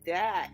like that.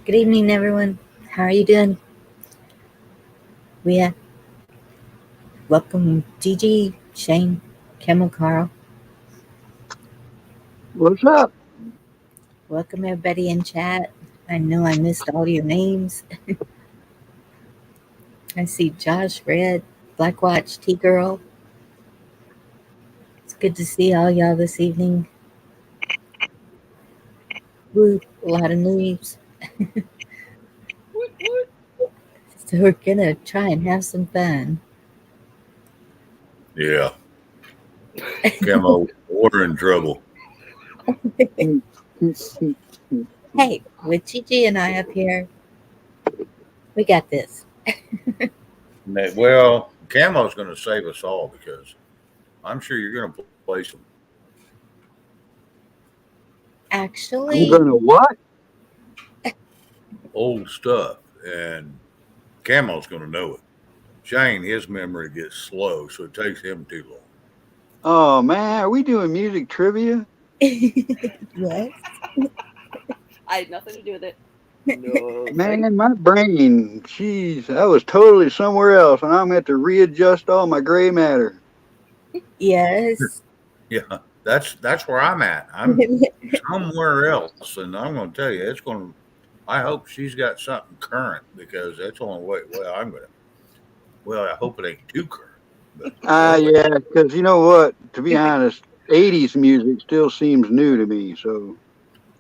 Good evening, everyone. How are you doing? Welcome, Gigi, Shane, Camel, Carl. What's up? Welcome, everybody in chat. I know I missed all your names. I see Josh, Red, Black Watch, T-Girl. It's good to see all y'all this evening. Woo, a lot of news. So we're going to try and have some fun. Yeah. Camo, we're in trouble. Hey, with Gigi and I up here, we got this. Well, Camo's going to save us all because I'm sure you're going to play some Actually, I'm gonna what? old stuff, and Camo's going to know it. Shane, his memory gets slow, so it takes him too long. Oh man, are we doing music trivia? yes. I had nothing to do with it. No. Man, my brain, jeez, I was totally somewhere else, and I'm going to have to readjust all my gray matter. Yes. Yeah, that's where I'm at. I'm somewhere else, and I'm going to tell you, it's going to. I hope she's got something current because that's the only way. Well, I'm going to. Well, I hope it ain't too current. Yeah, because you know what? To be honest, 80s music still seems new to me. So,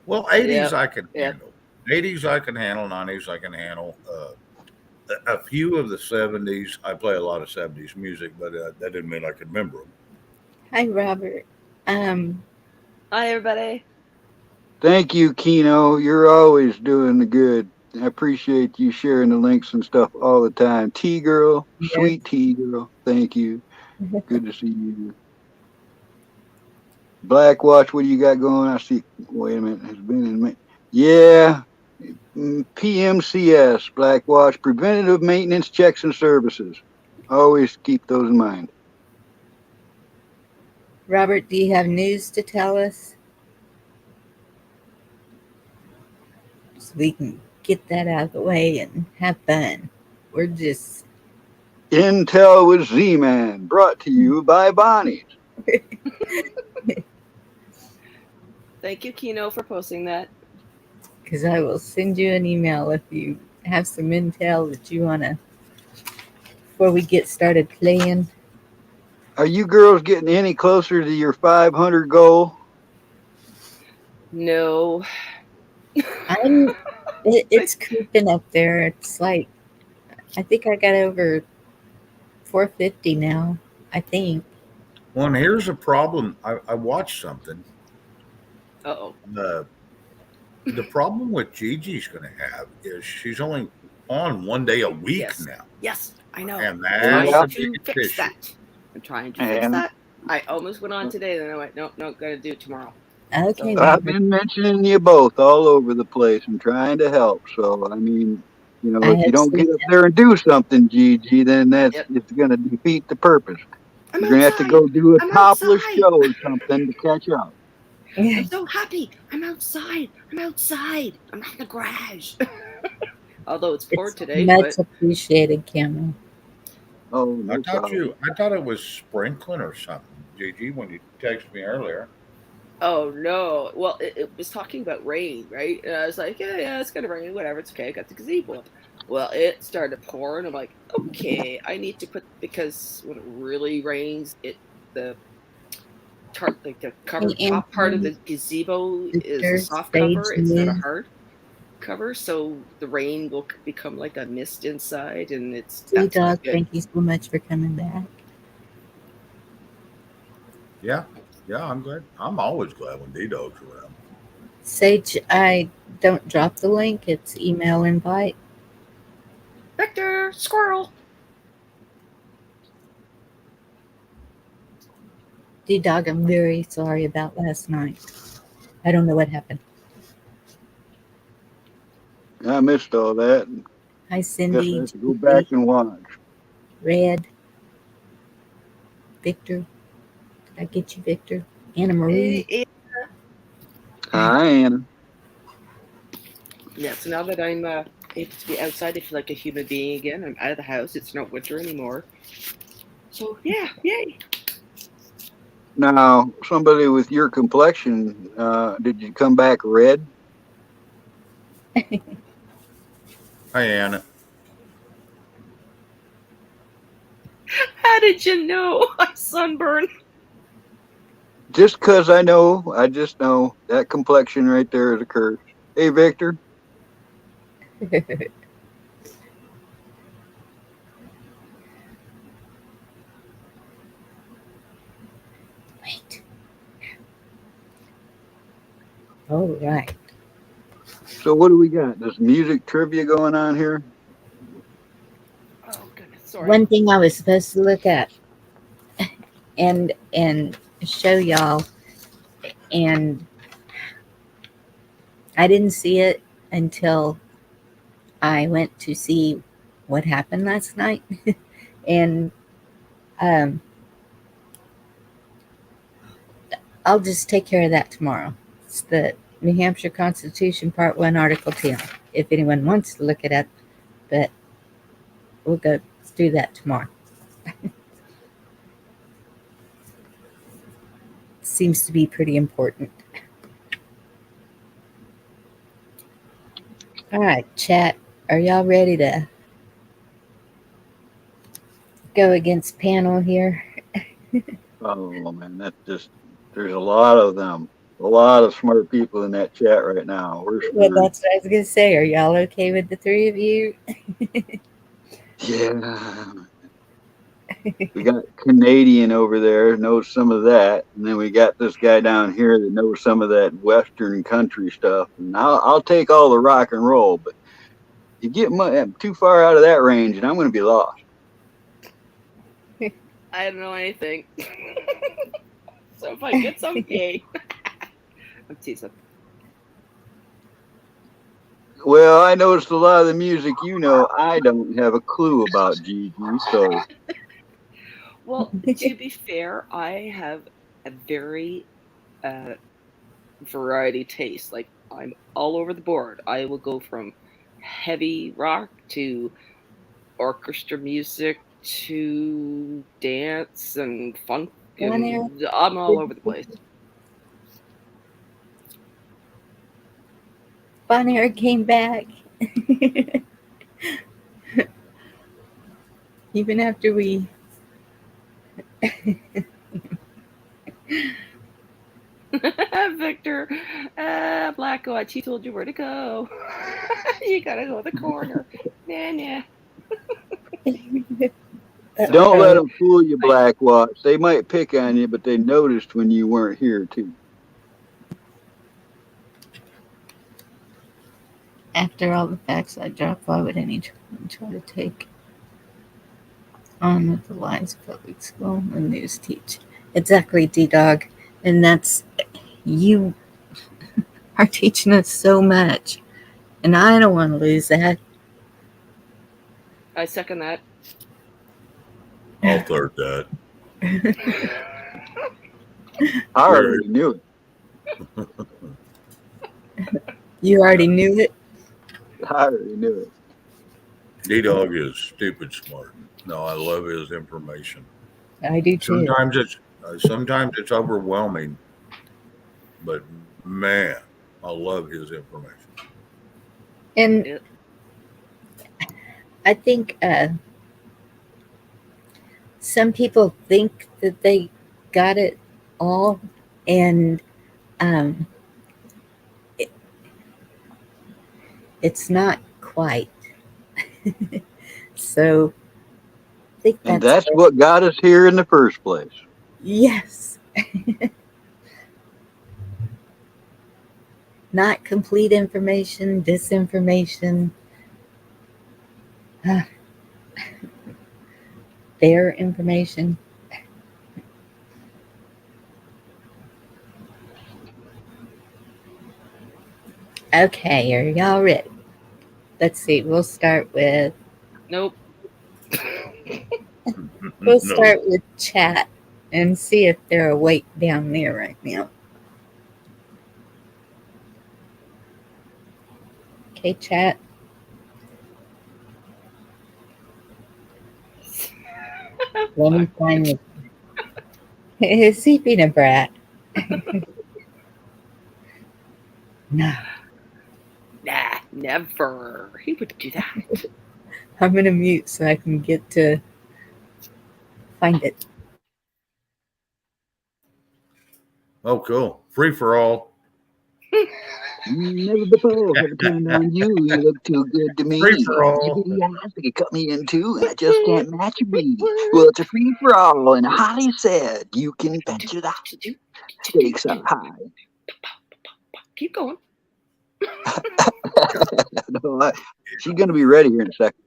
Well, 80s Yeah. I can handle. 80s I can handle. 90s I can handle. A few of the 70s. I play a lot of 70s music, but that didn't mean I could remember them. Hi, Robert. Hi, everybody. thank you, Kino. You're always doing the good. I appreciate you sharing the links and stuff all the time. T girl, Yes. sweet T girl. Thank you. Good to see you. Black Watch, what do you got going? I see. Wait a minute. Has been in. Yeah. PMCS, Black Watch, Preventative Maintenance Checks and Services. Always keep those in mind. Robert, do you have news to tell us? So we can get that out of the way and have fun. We're just... Intel with Z-Man, brought to you by Bonnie's. Thank you, Kino, for posting that. Because I will send you an email if you have some intel that you want to... Before we get started playing. Are you girls getting any closer to your 500 goal? No. It's creeping up there. It's like, I think I got over 450 now. I think. Well, and here's a problem. I watched something. Uh-oh. The problem with Gigi's going to have is she's only on 1 day a week Yes. now. Yes, I know. And I'm that's trying the to biggest fix issue. that. I'm trying to fix And that. I almost went on today, then I went, no, gotta do it tomorrow. Okay, So- well, I've been mentioning you both all over the place and trying to help. So, I mean, I if you have don't get seen up there and do something, Gigi, then Yep. it's going to defeat the purpose. I'm You're going to have to outside. go do a I'm topless outside. show or something to catch up. I'm so happy. I'm outside. I'm outside. I'm not in the garage. Although it's poor it's today, much but appreciated, Camel. Oh, no problem. I thought it was sprinkling or something, Gigi, when you texted me earlier. oh no. Well, it was talking about rain, right? And I was like, yeah, it's gonna rain, whatever, it's okay. I got the gazebo up. Well, it started pouring. I'm like, okay, I need to put because when it really rains, the like the cover Hey, top part of Anthony, the gazebo is a Victor, soft Stage cover. It's not a News, hard cover, so the rain will become like a mist inside, and that's not T-Dog, good. thank you so much for coming back. Yeah. Yeah, I'm glad. I'm always glad when D-Dog's around. Sage, I don't drop the link. It's email invite. Vector squirrel. D-Dog, I'm very sorry about last night. I don't know what happened. I missed all that. Hi, Guess I Cindy, have to go back Julie, and watch. Red, Victor. Did I get you, Victor? Anna Marie. Hi, Anna. Yeah, so now that I'm able to be outside, I feel like a human being again. I'm out of the house. It's not winter anymore. So yeah, yay. Now, somebody with your complexion, did you come back red? Hi, Anna. How did you know I sunburned? Just 'cause I just know that complexion right there is a curse. Hey, Victor. Wait. All right. So what do we got? There's music trivia going on here. Oh goodness, sorry. One thing I was supposed to look at and show y'all, and I didn't see it until I went to see what happened last night. And I'll just take care of that tomorrow. It's the New Hampshire Constitution Part 1, Article 10. If anyone wants to look it up, but we'll go do that tomorrow. Seems to be pretty important. All right, chat. Are y'all ready to go against panel here? Oh man, there's a lot of them. A lot of smart people in that chat right now. We're Well, screwed. that's what I was going to say. Are y'all okay with the three of you? Yeah. We got Canadian over there, knows some of that. And then we got this guy down here that knows some of that Western country stuff. And I'll take all the rock and roll, but you get too far out of that range and I'm going to be lost. I don't know anything. So if I get some, yay. I'm teasing. Well, I noticed a lot of the music I don't have a clue about, Gigi. So Well, to be fair, I have a very variety taste. Like I'm all over the board. I will go from heavy rock to orchestra music to dance and funk, Bonner, and I'm all over the place. Bonner came back. Even after we Victor, Black God, she told you where to go. You gotta go to the corner. Nah. Don't let them fool you, Blackwatch. They might pick on you, but they noticed when you weren't here, too. After all the facts I drop, why would anyone try to take on with the lies of public school and news teach? Exactly, D-Dog. And that's, you are teaching us so much. And I don't want to lose that. I second that. I'll third that. I already knew it. You already knew it? I already knew it. D-Dog is stupid smart. No, I love his information. I do too. Sometimes it's overwhelming, but man, I love his information. And I think some people think that they got it all, and it's not quite. So I think that's what got us here in the first place. Yes. Not complete information, disinformation. Their information. Okay, are y'all ready? Let's see. We'll start with. Nope. We'll start with chat and see if they're awake down there right now. Okay, chat. Let me find it. Is he being a brat? No. Nah, never. He wouldn't do that. I'm going to mute so I can get to find it. Oh, cool. Free for all. Never before have I turned on you. You look too good to me. Free for all. You eyes that you cut me in two, and I just can't match your beat. Well, it's a free for all, and Holly said you can bet your life. Stakes are high. Keep going. No, she's going to be ready here in a second.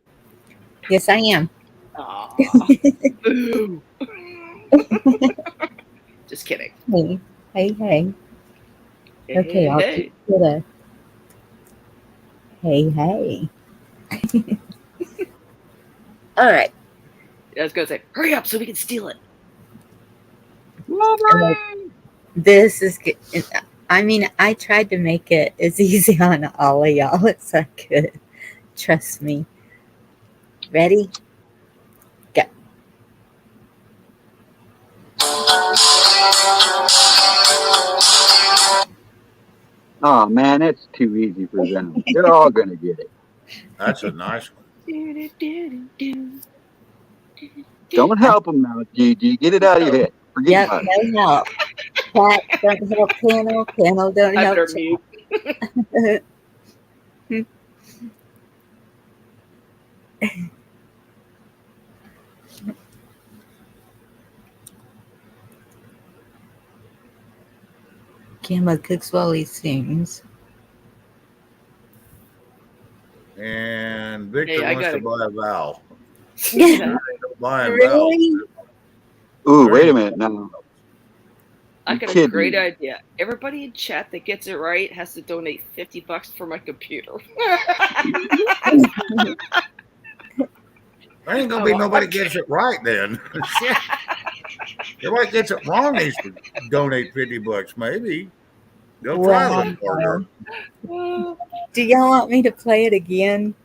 Yes, I am. Boo. Just kidding. Hey. Okay, I'll keep it a hey. All right. I was going to say, hurry up so we can steal it. This is good. I mean, I tried to make it as easy on all of y'all as I could. Trust me. Ready? Go. Oh, man, that's too easy for them. They're all going to get it. That's a nice one. Don't help them now, Gigi. Get it out of your head. Forget about it. No help. Chat don't help panel. Panel don't help chat. Gamma cooks while he sings. And Victor wants to buy a vowel. Really? Ooh, wait a minute now. I got a great idea. Everybody in chat that gets it right has to donate $50 for my computer. There ain't gonna be nobody gets it right then. Everybody gets it wrong needs to donate $50, maybe. They'll try a little harder. Do y'all want me to play it again?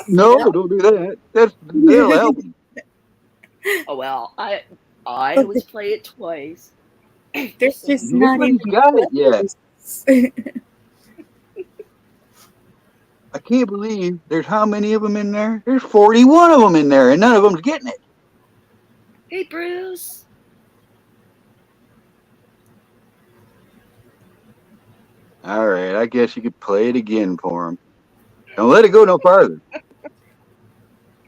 No, don't do that. They'll help me. Oh well, I always play it twice. There's just not even got it yet. I can't believe there's how many of them in there? There's 41 of them in there, and none of them's getting it. Hey, Bruce. All right, I guess you could play it again for him. Don't let it go no farther.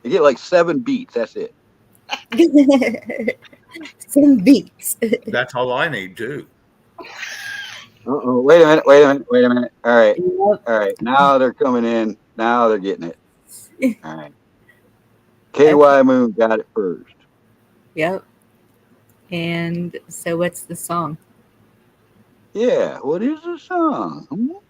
You get like 7 beats. That's it. Some beats. That's all I need too. Uh-oh. Wait a minute. Wait a minute. Wait a minute. All right. Yep. All right. Now they're coming in. Now they're getting it. All right. Okay. KY Moon got it first. Yep. And so, what's the song? Yeah. What is the song?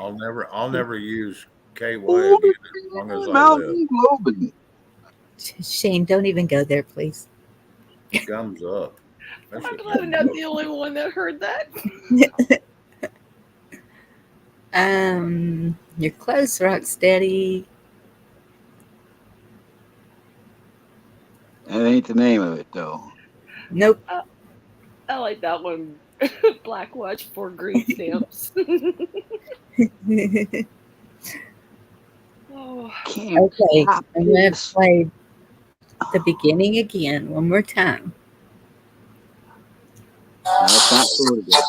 I'll never use KY Oh, again as long as I live. Mountain Globin. Shane, don't even go there, please. Gums up. That I'm shit glad I'm gums not up. the only one that heard that. You're close, Rocksteady. That ain't the name of it, though. Nope. I like that one. Black watch for green stamps. Oh, Can't Okay, stop I'm going to this. play the beginning again one more time. No, it's not photograph.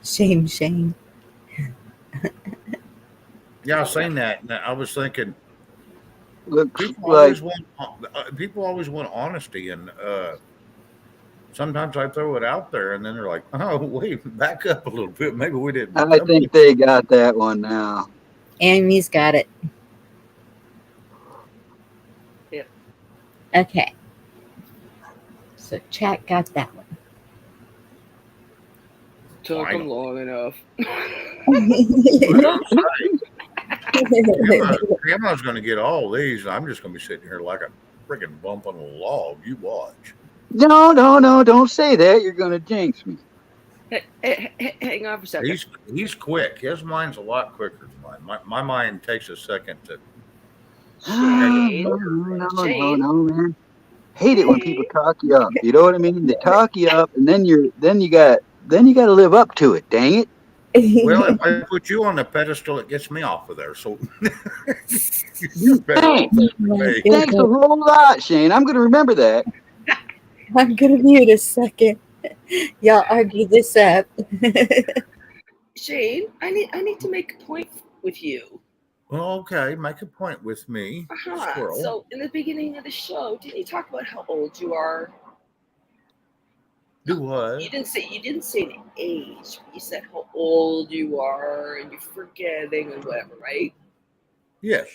Shame. Yeah, I was saying that. And I was thinking Looks people like always want honesty, and sometimes I throw it out there, and then they're like, "Oh, wait, back up a little bit. Maybe we didn't I come think they got that one now. Amy's got it. Yep. Okay. So chat got that one. took them long enough. Grandma's going to get all these. I'm just going to be sitting here like a freaking bump on a log. You watch. No, don't say that. You're gonna jinx me. Hey, hang on for a second. He's quick. His mind's a lot quicker than mine. My mind takes a second to. Shane. No, man. Hate it when people talk you up. You know what I mean? They talk you up, and then you got to live up to it. Dang it! Well, if I put you on the pedestal, it gets me off of there. So Thanks a whole lot, Shane. I'm gonna remember that. I'm going to mute a second. Y'all argue this up. Shane, I need to make a point with you. Well, okay, make a point with me, squirrel. So in the beginning of the show, didn't you talk about how old you are? Do what? You didn't say an age. You said how old you are and you're forgetting and whatever, right? Yes.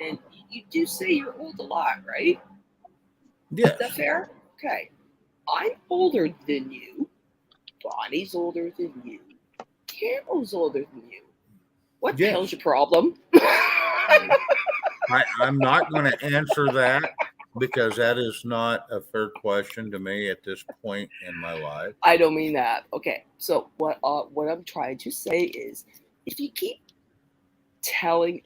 And you do say you're old a lot, right? Yes. Is that fair? Okay. I'm older than you. Bonnie's older than you. Carol's older than you. What the hell's your problem? I'm not going to answer that because that is not a fair question to me at this point in my life. I don't mean that. Okay. So what I'm trying to say is, if you keep telling,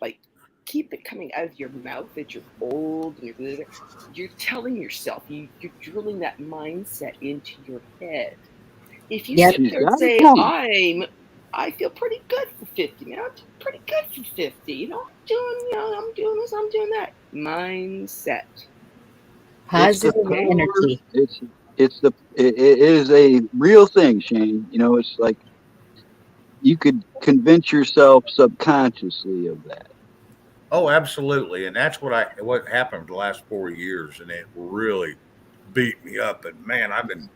keep it coming out of your mouth that you're old and you're telling yourself, you're drilling that mindset into your head. If you sit there and say, I feel pretty good for 50, man. I'm pretty good for 50. I'm doing this, I'm doing that. Mindset. Positive energy. It is a real thing, Shane. It's like you could convince yourself subconsciously of that. Oh, absolutely, and that's what happened the last 4 years, and it really beat me up. And man, I've been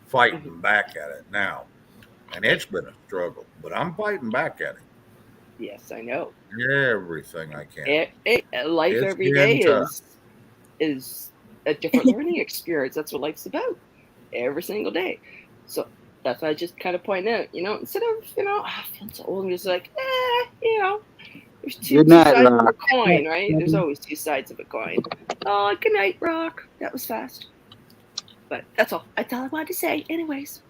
fighting back at it now, and it's been a struggle, but I'm fighting back at it. Yes, I know. Everything I can. Life every day is a different learning experience. That's what life's about. Every single day. So that's why I just kind of point out, instead of, I feel so old, I'm just like, there's two sides of a coin, right? There's always two sides of a coin. Oh, good night, Rock. That was fast. But that's all I wanted to say. Anyways.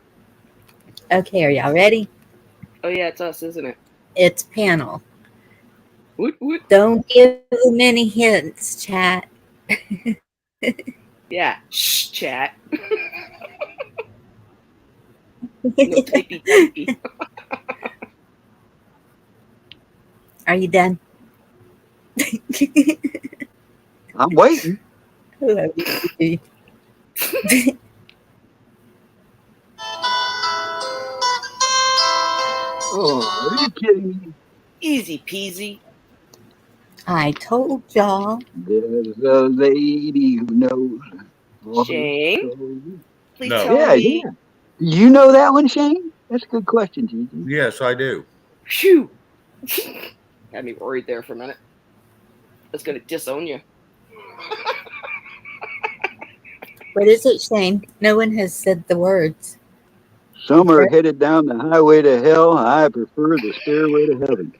Okay, are y'all ready? Oh, yeah, it's us, isn't it? It's panel. What? Don't give them any hints, chat. Yeah, shh, chat. No typey typey. Are you done? I'm waiting. I love you. Oh, are you kidding me? Easy peasy. I told y'all. There's a lady who knows all her Shane, stories. please No. tell Yeah, me. yeah. You know that one, Shane? That's a good question, Gigi. Yes, I do. Phew. Had me worried there for a minute. I was going to disown you. What is it, Shane? No one has said the words. Some are headed down the highway to hell. I prefer the stairway to heaven.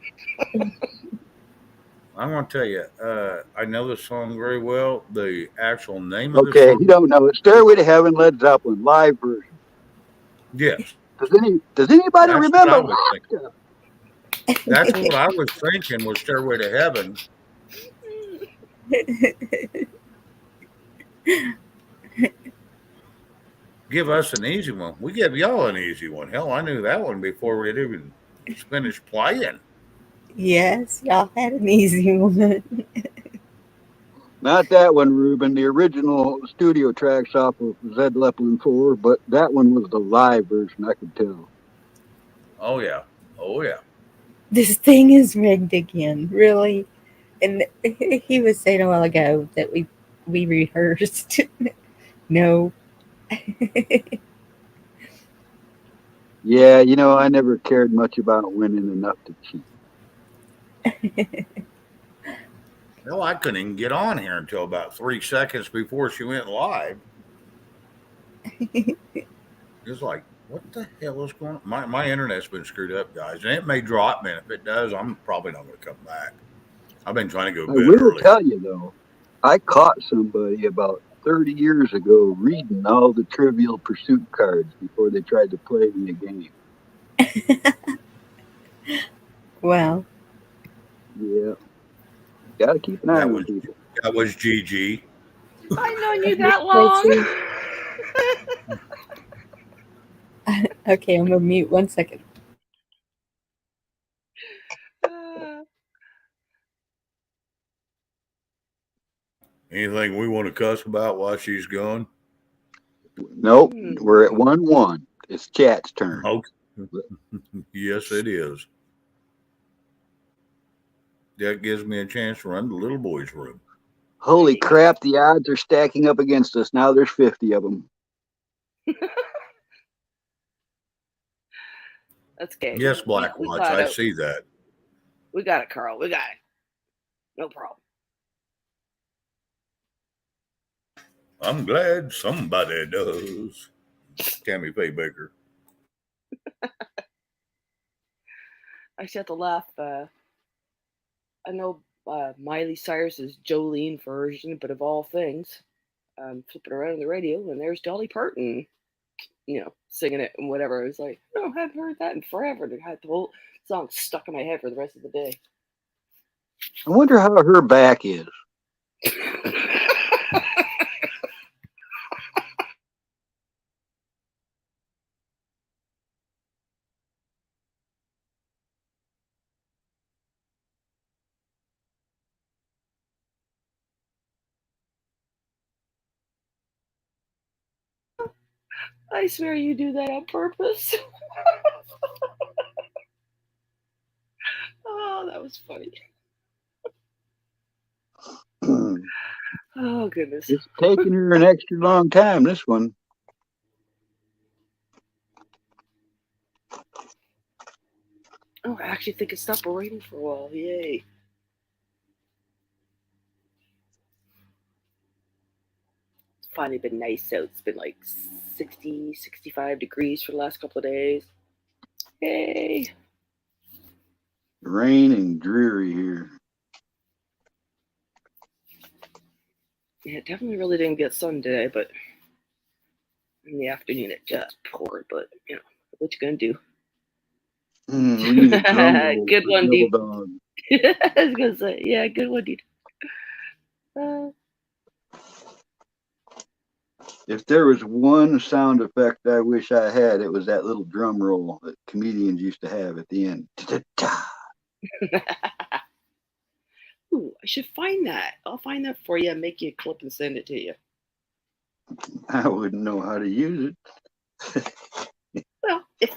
I'm going to tell you, I know the song very well. The actual name of the Okay, you song, don't know it. Stairway to Heaven, Led Zeppelin, live version. yes, Does anybody that's what remember I was thinking. That's what I was thinking was Stairway to Heaven. Give us an easy one. We give y'all an easy one. Hell, I knew that one before we'd even finished playing. Yes, y'all had an easy one. Not that one, Ruben. The original studio tracks off of Zed Zeppelin 4, but that one was the live version, I could tell. Oh, yeah. Oh, yeah. This thing is rigged again, really. And he was saying a while ago that we rehearsed. No. Yeah, you know, I never cared much about winning enough to cheat. No, I couldn't even get on here until about 3 seconds before she went live. It's like, what the hell is going on? My internet's been screwed up, guys. And it may drop me. And if it does, I'm probably not going to come back. I've been trying to go I to bed will early. tell you, though, I caught somebody about 30 years ago reading all the Trivial Pursuit cards before they tried to play me a game. Wow. Yeah, got to keep an eye on people. That was GG. I've known you that long. Okay, I'm gonna mute 1 second. Anything we want to cuss about while she's gone? Nope, we're at 1-1. It's chat's turn. Okay. Yes, it is. That gives me a chance to run to the little boy's room. Holy crap, the odds are stacking up against us. Now there's 50 of them. That's okay. Yes, Blackwatch, I see that. We got it, Carl. We got it. No problem. I'm glad somebody does. Tammy Faye Baker. I just have to laugh. I know Miley Cyrus's Jolene version, but of all things, flipping around on the radio, and there's Dolly Parton, singing it and whatever. I was like, oh, I haven't heard that in forever. I had the whole song stuck in my head for the rest of the day. I wonder how her back is. I swear you do that on purpose. Oh, that was funny. Oh, goodness. It's taking her an extra long time, this one. Oh, I actually think it stopped raining for a while. Yay. It's finally been nice out. It's been like 60, 65 degrees for the last couple of days. Yay. Rain and dreary here. Yeah, definitely really didn't get sun today, but in the afternoon it just poured. But, what you gonna do? We need a drum roll Good for one, Double dude. Dog. I was gonna say, yeah, good one, dude. If there was one sound effect I wish I had, it was that little drum roll that comedians used to have at the end. Ta-ta-ta. Ooh, I should find that. I'll find that for you and make you a clip and send it to you. I wouldn't know how to use it. Well, if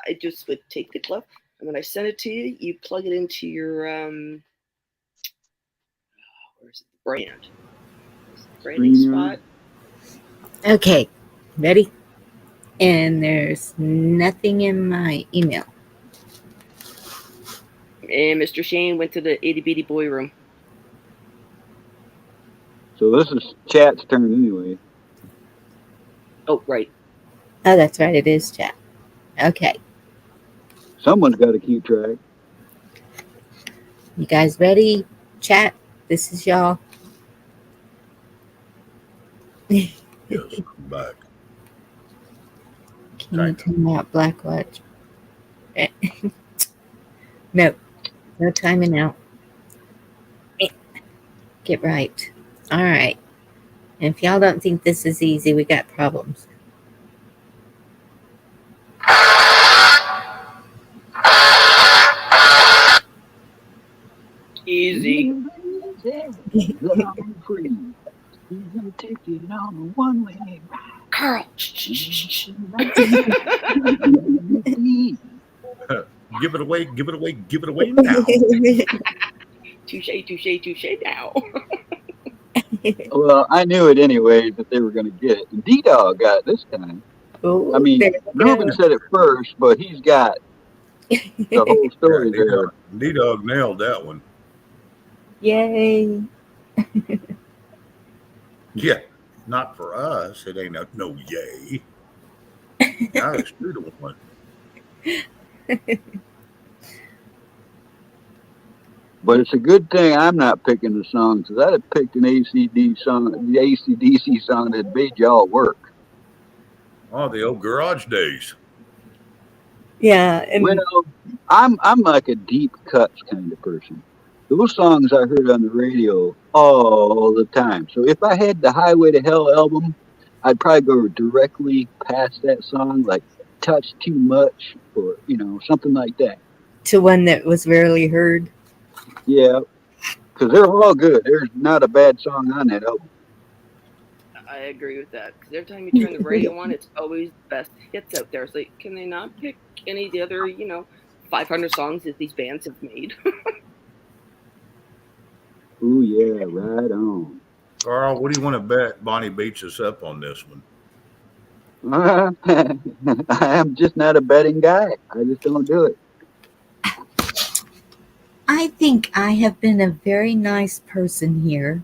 I just would take the clip and when I send it to you, you plug it into your where's it? The brand. Where's the branding spot? Okay, ready? And there's nothing in my email. And Mr. Shane went to the itty bitty boy room. So this is chat's turn anyway. Oh, right. Oh, that's right. It is chat. Okay. Someone's got to keep track. You guys ready? Chat. This is y'all. Yes, I'm back. Can you time out Black Watch? No. No timing out. Get right. All right. And if y'all don't think this is easy, we got problems. Easy. Carl. Give it away, give it away, give it away now. Touche now. Well, I knew it anyway that they were going to get it. And D-Dog got it this time. Ooh, I mean, Ruben said it first, but he's got the whole story there. D-Dog nailed that one. Yay. Yeah, not for us. It ain't no yay. Now it's 2-1. But it's a good thing I'm not picking the song, because I'd have picked an ACD song, the ACDC song that made y'all work. Oh, the old garage days. Yeah, and Well, I'm like a deep cuts kind of person. Those songs I heard on the radio all the time. So if I had the Highway to Hell album, I'd probably go directly past that song, like Touch Too Much, or something like that. to one that was rarely heard. Yeah, because they're all good. There's not a bad song on that album. I agree with that. Because every time you turn the radio on, it's always the best hits out there. It's like, can they not pick any of the other, 500 songs that these bands have made? Ooh, yeah, right on. Carl, what do you want to bet Bonnie beats us up on this one? I am just not a betting guy. I just don't do it. I think I have been a very nice person here.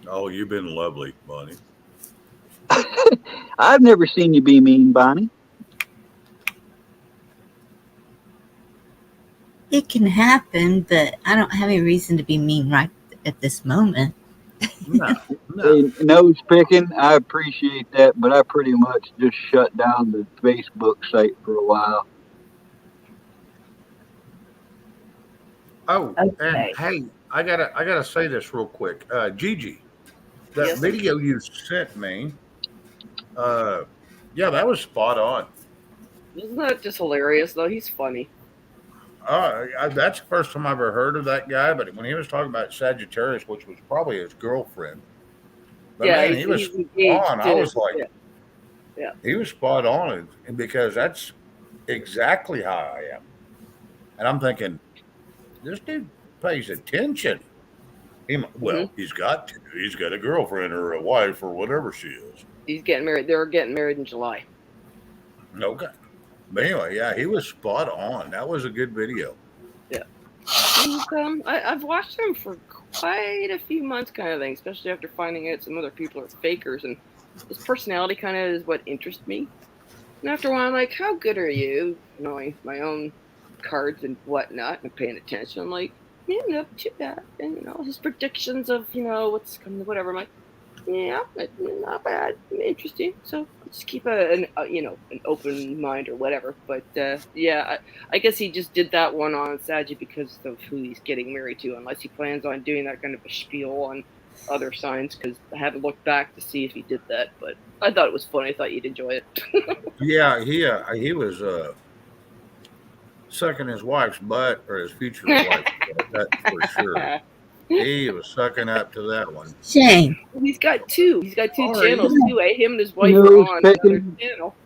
Oh, you've been lovely, Bonnie. I've never seen you be mean, Bonnie. It can happen, but I don't have any reason to be mean right at this moment. No. Hey, nose picking, I appreciate that, but I pretty much just shut down the Facebook site for a while. Oh, Okay. and hey, I gotta say this real quick. Gigi, that Yes. video you sent me, yeah, that was spot on. Isn't that just hilarious, though? He's funny. That's the first time I ever heard of that guy. But when he was talking about Sagittarius, which was probably his girlfriend, but Yeah, man, he was he's spot on. I was like, yeah. he was spot on, and because that's exactly how I am. And I'm thinking, this dude pays attention. He's got to. He's got a girlfriend or a wife or whatever she is. He's getting married. They're getting married in July. Okay. But anyway, yeah, he was spot on. That was a good video. Yeah. I've watched him for quite a few months, kind of thing, especially after finding out some other people are fakers, and his personality kind of is what interests me. And after a while, I'm like, how good are you? Knowing my own cards and whatnot and paying attention, I'm like, yeah, not too bad. And his predictions of what's coming, whatever. I'm like, yeah, not bad, interesting. So just keep an open mind or whatever. But yeah, I guess he just did that one on Saggy because of who he's getting married to, unless he plans on doing that kind of a spiel on other signs because I haven't looked back to see if he did that. But I thought it was funny. I thought you'd enjoy it. Yeah, he was sucking his wife's butt or his future wife's butt. That's for sure. He was sucking up to that one. Shane. He's got two. He's got two Sorry. channels too. Him and his wife are Nose on another picking. channel.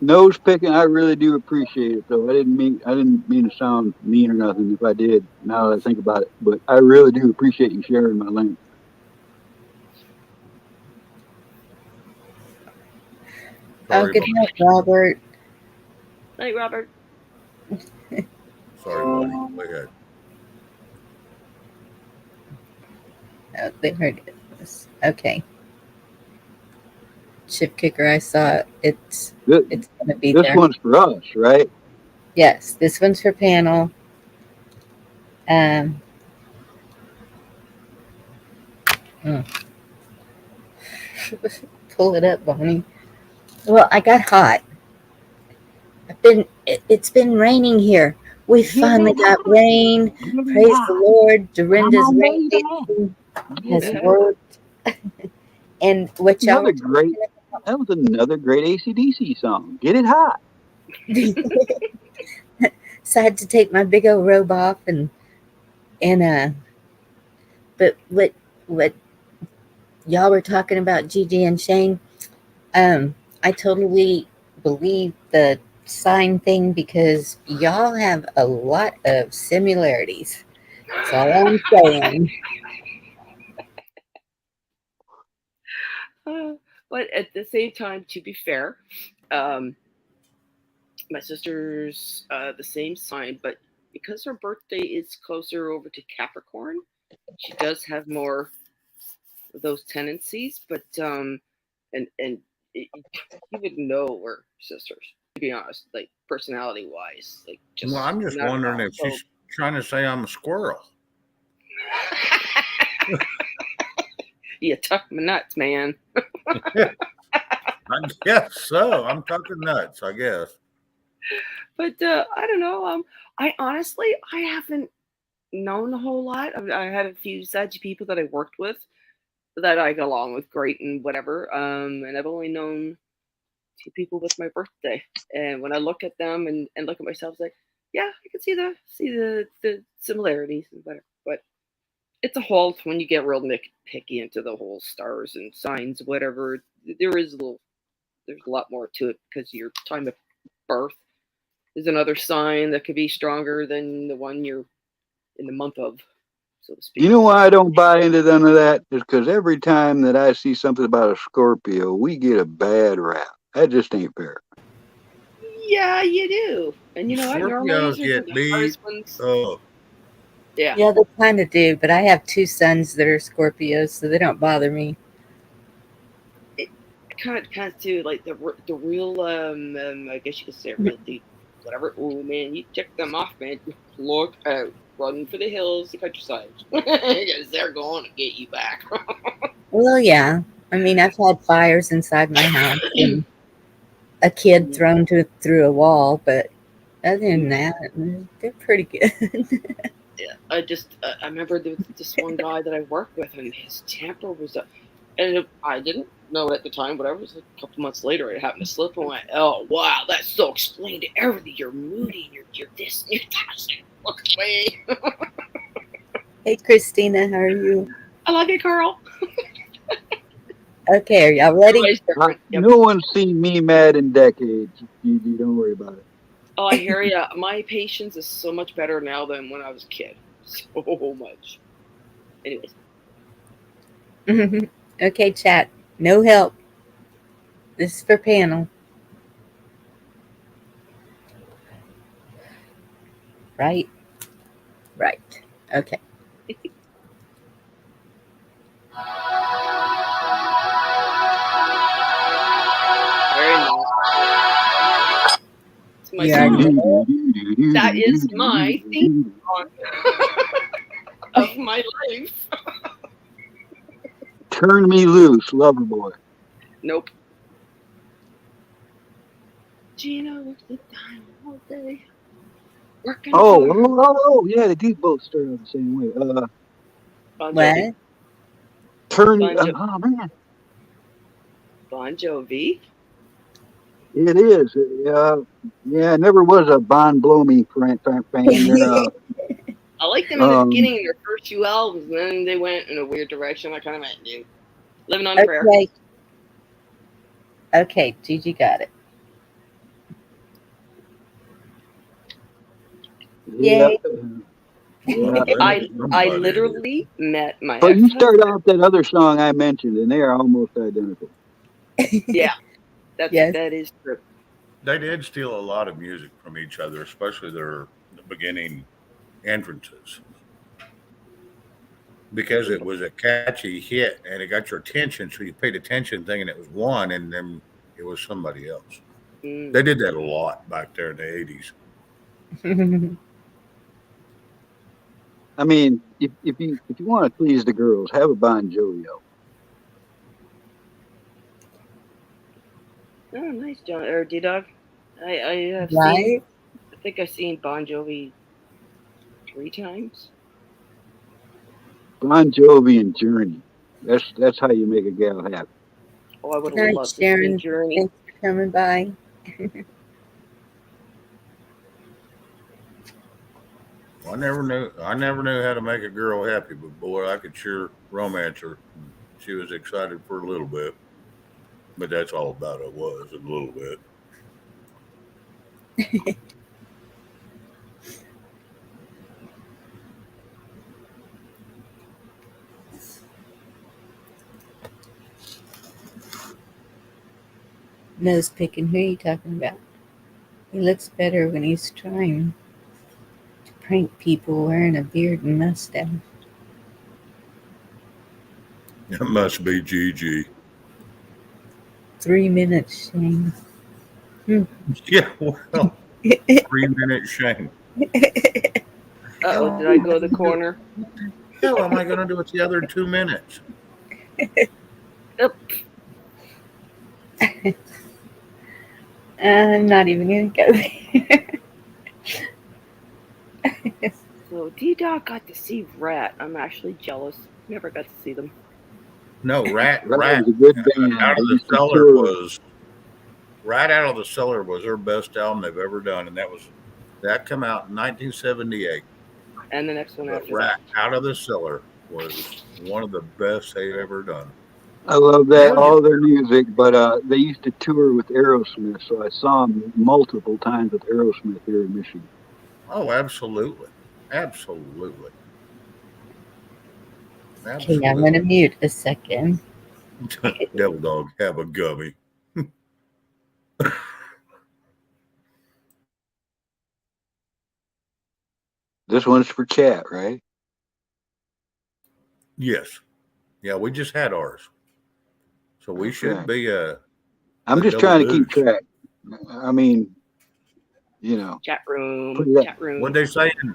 Nose picking, I really do appreciate it though. I didn't mean to sound mean or nothing if I did, now that I think about it. But I really do appreciate you sharing my link. Sorry, Good night, Robert. Night, Robert. Sorry, buddy. Go ahead. Oh, they heard it. Okay. Chip kicker, I saw it's going to be This there. one's for us, right? Yes, this one's for panel. Pull it up, Bonnie. Well, I got hot. It's been raining here. We finally got rain. Praise the Lord. Dorinda's rain dancing has worked. And what y'all were talking about, that was another great AC/DC song. Get it hot. so I had to take my big old robe off but what y'all were talking about, Gigi and Shane, I totally believe the sign thing because y'all have a lot of similarities. That's all I'm saying. But at the same time, to be fair, my sister's the same sign, but because her birthday is closer over to Capricorn, she does have more of those tendencies. But you would know we're sisters, to be honest, like personality wise. Like, just Well, I'm just not at wondering all. if she's trying to say I'm a squirrel. You tuck my nuts, man. I guess so. I'm talking nuts, I guess. But I don't know. I honestly, I haven't known a whole lot. I had a few Sagittarius people that I worked with that I got along with great and whatever. And I've only known two people with my birthday. And when I look at them and look at myself, it's like, yeah, I can see the similarities and whatever. But it's a whole when you get real picky into the whole stars and signs, whatever. There's a lot more to it because your time of birth is another sign that could be stronger than the one you're in the month of, so to speak. You know why I don't buy into none of that? Is because every time that I see something about a Scorpio, we get a bad rap. That just ain't fair. Yeah, you do. And you know what? Normally Scorpios get the beat. hardest ones. Oh, Yeah. Yeah, they kind of do, but I have two sons that are Scorpios, so they don't bother me. Kind of too, like the real, I guess you could say real deep, whatever. Oh man, you check them off, man. Look out, run for the hills, the countryside, because they're going to get you back. Well, yeah. I mean, I've had fires inside my house and a kid thrown through a wall, but other than that, they're pretty good. Yeah, I remember there was this one guy that I worked with, and his temper was up, and I didn't know it at the time. Whatever, it was like a couple months later, it happened to slip, and went, "Oh wow, that's so explained to everything. You're moody, you're this, you're that." Look away. Hey, Christina, how are you? I love you, Carl. Okay, are y'all ready? Yep. No one's seen me mad in decades. Gigi, don't worry about it. Oh, I hear ya. My patience is so much better now than when I was a kid. So much. Anyways. Okay, chat. No help. This is for panel. Right? Right. Okay. Very nice. It's my Yeah, song. That is my theme song of my life. Turn me loose, lover boy. Nope. Gina works the time all day. Working for her. Yeah, they do both start out the same way. I'm what? joking. turn. Bon, jo- Oh man, Bon Jovi. it is. Yeah, I never was a Bon Blomy fan. I liked them in the Um, beginning in their first few albums, and then they went in a weird direction. I kind of went, dude, living on a prayer. Okay. Okay, Gigi got it. yeah, Yay. yeah. I literally met my But you start ex-husband. out that other song I mentioned, and they are almost identical. Yeah, Yes. that is true. They did steal a lot of music from each other, especially the beginning entrances, because it was a catchy hit and it got your attention, so you paid attention thinking it was one, and then it was somebody else. Mm. They did that a lot back there in the 80s. I mean, if you want to please the girls, have a Bon Jovi. Oh, nice, John or D Dog. I have seen. Right? I think I've seen Bon Jovi 3 times. Bon Jovi and Journey. That's how you make a gal happy. Oh, I would Good have night, loved to see Sharon. Journey. Thanks for coming by. I never knew how to make a girl happy, but boy, I could sure romance her. She was excited for a little bit, but that's all about it was, a little bit. Nose picking. Who are you talking about? He looks better when he's trying to prank people wearing a beard and mustache. It must be Gigi. 3 minutes, Shane. Yeah, well, 3-minute shame. Uh-oh, did I go to the corner? How am I going to do it the other 2 minutes? Yep. I'm not even going to go there. So D-Dog got to see Rat. I'm actually jealous. Never got to see them. No, Rat was a good band. Out of They the used to Cellar tour. was Right Out of the Cellar was their best album they've ever done, and that came out in 1978. And the next one But after Rat that. Out of the Cellar was one of the best they've ever done. I love that, Brilliant. all their music, but they used to tour with Aerosmith, so I saw them multiple times with Aerosmith here in Michigan. Oh, absolutely. Absolutely. Okay, I'm going to mute a second. Devil Dog, have a gummy. This one's for chat, right? Yes. Yeah, we just had ours. So we should right. be I'm just trying to keep track. I mean, you know. Chat room. What they say in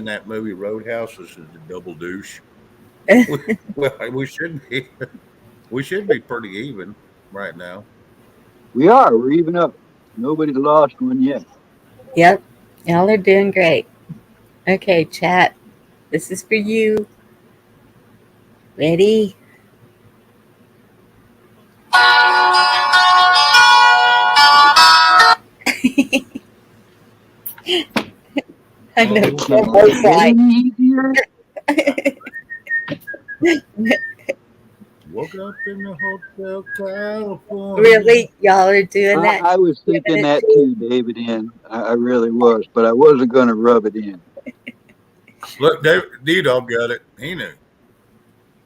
that movie Roadhouse is the double douche. we should be pretty even right now. We are. We're even up. Nobody's lost one yet. Yep. Y'all are doing great. Okay, chat. This is for you. Ready? I know. Woke up in the Hotel California. Really? Y'all are doing that? I was thinking that too, David. I really was, but I wasn't going to rub it in. Look, D-Dog got it. He knew.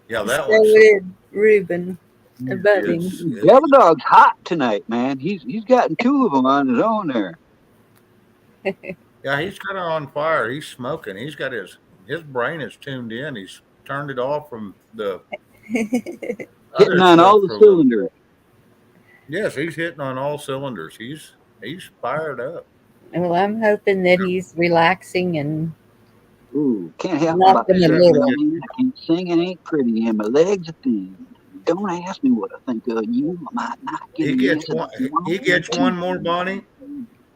Yeah, that so one. Ruben. Devil Dog's hot tonight, man. He's gotten 2 of them on his own there. Yeah, he's kind of on fire. He's smoking. He's got his brain is tuned in. He's turned it off from the hitting on all the cylinders. Yes, he's hitting on all cylinders. He's fired up. Well, I'm hoping that he's relaxing and can't help about that. I can't sing and ain't pretty, and my legs are thin. Don't ask me what I think of you. I might not get He gets one more, Bonnie.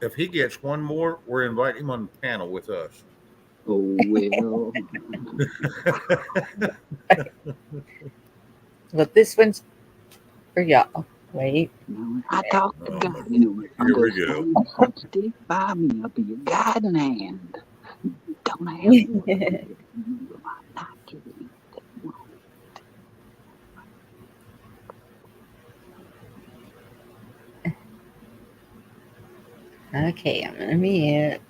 If he gets one more, we're inviting him on the panel with us. Oh, well. Well, this one's for y'all. Wait. Now, I talk to Oh, God, you know, here we go. understand. So stick by me. I'll be your guiding hand. Don't have to worry. I'm not kidding. Okay, I'm gonna mute.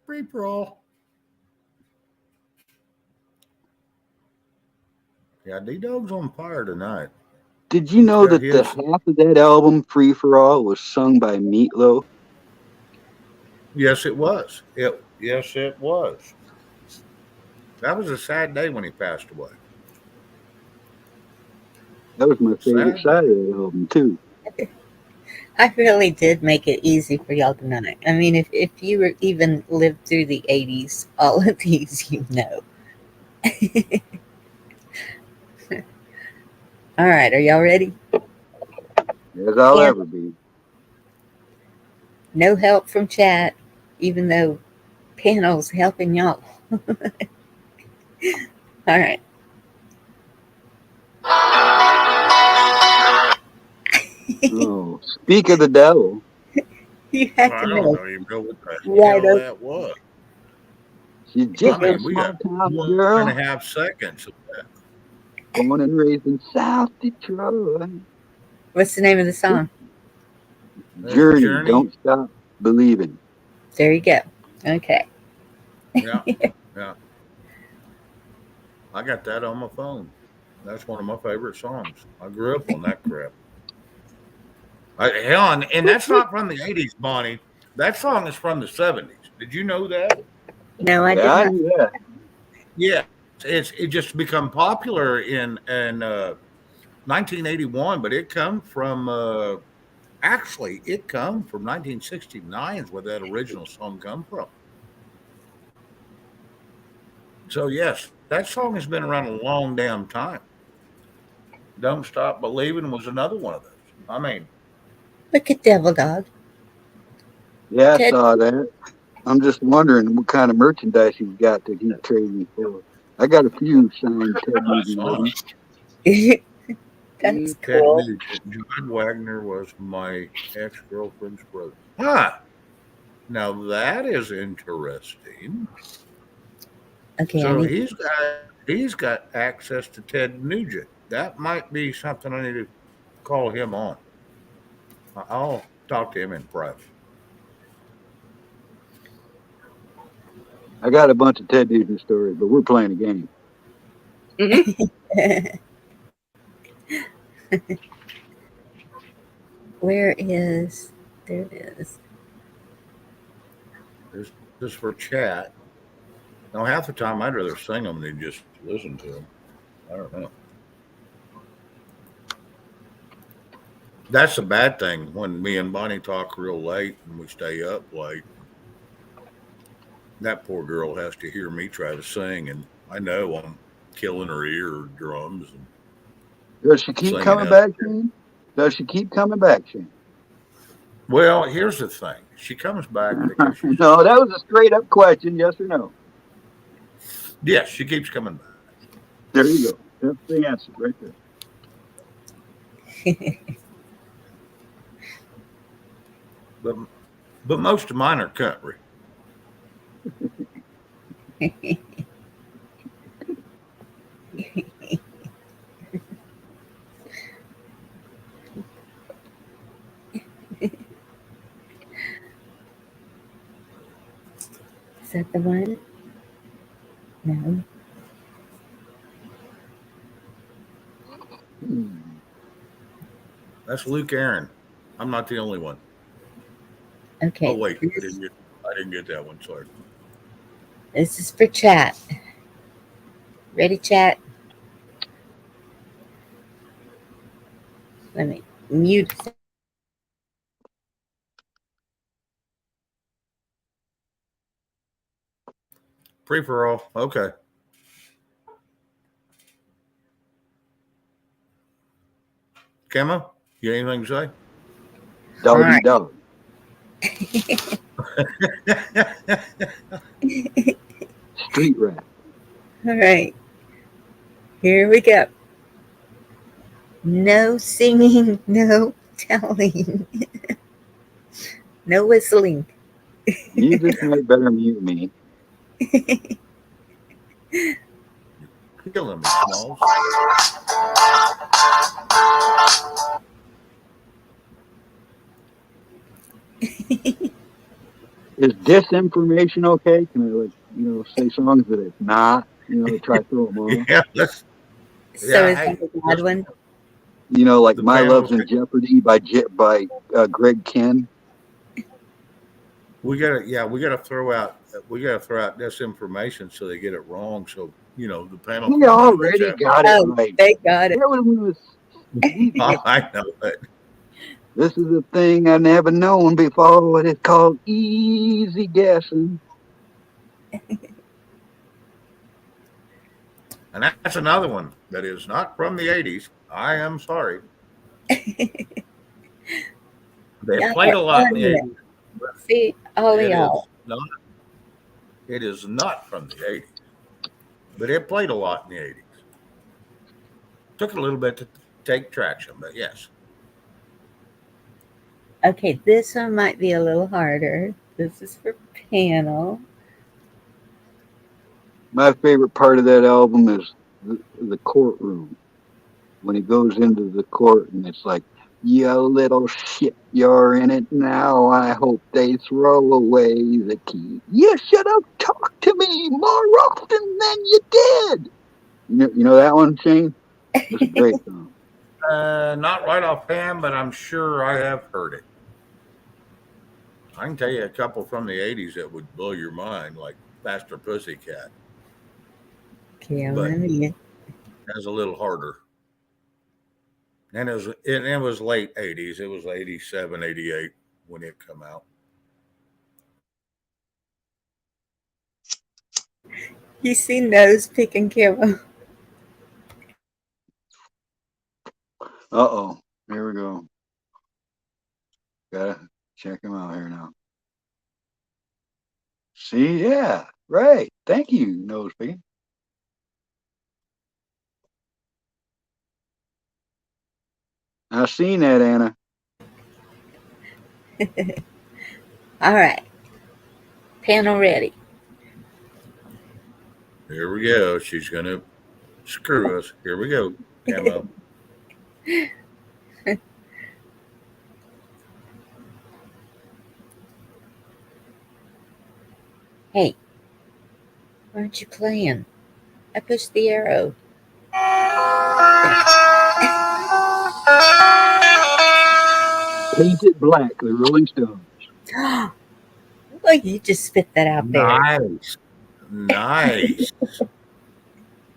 Free for all. Yeah, D-Dog's on fire tonight. Did you He's know got that the his. half of that album, Free for All, was sung by Meatloaf? Yes, it was. Yes, it was. That was a sad day when he passed away. That was my favorite Sad day. side of the album, too. I really did make it easy for y'all tonight. I mean, if you were even lived through the 80s, all of these you know. All right, are y'all ready? As I'll Yeah. ever be. No help from chat, even though panel's helping y'all. All right. Oh, speak of the devil. You had I to don't know even know what the right hell up. that was. She's I just a mean, we small got town 1.5 girl, seconds of that. born and raised in South Detroit. What's the name of the song? There's Journey, Journey. don't stop believing. There you go. Okay. Yeah, yeah. I got that on my phone. That's one of my favorite songs. I grew up on that crap. Hell, and that's not from the 80s, Bonnie. That song is from the 70s. Did you know that? No, I Yeah, did I not. knew that. Yeah. It just become popular in 1981, but it come from actually it come from 1969 is where that original song come from. So yes, that song has been around a long damn time. Don't Stop Believing was another one of those. I mean, Look at Devil Dog. Yeah, I Ted. saw that. I'm just wondering what kind of merchandise he's got that he's trading for. I got a few signed Ted my Nugent son, items. That's Ted cool. Nugent, John Wagner was my ex-girlfriend's brother. Huh. Now that is interesting. Okay, I So need. he's got access to Ted Nugent. That might be something I need to call him on. I'll talk to him in private. I got a bunch of Ted Nugent stories, but we're playing a game. Where is. There it is. This is for chat. Now, half the time I'd rather sing them than just listen to them. I don't know. That's a bad thing when me and Bonnie talk real late and we stay up late. That poor girl has to hear me try to sing, and I know I'm killing her ear drums and Does she keep singing coming up. back, Shane? Does she keep coming back, Shane? Well, here's the thing: she comes back because she's No, that was a straight up question, yes or no? yes, she keeps coming back. There you go. That's the answer right there. But most of mine are country. Is that the one? No. Hmm. That's Luke Aaron. I'm not the only one. Oh Okay. wait, I didn't get that one. Sorry. This is for chat. Ready, chat? Let me mute. Free for all. Okay. Kemma, you got anything to say? All Doggy right. dog. Street rap. All right, here we go. No singing, no telling, no whistling. You just might better mute me. Killing me, Smalls. Is disinformation okay? Can I say songs that it's not? Try to throw them off. Yeah, So is hey, that a bad one? Like the "My panel. Love's in Jeopardy" by Greg Ken. We gotta throw out disinformation so they get it wrong. So the panel He can know what's already happening. got it Oh, right. they got it. That was easy. I know it. This is a thing I never known before. It's called easy guessing. And that's another one that is not from the '80s. I am sorry. They Y'all played are a lot in the on it. '80s. But See, all of it y'all. is not. It is not from the '80s. But it played a lot in the '80s. Took a little bit to take traction, but yes. Okay, this one might be a little harder. This is for panel. My favorite part of that album is the courtroom when he goes into the court and it's like, "You little shit, you're in it now. I hope they throw away the key. You should have talked to me more often than you did." You know that one, Shane? It's a great song. Not right offhand, but I'm sure I have heard it. I can tell you a couple from the '80s that would blow your mind, like Faster Pussycat, but Culinary. that's a little harder. And it was late '80s. It was '87, '88 when it come out. You see nose picking camera. Uh-oh. Here we go. Gotta check him out here now. See, yeah, right. Thank you, nose picking. I seen that, Anna. All right, panel ready. Here we go. She's gonna screw us. Here we go. Camo. Hey, why aren't you playing? I pushed the arrow. Paint It Black, the Rolling Stones. Well, you just spit that out there. Nice. Nice.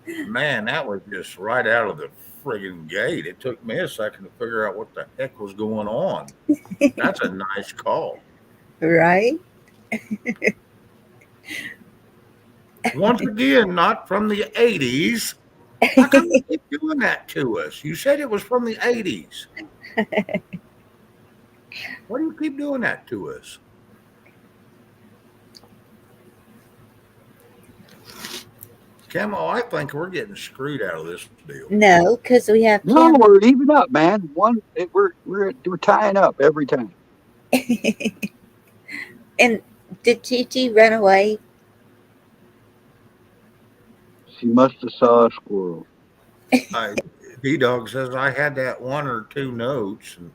Man, that was just right out of the friggin' gate. It took me a second to figure out what the heck was going on. That's a nice call. Right? Once again, not from the '80s. How come you keep doing that to us? You said it was from the '80s. Why do you keep doing that to us? Camo, I think we're getting screwed out of this deal. No, because we have No, we're even up, man. We're tying up every time. And did Gigi run away? She must have saw a squirrel. D-Dog says I had that one or two notes, and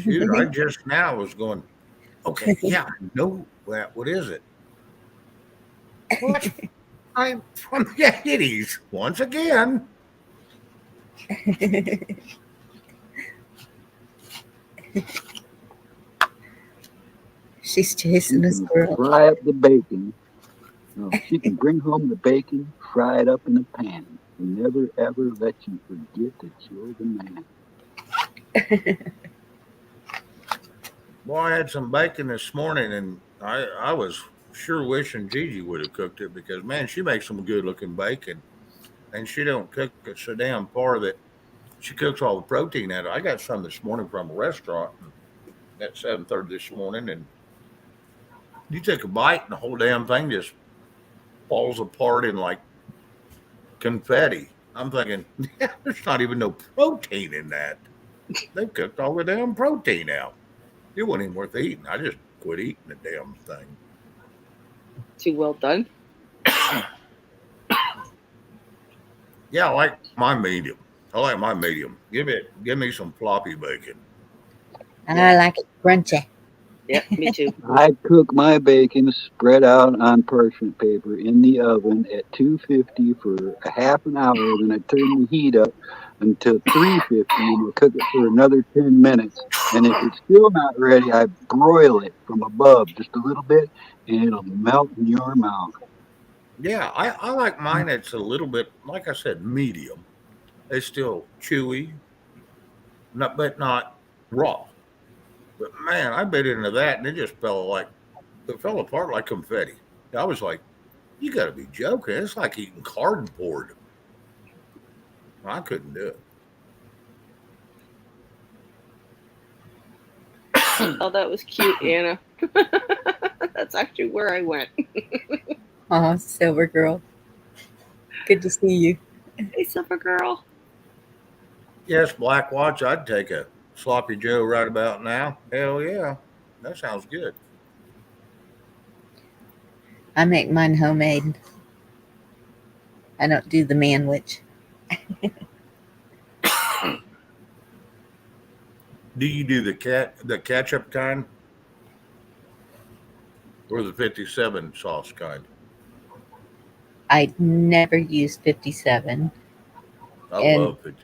shoot, I just now was going, okay, yeah, I know that. What is it? What? I'm from the '80s once again. She's chasing a squirrel. Fry up the bacon. No, she can bring home the bacon, fry it up in a pan, and never ever let you forget that you're the man. Well, I had some bacon this morning, and I was sure wishing Gigi would have cooked it because man, she makes some good looking bacon, and she don't cook it so damn far that she cooks all the protein out of it. I got some this morning from a restaurant at 7:30 this morning, and You take a bite and the whole damn thing just falls apart in like confetti. I'm thinking, yeah, there's not even no protein in that. They've cooked all the damn protein out. It wasn't even worth eating. I just quit eating the damn thing. Too well done. Yeah, I like my medium. I like my medium. Give me some floppy bacon. And Yeah. I like it crunchy. Yeah, me too. I cook my bacon spread out on parchment paper in the oven at 250 for a half an hour. Then I turn the heat up until 350 and I cook it for another 10 minutes. And if it's still not ready, I broil it from above just a little bit and it'll melt in your mouth. Yeah, I like mine. It's a little bit, like I said, medium. It's still chewy, but not raw. But man, I bit into that and it fell apart like confetti. I was like, you got to be joking. It's like eating cardboard. I couldn't do it. Oh, that was cute, Anna. That's actually where I went. Oh, Silver Girl. Good to see you. Hey, Silver Girl. Yes, Black Watch, I'd take a sloppy Joe right about now. Hell yeah. That sounds good. I make mine homemade. I don't do the manwich. Do you do the ketchup kind or the 57 sauce kind? I never use 57. I And love it.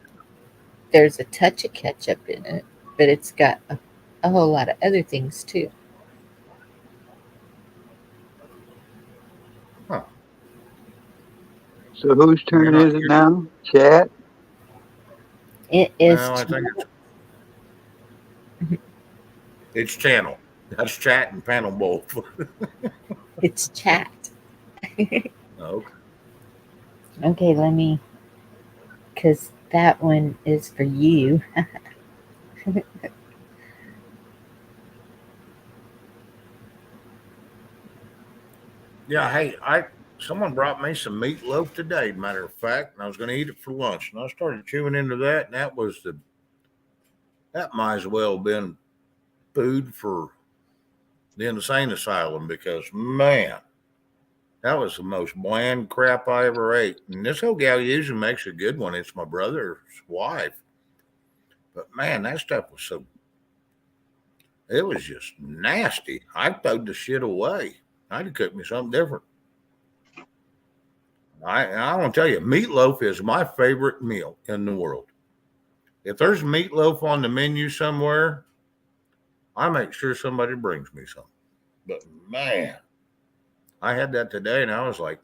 there's a touch of ketchup in it, but it's got a whole lot of other things too. Huh. So whose You're turn not is it you're now? Chat? It is well, I think it's channel. That's chat and panel both. it's chat. Okay. Okay, let me, because that one is for you. Yeah, hey, I someone brought me some meatloaf today, matter of fact, and I was gonna eat it for lunch. And I started chewing into that, and that might as well have been food for the insane asylum because man, that was the most bland crap I ever ate. And this whole gal usually makes a good one. It's my brother's wife. But man, that stuff was so it was just nasty. I threw the shit away. I had to cook me something different. I want to tell you, meatloaf is my favorite meal in the world. If there's meatloaf on the menu somewhere, I make sure somebody brings me some. But man, I had that today and I was like,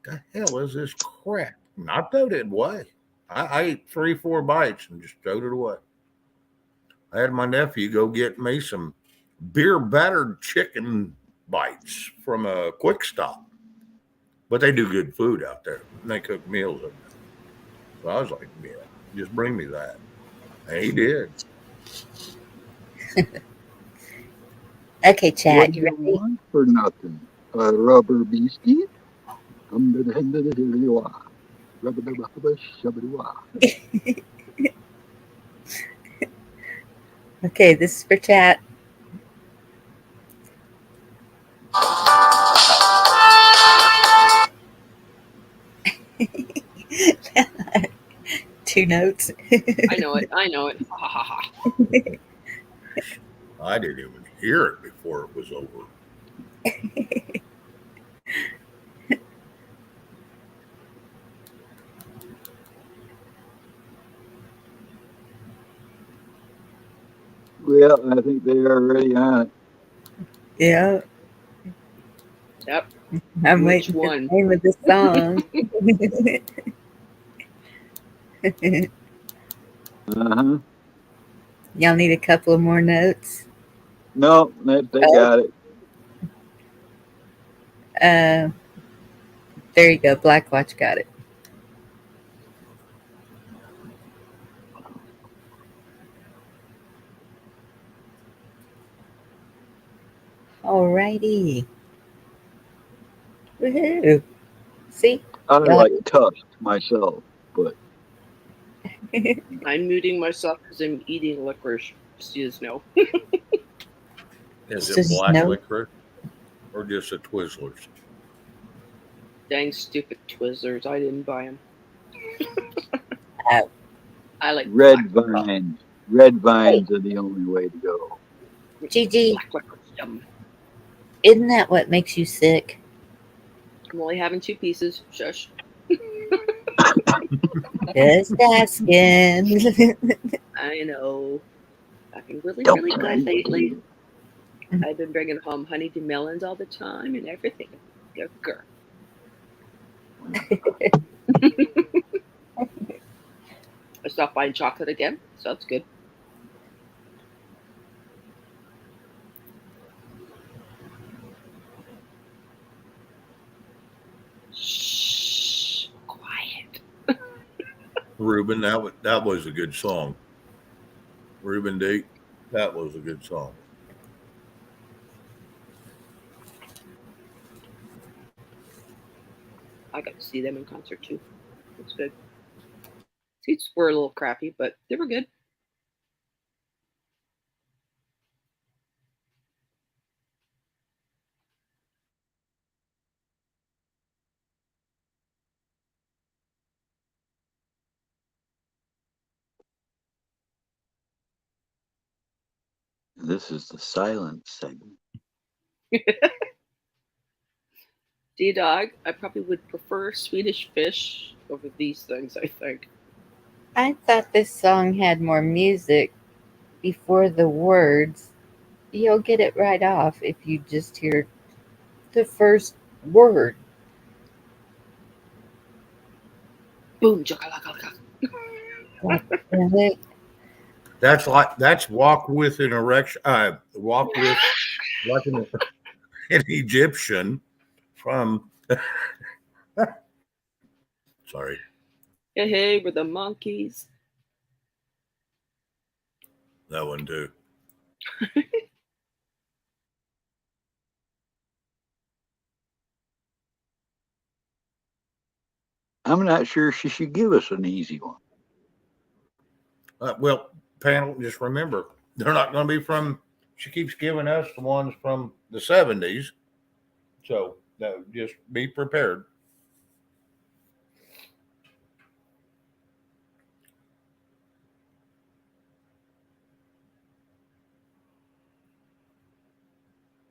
the hell is this crap? And I throwed it away. I ate 3, 4 bites and just throwed it away. I had my nephew go get me some beer battered chicken bites from a quick stop. But they do good food out there. And they cook meals over there. So I was like, yeah, just bring me that. And he did. Okay, chat, What you you ready? want for nothing? A rubber biscuit? Rubber shabba. Okay, this is for chat. Two notes. I know it. I know it. Ha ha ha ha. I didn't even hear it before it was over. Well, I think they are already on it. Yeah, Yep. I'm Which waiting for the one? name of the song. Uh-huh. Y'all need a couple of more notes. No, they got it. Uh, there you go. Black Watch got it. Alrighty. Woohoo. See? I Y'all- like Tusk myself, but I'm muting myself because I'm eating licorice. Just so you know. Is So it black no. licorice or just a Twizzlers? Dang stupid Twizzlers. I didn't buy them. Oh, I like red black vines. Red hey, vines are the only way to go. Gigi, black licorice. Yum. isn't that what makes you sick? I'm only having 2 pieces. Shush. Just asking. I know. I've been really, Don't really good mind. lately. I've been bringing home honeydew melons all the time and everything. Good girl. I stopped buying chocolate again, so that's good. Shh, quiet. Ruben, that was a good song. Ruben D, that was a good song. I got to see them in concert too. It's good. Seats were a little crappy, but they were good. This is the silent segment. D-Dog, I probably would prefer Swedish Fish over these things, I think. I thought this song had more music before the words. You'll get it right off if you just hear the first word. Boom, chakalaka. God damn it. That's walk with an erection. Walk with like an Egyptian from. Sorry, Hey, hey, we're the monkeys. that one too. I'm not sure she should give us an easy one. Well, panel, just remember they're not going to be from. She keeps giving us the ones from the '70s, so just be prepared.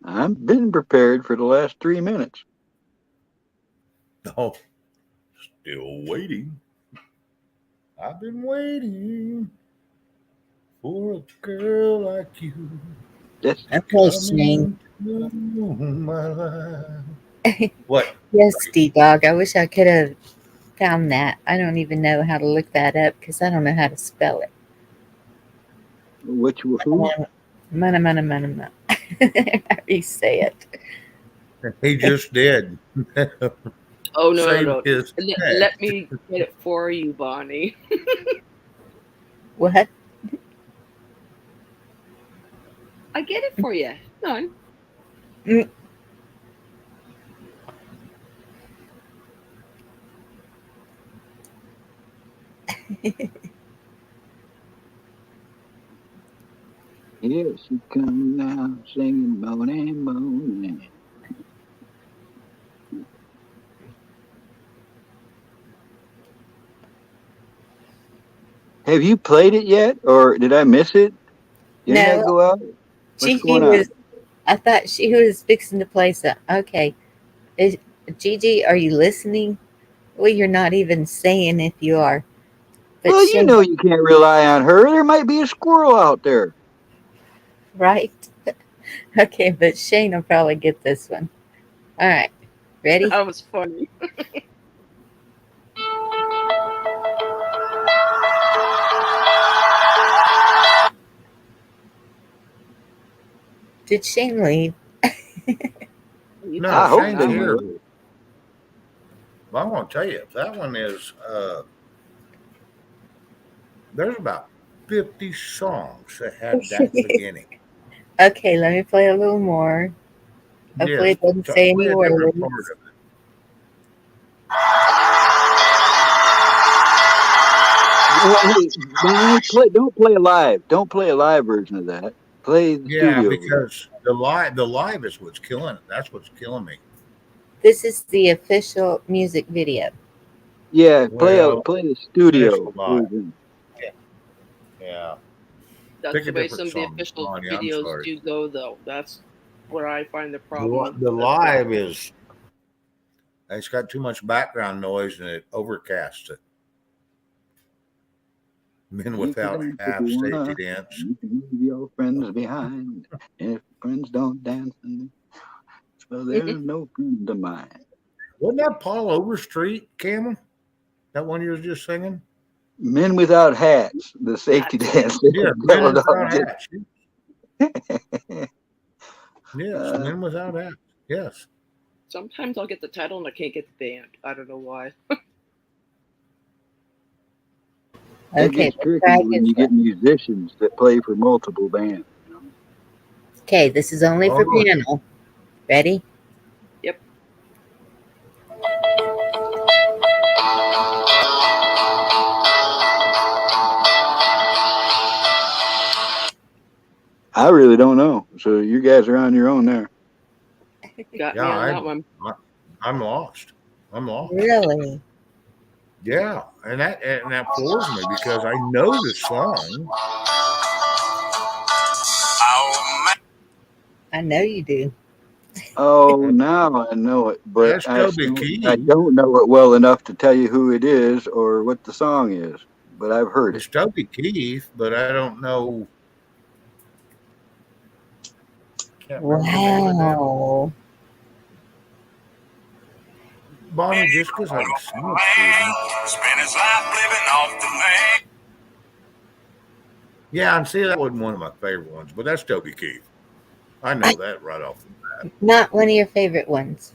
I've been prepared for the last 3 minutes. Oh, still waiting. I've been waiting for a girl like you That's to Okay, come Shane. into my life. What? Yes, D Dog. I wish I could have found that. I don't even know how to look that up because I don't know how to spell it. which who? Mana, mana, mana, mana. How do you say it? He just did. Oh, no, no, Save no. his Let text. me get it for you, Bonnie. What? I get it for you. Hang on. Mm. Here she comes now, singing moaning, moaning. Have you played it yet, or did I miss it? Didn't that No, go out? What's Gigi going on? was. I thought she was fixing to play some. Okay, is Gigi? Are you listening? Well, you're not even saying if you are. But Well, you Shane, know you can't rely on her. There might be a squirrel out there. right? Okay, but Shane will probably get this one. All right, ready? That was funny. Did Shane leave? You No, can I leave hope Shane's they now. here. will. But I'm going to tell you, that one is, there's about 50 songs that had that beginning. Okay, let me play a little more. Hopefully Yes, it doesn't say any play a different part words. of it. Hey, Bonnie, don't play a live. Don't play a live version of that. Play the Yeah, studio version. because the live is what's killing it. That's what's killing me. This is the official music video. Yeah, play Well, the studio official live. version. Yeah. That's Pick the a way different some of the song, official Bonnie. I'm videos sorry. do go, though. That's where I find the The, problem. the live is it's got too much background noise and it overcasts it. Men You can without dance if half you safety wanna. dance. You can leave your friends behind. If friends don't dance, well, they're no friend of mine. Wasn't that Paul Overstreet, Camel? That one you was just singing? Men without hats, the safety That's it. dance. Yeah, Tell Men it all. Without Hats. Yes, Uh, Men Without Hats. Yes. Sometimes I'll get the title and I can't get the band. I don't know why. it Okay, gets let's tricky try when this you get one. musicians that play for multiple bands. Okay, this is only for Oh, piano. Ready? Yep. I really don't know. So you guys are on your own there. Got yeah. me on that one. I'm lost. I'm lost. Really? Yeah, and that floors me because I know the song. I know you do. Oh, now I know it, but That's Toby I Keith. don't know it well enough to tell you who it is or what the song is. But I've heard it. It's Toby Keith, but I don't know. Can't remember the name of that. Wow. Bonnie, just because I can sing it to you. Spend his life living off the land. Yeah, and see, that wasn't one of my favorite ones, but that's Toby Keith. I know that right off. Not one of your favorite ones.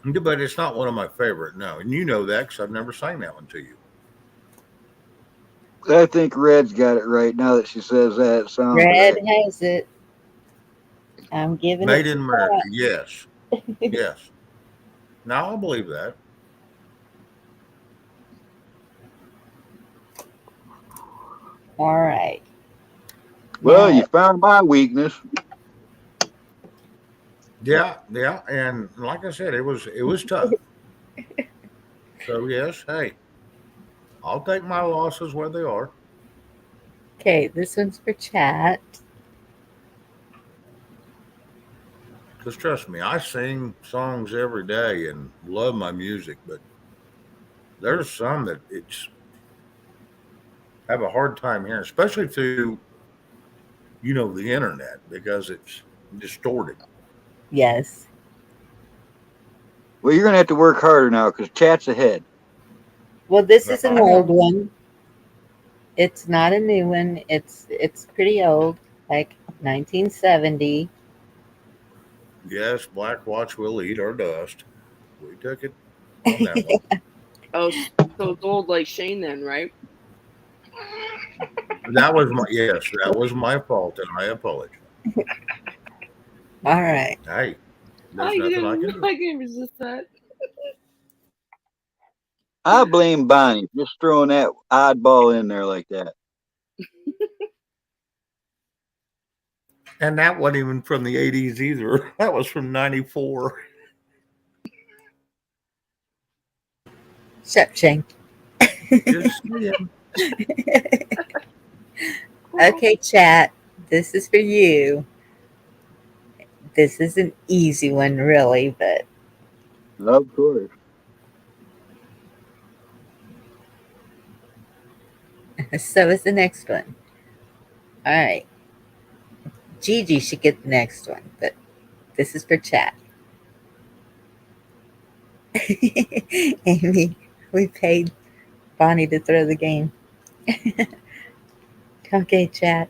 But it's not one of my favorite, no. And you know that because I've never sang that one to you. I think Red's got it right now that she says that. It sounds Red right. has it. I'm giving it Made to in America, Pat. yes. Yes. Now I'll believe that. All right. Well, Now, you found my weakness. Yeah, yeah. And like I said, it was tough. So yes, hey, I'll take my losses where they are. okay, this one's for chat. Because trust me, I sing songs every day and love my music, but there's some that it's have a hard time hearing, especially through the internet because it's distorted. Yes. Well, you're gonna have to work harder now because chat's ahead. Well, this is an I old know. one. It's not a new one. It's pretty old, like 1970. Yes, Black Watch will eat our dust. We took it on that one. Oh, so it's old like Shane then, right? That was my fault, and I apologize. All right. Hey, there's nothing I can do. I can resist that. I blame Bonnie for just throwing that oddball in there like that. And that wasn't even from the '80s either. That was from '94. Shut Shane. Just saying. Okay, chat. This is for you. This is an easy one, really, but Of course. so is the next one. All right. Gigi should get the next one, but this is for chat. Amy, we paid Bonnie to throw the game. Okay, chat.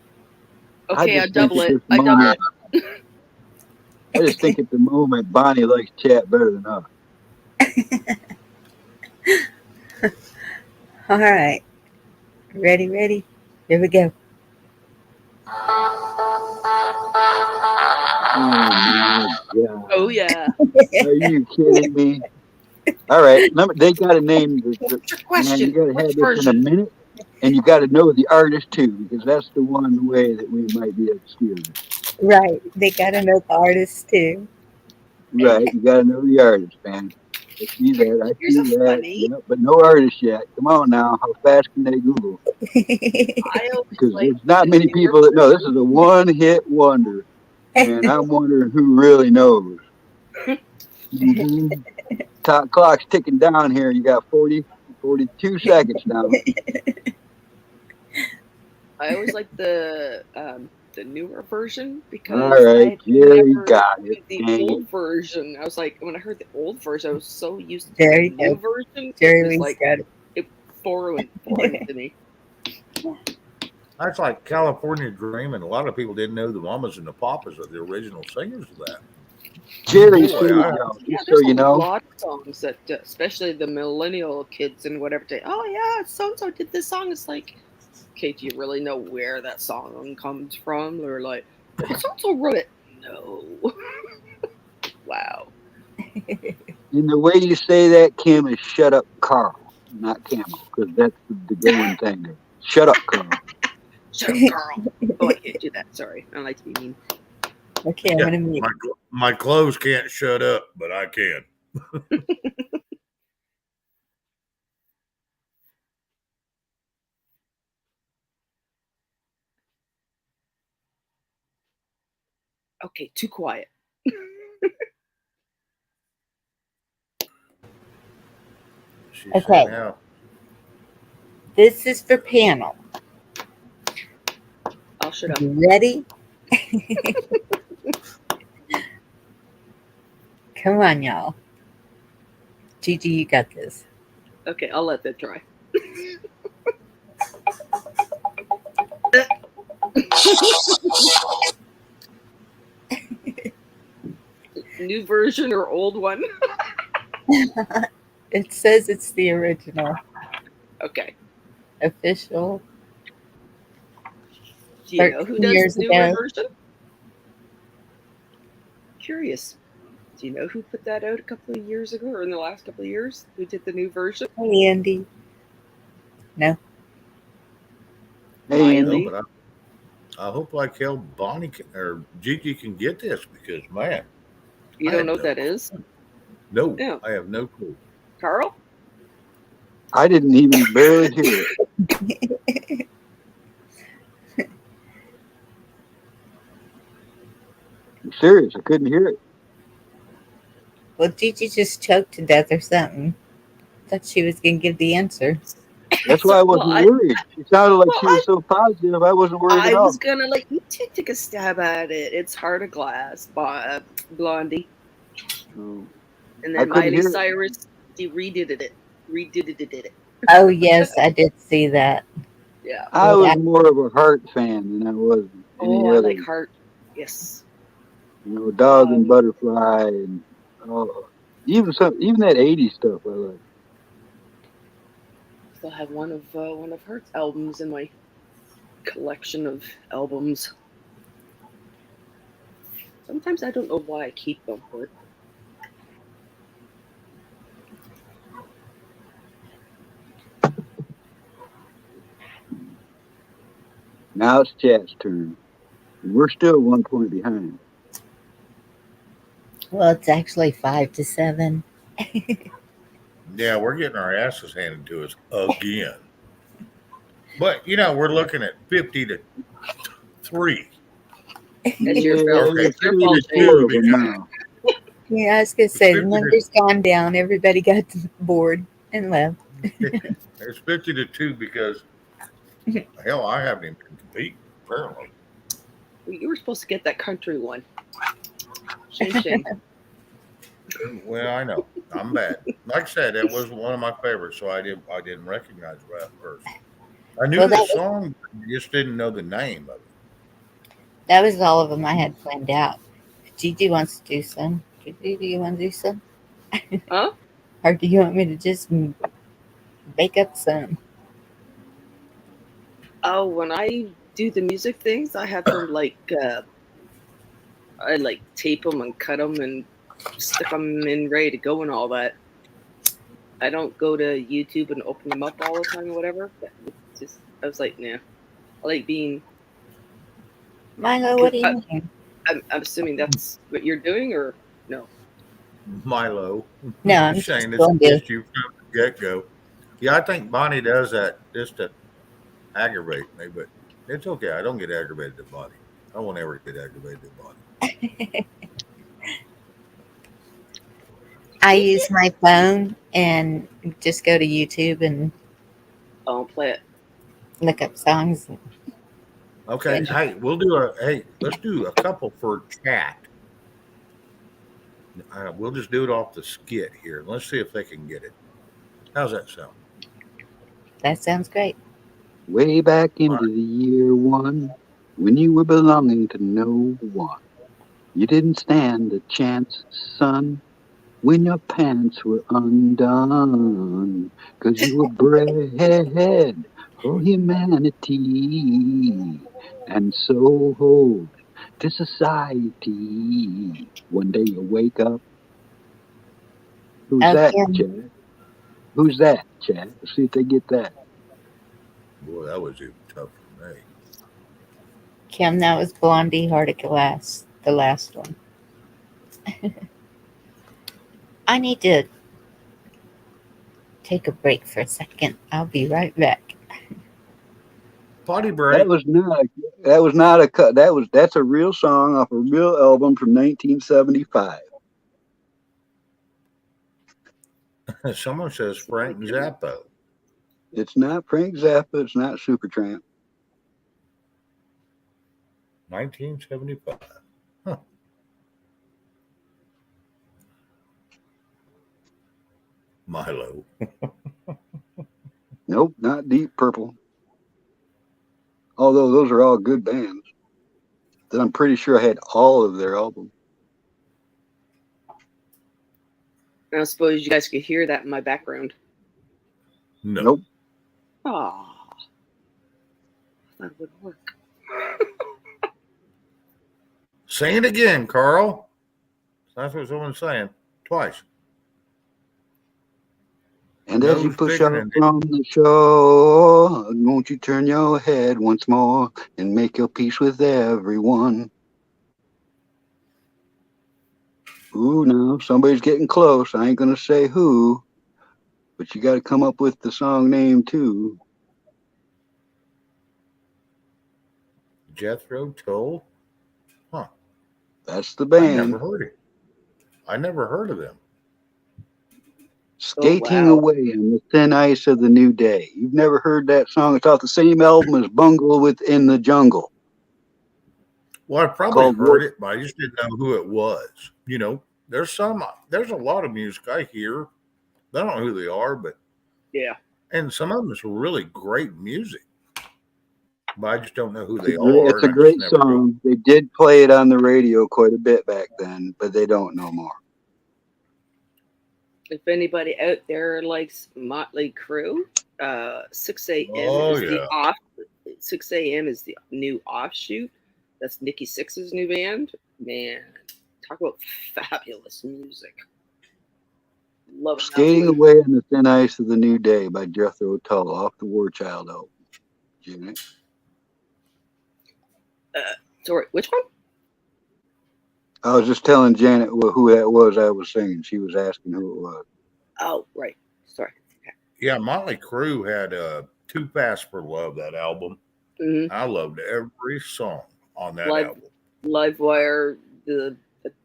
Okay, I just think double at it. this I double moment, it. I just think at the moment Bonnie likes chat better than us. All right. Ready? Here we go. Oh my God. Oh yeah. Are you kidding me? All right. They got to name What's your man, you question? got to Which have this in a version? minute. And you got to know the artist too, because that's the one way that we might be able to steal it. Right. They gotta know the artist too. Right. You got to know the artist, man. I see that. I Here's see a that. funny. Yep. But no artist yet. Come on now. How fast can they Google? I always Because like there's not the many newer people that know. This version. is a one-hit wonder, and I'm wondering who really knows. Top clock's ticking down here. You got 42 seconds now. I always like the newer version All because I right, had Jerry never got it. heard the Dang it. old version. I was like, when I heard the old version, I was so used to There the you new go. version. It Jerry was Lee's like got it. it foreign to me. That's like California Dream, and a lot of people didn't know the Mamas and the Papas are the original singers of that. Jerry Boy, saved I y'all, Yeah, just so there's a you know. lot of songs that, especially the millennial kids and whatever, say, "Oh yeah, so and so did this song." It's like, okay, do you really know where that song comes from? Or like, so and so wrote it. No. Wow. And the way you say that, Kim, is shut up, Carl, not Camel, because that's the going thing there. Shut up, Carl. Shut up, Carl. Oh, I can't do that. Sorry, I don't like to be mean. Okay, I'm yeah, gonna mute. my clothes can't shut up, but I can. Okay, too quiet. She Okay. said, "Now, This is for panel. I'll shut up. You ready? Come on, y'all. Gigi, you got this. Okay, I'll let that dry. New version or old one? It says it's the original, Okay. official, Do you know who 13 does years the newer ago. version? Curious. Do you know who put that out a couple of years ago or in the last couple of years? Who did the new version? Hey, Andy. No. Hey, Maya no, Andy. Lee. but I hope like hell Bonnie or Gigi can get this because man, You I don't had know what no that is? no, Yeah. I have no clue. Carl? I didn't even barely hear it. I'm serious. I couldn't hear it. Well, Gigi just choked to death or something. Thought she was going to give the answer. That's So, why I wasn't worried. She sounded like she was so positive. I wasn't worried at I was all. gonna let you take a stab at it. It's Heart of Glass by Blondie, So, and I then couldn't Miley hear it. Cyrus redid it. Oh, yes, I did see that. Yeah. I Well, was more of a Heart fan than I was any Oh, I other. like Heart. Yes. Dog and Butterfly, and even that '80s stuff I like. Still have one of Heart's albums in my collection of albums. Sometimes I don't know why I keep them, but Now it's Chat's turn. And we're still 1 point behind. well, it's actually 5-7. Yeah, we're getting our asses handed to us again. But we're looking at 50-3. it's your Yeah, fault. Okay, there's It's your three fault, to Shane. four 52 of them because now. Yeah, I was going to it's say, the 50 to number's gone down. Everybody got bored and left. it's 50-2 because hell, I haven't even been competing apparently. Well, you were supposed to get that country one. Shame. Well, I know I'm bad. Like I said, it was one of my favorites, so I didn't recognize it at first. I knew Well, the song, I just didn't know the name of it. that was all of them I had planned out. Gigi wants to do some. Gigi, do you want to do some? Huh? Or do you want me to just make up some? Oh, when I do the music things, I have them like I like tape them and cut them and stick them in ready to go and all that. I don't go to YouTube and open them up all the time or whatever. But it's just I was like, nah. I like being. Milo, what do you mean? I'm assuming that's what you're doing, or no? Milo. No, I'm Shane, just going it's to. you from the get go. Yeah, I think Bonnie does that just to aggravate me, but it's okay. I don't get aggravated at Bonnie. I won't ever get aggravated at Bonnie. I use my phone and just go to YouTube and I'll play it. look up songs. Okay. And Hey, let's do a couple for chat. We'll just do it off the skit here. Let's see if they can get it. How's that sound? that sounds great. Way back into the year one, when you were belonging to no one, you didn't stand a chance, son, when your pants were undone, 'cause you were bred for humanity, and so hold to society. One day you wake up. Who's that, Kim, Chad? Who's that, Chad? Let's see if they get that. Boy, that was even tough for me. Kim, that was Blondie Heart of Glass, the last one. I need to take a break for a second. I'll be right back. Potty break. That was not a cut. That's a real song off a real album from 1975. Someone says Frank Zappa. It's not Frank Zappa. It's not Supertramp. 1975. Huh. Milo. Nope, not Deep Purple. Although those are all good bands. That I'm pretty sure I had all of their albums. I suppose you guys could hear that in my background. No. Nope. Oh, that would work. Sing it again, Carl. That's what someone's saying. Twice. And Nose as you push bigger up than from the shore, won't you turn your head once more and make your peace with everyone? Ooh, now somebody's getting close. I ain't gonna say who, but you got to come up with the song name too. Jethro Tull. Huh. That's the I band. never heard it. I never heard of them. Skating wow. Away on the Thin Ice of the New Day. You've never heard that song? It's off the same album as Bungle Within the Jungle. Well, I probably heard it, but I just didn't know who it was. You know, there's a lot of music I hear. I don't know who they are, but Yeah. and some of them is really great music. But I just don't know who they are. It's a And I great just never go. song. They did play it on the radio quite a bit back then, but they don't no more. If anybody out there likes Motley Crue, 6 a.m. Oh, is the yeah. off. 6 a.m. is the new offshoot. That's Nikki Sixx's new band. Man, talk about fabulous music. Love it. Skating Away on the Thin Ice of the New Day by Jethro Tull off the War Child album. Janet. Sorry, which one? I was just telling Janet who that was I was singing. She was asking who it was. Oh, right. Sorry. Okay. Yeah, Motley Crue had Too Fast for Love, that album. Mm-hmm. I loved every song on that Live- album. Livewire,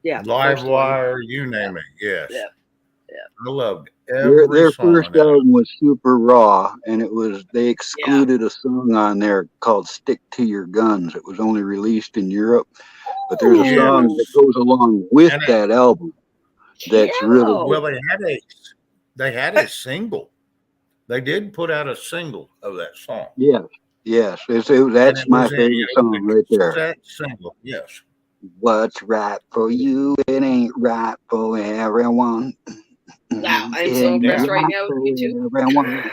Livewire, you name it. Yes. Yeah. I loved every Their song first on that album. album was super raw, and they excluded a song on there called "Stick to Your Guns." It was only released in Europe, but there's a song that goes along with that album that's really good. Well, they had a single. They did put out a single of that song. Yes. That's my favorite song right there. That single, yes. What's right for you, it ain't right for everyone. Wow, I'm so impressed right now with you two. Everyone.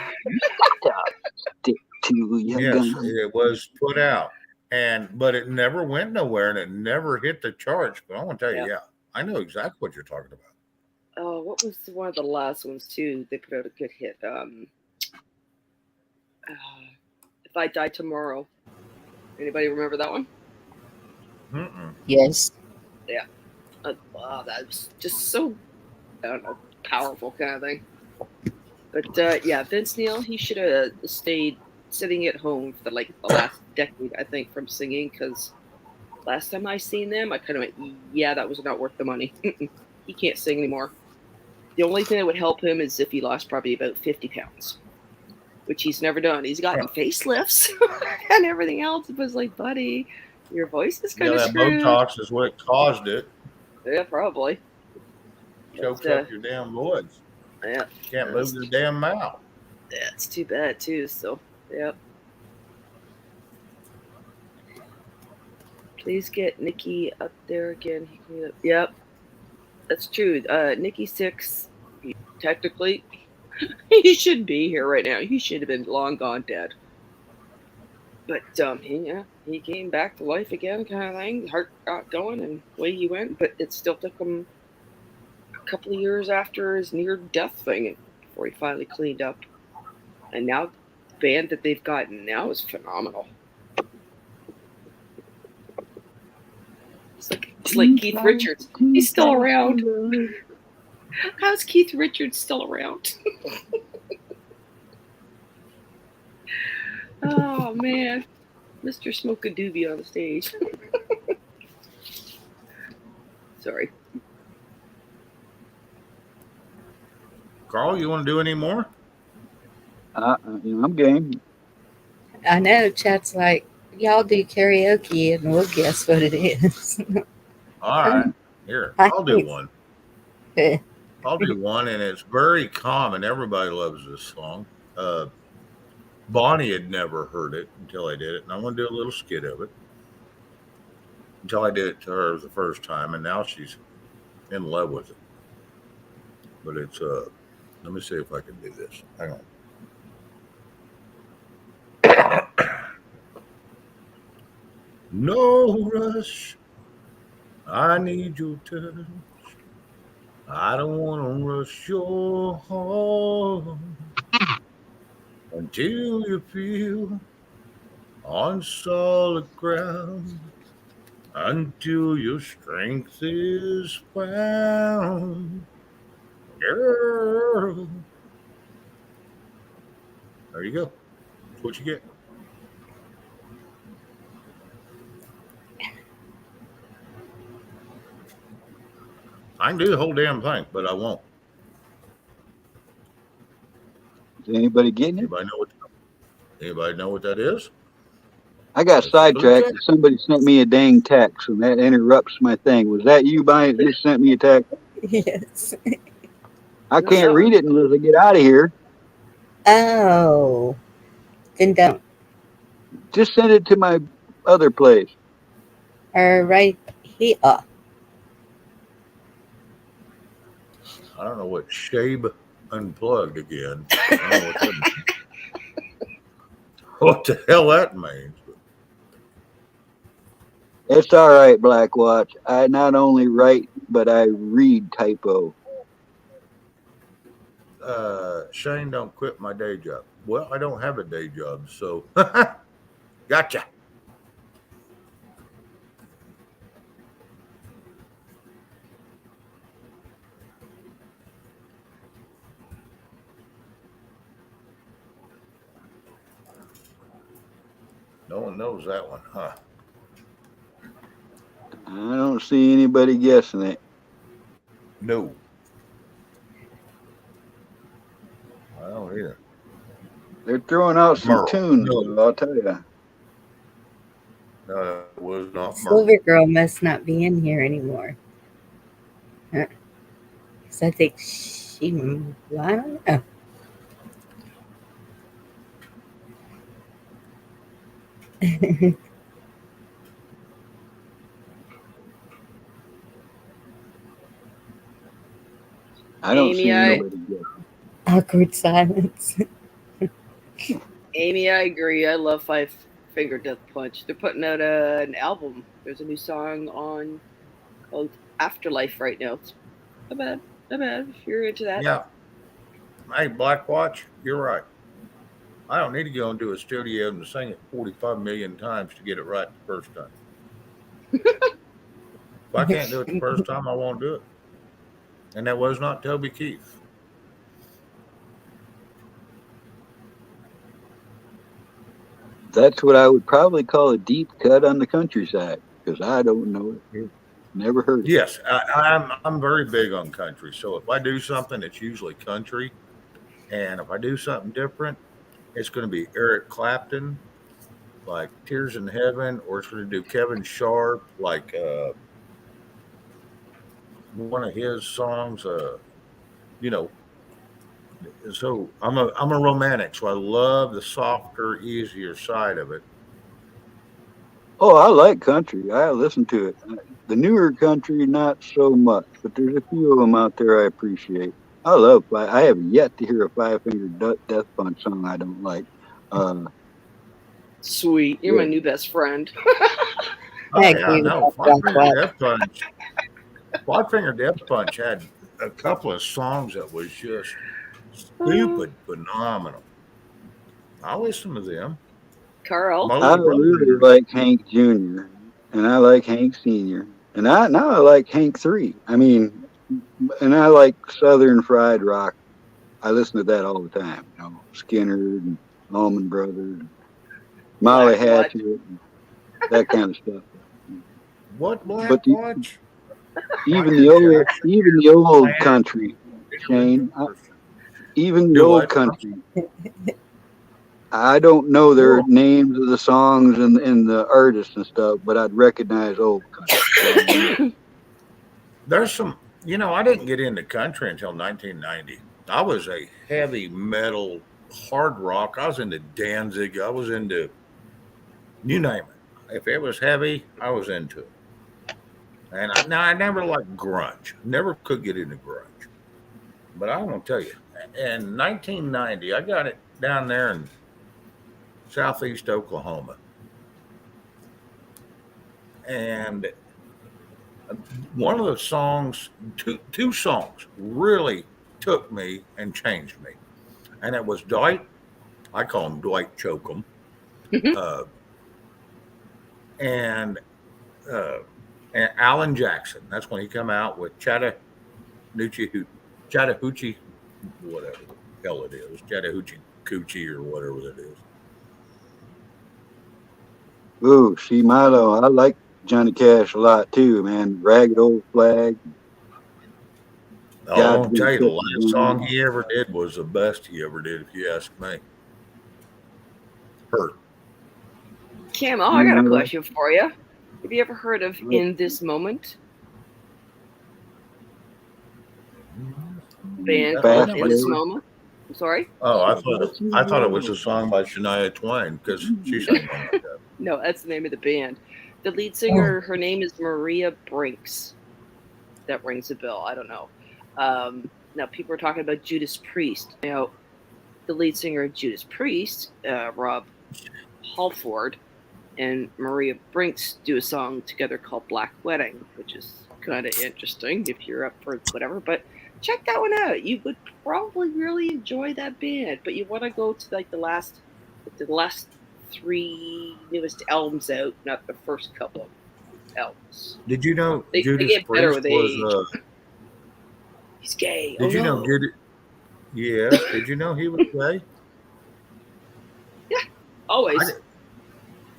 Stick to your Yes, gun. it was put out but it never went nowhere and it never hit the charts. But I want to tell you, Yeah. yeah, I know exactly what you're talking about. Oh, what was one of the last ones too? They put out a good hit. If I Die Tomorrow. Anybody remember that one? Mm-mm. Yes. Yeah. Wow, that was just so, I don't know, powerful kind of thing. But yeah, Vince Neil, he should have stayed sitting at home for like the last decade, I think, from singing. Because last time I seen them, I kind of went, yeah, that was not worth the money. He can't sing anymore. The only thing that would help him is if he lost probably about 50 pounds, which he's never done. He's gotten facelifts and everything else. It was like, buddy, your voice is kind Yeah, of that screwed. Botox is what caused it. Yeah, probably. Chokes But up your damn voice. yeah, Can't move your damn mouth. yeah, it's too bad too. So yeah. Please get Nikki up there again. Yep, that's true. Nikki Six, technically, he should be here right now. He should have been long gone dead. But he came back to life again, kind of thing. Heart got going, and away he went. But it still took him a couple of years after his near-death thing before he finally cleaned up. And now the band that they've gotten now is phenomenal. It's like Keith Richards. He's still around. How's Keith Richards still around? Oh man, Mr. Smoke a Doobie on the stage. Sorry. Carl, you want to do any more? I'm game. I know. Chat's like, y'all do karaoke and we'll guess what it is. All right. Here, I'll do one. I'll do one, and it's very common. Everybody loves this song. Bonnie had never heard it until I did it, and I'm going to do a little skit of it until I did it to her the first time, and now she's in love with it. But it's let me see if I can do this. Hang on. No rush. I need your touch. I don't want to rush your heart until you feel on solid ground, until your strength is found. Girl. There you go. That's what you get. I can do the whole damn thing, but I won't. Is anybody getting it? Anybody know what that is? I got sidetracked. Somebody sent me a dang text, and that interrupts my thing. Was that you, Brian, just sent me a text? Yes. I can't read it unless I get out of here. Oh. Then don't. Just send it to my other place. Right here. I don't know what Shabe unplugged again. I don't know what the hell that means. It's all right, Blackwatch. I not only write, but I read typo. Shane, don't quit my day job. Well, I don't have a day job, so gotcha. No one knows that one, huh? I don't see anybody guessing it. No. I don't either. They're throwing out some Merle. tunes, No. I'll tell you. No, it was not Merle. Silver Girl must not be in here anymore. Because I think she, I don't know. I don't see nobody guessing. Awkward silence. Amy, I agree. I love Five Finger Death Punch. They're putting out an album. There's a new song on called Afterlife right now. It's not bad. Not bad if you're into that. Yeah. Hey, Black Watch, you're right. I don't need to go into a studio and sing it 45 million times to get it right the first time. If I can't do it the first time, I won't do it. And that was not Toby Keith. That's what I would probably call a deep cut on the countryside, because I don't know it. Never heard it. Yes, I'm very big on country. So if I do something, it's usually country. And if I do something different, it's going to be Eric Clapton, like Tears in Heaven, or it's going to do Kevin Sharp, like one of his songs. You know, so I'm a romantic, so I love the softer, easier side of it. Oh, I like country. I listen to it. The newer country, not so much, but there's a few of them out there I appreciate. I have yet to hear a Five Finger Death Punch song I don't like. Sweet. You're my new best friend. Oh, yeah, no. Five Finger Death Punch had a couple of songs that was just stupid, phenomenal. I listen to them. Carl. I really like Hank Jr. and I like Hank Sr. and now I like Hank 3. I mean, and I like Southern fried rock. I listen to that all the time. You know, Skinner and Allman Brothers, Molly Hatchet, and that kind of stuff. What Black Watch? Even the old country, Shane. Even the old country. I don't know their names of the songs and the artists and stuff, but I'd recognize old country. There's some, I didn't get into country until 1990. I was a heavy metal, hard rock. I was into Danzig. I was into, you name it. If it was heavy, I was into it. And I never liked grunge. Never could get into grunge. But I'm going to tell you, in 1990, I got it down there in southeast Oklahoma. And one of the songs, two songs really took me and changed me. And it was Dwight, I call him Dwight Chokum, and Alan Jackson. That's when he come out with Chattahoochee, whatever the hell it is, Chattahoochee Coochie or whatever that is. Ooh, Shimano. I like Johnny Cash a lot too, man. Ragged Old Flag. I'll tell you, the last song he ever did was the best he ever did, if you ask me. Hurt. Cam, I got a question for you. Have you ever heard of In This Moment? Band called In This Moment. I'm sorry? Oh, I thought it was a song by Shania Twain because she sang one like that. No, that's the name of the band. The lead singer, her name is Maria Brinks. That rings a bell. I don't know. Now, people are talking about Judas Priest. Now, the lead singer of Judas Priest, Rob Halford, and Maria Brinks do a song together called Black Wedding, which is kind of interesting if you're up for whatever. But check that one out. You would probably really enjoy that band, but you want to go to like the last 3 newest albums out, not the first couple of albums. Did you know Judas Priest was he's gay. Did you know? Yes. Did you know he was gay? Yeah, always.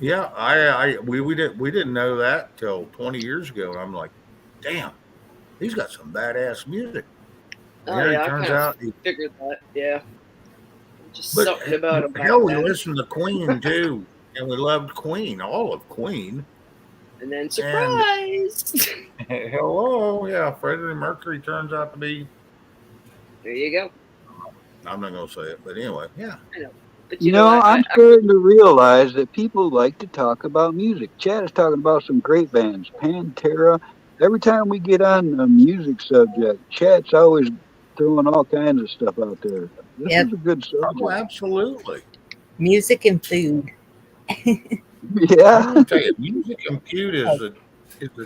We didn't know that till 20 years ago. And I'm like, damn, he's got some badass music. Oh, yeah, turns out he figured that. Yeah, just something about him. Hell, we listened to Queen too, and we loved Queen, all of Queen. And then surprise! Hello, yeah, Freddie Mercury turns out to be. There you go. I'm not gonna say it, but anyway, yeah. I know. But I'm starting to realize that people like to talk about music. Chad is talking about some great bands, Pantera. Every time we get on a music subject, Chad's always throwing all kinds of stuff out there. This is a good subject. Oh, absolutely. Music and food. Yeah. I'm going to tell you, music and cute is the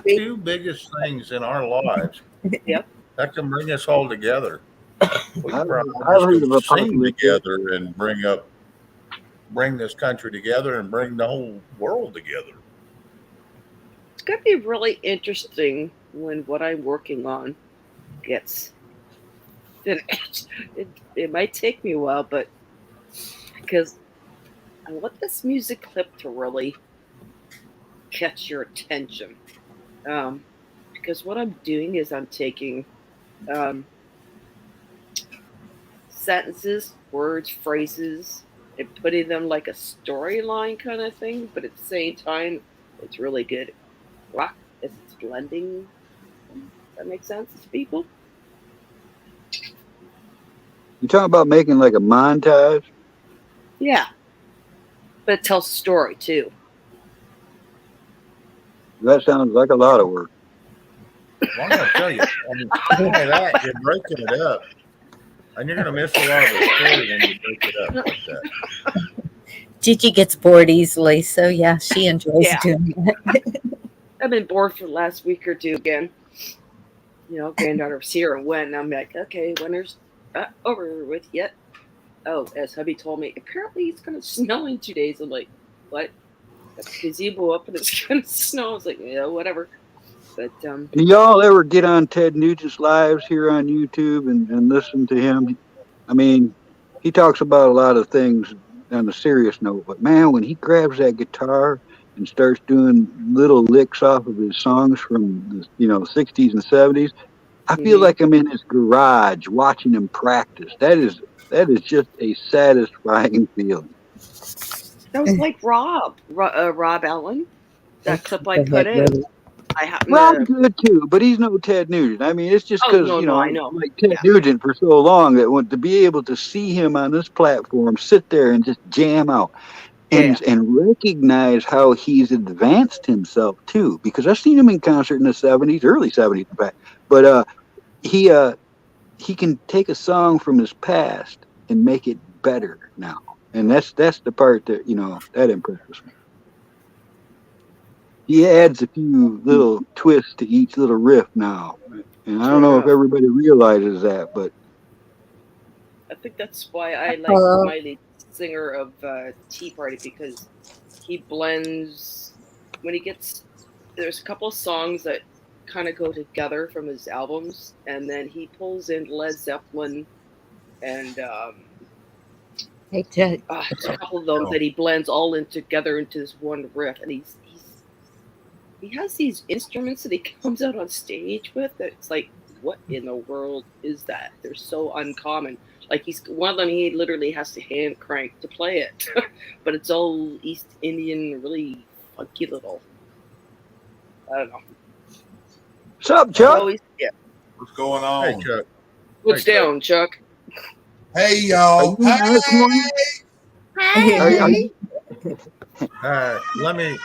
two biggest things in our lives Yep. that can bring us all together. We I've, could probably I've just go heard of sing apocalypse. together and bring this country together and bring the whole world together. It's going to be really interesting when what I'm working on gets finished. It might take me a while, but because I want this music clip to really catch your attention. Um, because what I'm doing is I'm taking um, sentences, words, phrases, and putting them like a storyline kind of thing, but at the same time, it's really good rock as it's blending. That makes sense to people? You talking about making like a montage? Yeah, but it tells a story too. That sounds like a lot of work. Well, I'm going to tell you, not only that, you're breaking it up, and you're going to miss a lot of the story when you break it up like that. Gigi gets bored easily, so yeah, she enjoys Yeah. doing that. I've been bored for the last week or two again. You know, granddaughter was here and went, and I'm like, okay, winter's not over with yet. Oh, as hubby told me, apparently it's going to snow in 2 days. I'm like, what? Got the gazebo up and it's going to snow. I was like, yeah, whatever. But Do y'all ever get on Ted Nugent's lives here on YouTube and listen to him? I mean, he talks about a lot of things on a serious note, but man, when he grabs that guitar and starts doing little licks off of his songs from the 60s and 70s, I feel mhm. like I'm in his garage watching him practice. That is just a satisfying feeling. That was like Rob Allen. That clip I Go put ahead, in. Willie. I happen Rob's to. good too, but he's no Ted Nugent. I mean, it's just Oh because no, no, I know. like Ted Yeah, Nugent for so long that to be able to see him on this platform, sit there and just jam out yeah, and recognize how he's advanced himself too. Because I've seen him in concert in the '70s, early '70s, in fact. But he he can take a song from his past and make it better now, and that's the part that that impresses me. He adds a few little twists to each little riff now. And I don't sure know if enough. everybody realizes that, but I think that's why I like Hello. my lead singer of Tea Party because he blends when he gets. There's a couple of songs that kind of go together from his albums, and then he pulls in Led Zeppelin and Hey, Ted. there's a couple of them Oh, that he blends all in together into this one riff, and he has these instruments that he comes out on stage with. That it's like, what in the world is that? They're so uncommon. Like he's one of them. He literally has to hand crank to play it, but it's all East Indian, really funky little. I don't know. what's up, It's Chuck? always yeah. What's going hey, on? Chuck. What's Hey, Chuck. down, Chuck? Hey, Are y'all. you in on this morning? Are Hey. you? Let me,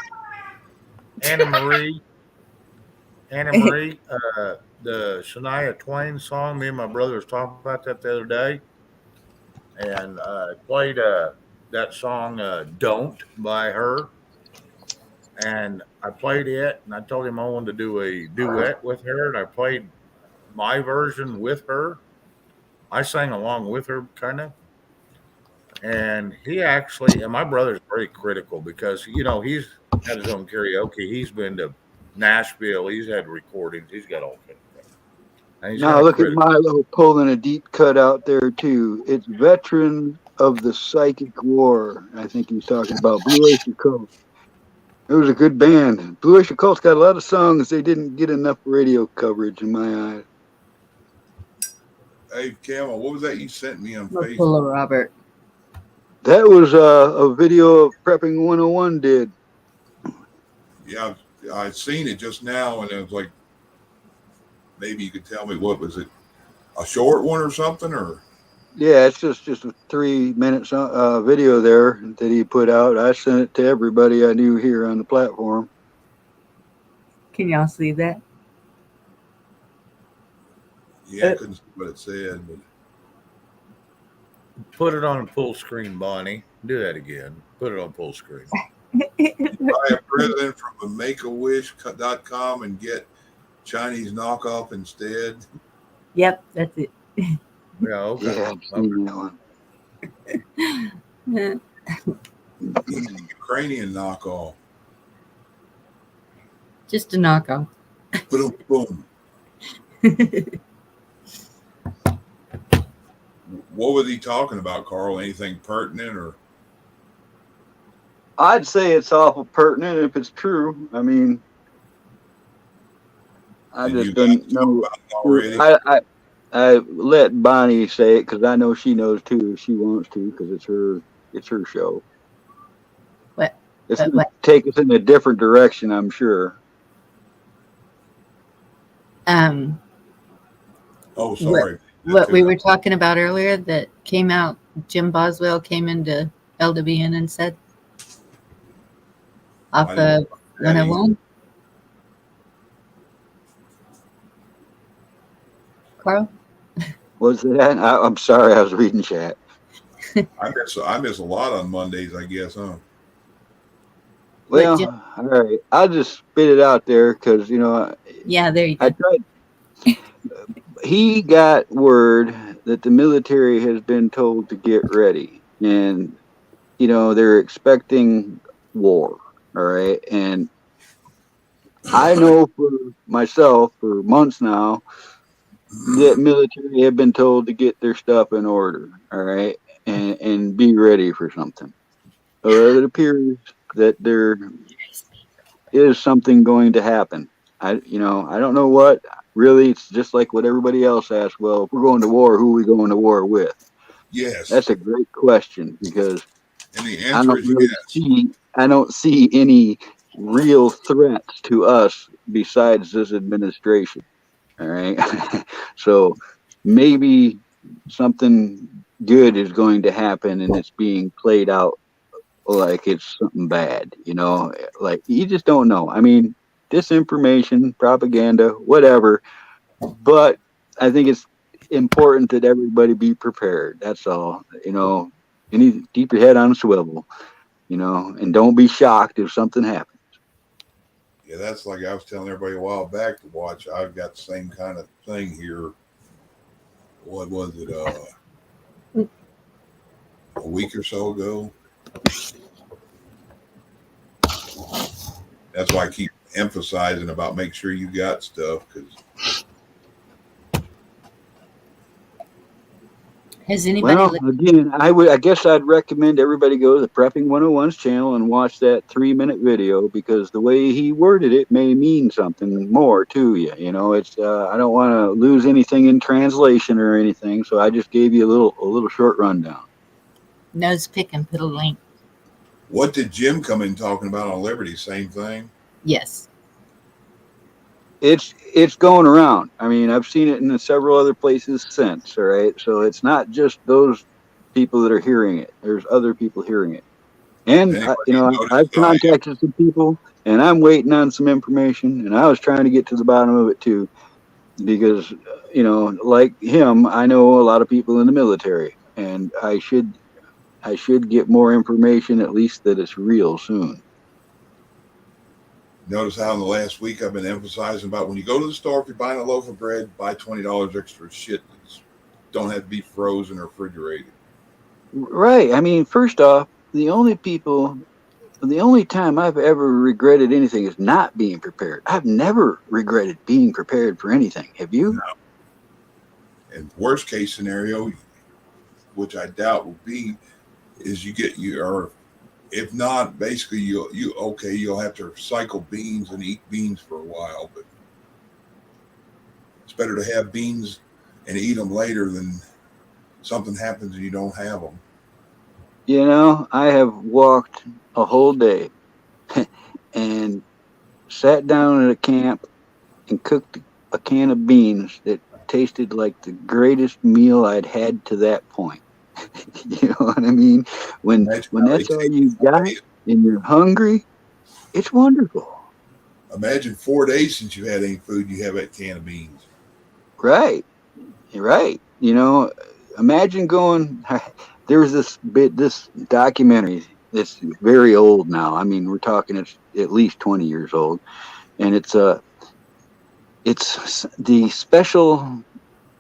Anna Marie, Anna Marie, the Shania Twain song. Me and my brother was talking about that the other day, and I played that song "Don't" by her, and I played it, and I told him I wanted to do a duet with her, and I played my version with her. I sang along with her, kind of, and he actually, and my brother's very critical because he's had his own karaoke. He's been to Nashville. He's had recordings. He's got all kinds of things, and he's Now kind of look at critical. Milo pulling a deep cut out there too. It's veteran of the psychic war. I think he's talking about Blue Oyster Cult. It was a good band. Blue Oyster Cult's got a lot of songs they didn't get enough radio coverage in my eyes. Hey, Camel, what was that you sent me on I'm full of Facebook? Robert. That was a video of Prepping 101 did. Yeah, I seen it just now, and it was like, maybe you could tell me what was it? A short one or something, or Yeah, it's just a 3 minute video there that he put out. I sent it to everybody I knew here on the platform. Can y'all see that? yeah, I couldn't see what it said, but Put it on full screen, Bonnie. Do that again. Put it on full screen. Buy a present from the makeawish.com and get Chinese knockoff instead. Yep, that's it. Yeah, okay. Yeah, I've seen that one. He's a Ukrainian knockoff. Just a knockoff. Boom, boom. What was he talking about, Carl? Anything pertinent or? I'd say it's awful pertinent if it's true. I mean, I And just you guys don't talk know. about it already? I let Bonnie say it because I know she knows too if she wants to because it's her show. What? It's going to take us in a different direction, I'm sure. Oh, sorry. What we were talking about earlier that came out, Jim Boswell came into LWN and said off of 101. Carl? Was that? I'm sorry, I was reading chat. I miss a lot on Mondays, I guess, huh? Well, all right. I'll just spit it out there because, Yeah, there you go. I tried. He got word that the military has been told to get ready. And, they're expecting war. All right. And I know for myself for months now that military have been told to get their stuff in order. All right. And be ready for something. So it appears that there is something going to happen. I don't know what. Really, it's just like what everybody else asks. Well, if we're going to war, who are we going to war with? Yes. That's a great question because and the answer is yes. I don't see any real threats to us besides this administration. All right. So maybe something good is going to happen and it's being played out like it's something bad, like you just don't know. I mean, disinformation, propaganda, whatever, but I think it's important that everybody be prepared. That's all. You need to keep your head on a swivel, and don't be shocked if something happens. Yeah, that's like I was telling everybody a while back to watch. I've got the same kind of thing here. What was it? A week or so ago. That's why I keep emphasizing about make sure you got stuff because. Has anybody? Well, again, I guess I'd recommend everybody go to the Prepping 101's channel and watch that 3-minute video because the way he worded it may mean something more to you. It's I don't want to lose anything in translation or anything, so I just gave you a little short rundown. Nose pick and put a link. What did Jim come in talking about on Liberty? Same thing? Yes. It's going around. I mean, I've seen it in several other places since. All right, so it's not just those people that are hearing it. There's other people hearing it, and I've contacted some people, and I'm waiting on some information, and I was trying to get to the bottom of it too, because like him, I know a lot of people in the military, and I should get more information, at least that it's real soon. Notice how in the last week I've been emphasizing about when you go to the store, if you're buying a loaf of bread, buy $20 extra shit that don't have to be frozen or refrigerated. Right. I mean, first off, the only time I've ever regretted anything is not being prepared. I've never regretted being prepared for anything. Have you? No. And worst case scenario, which I doubt will be, is if not, basically you'll have to cycle beans and eat beans for a while, but it's better to have beans and eat them later than something happens and you don't have them. I have walked a whole day and sat down at a camp and cooked a can of beans that tasted like the greatest meal I'd had to that point. You know what I mean? When that's all you got and you're hungry, it's wonderful. Imagine 4 days since you had any food, you have that can of beans. Right. Right. Imagine going. There was this documentary it's very old now. I mean, we're talking it's at least 20 years old, and it's the Special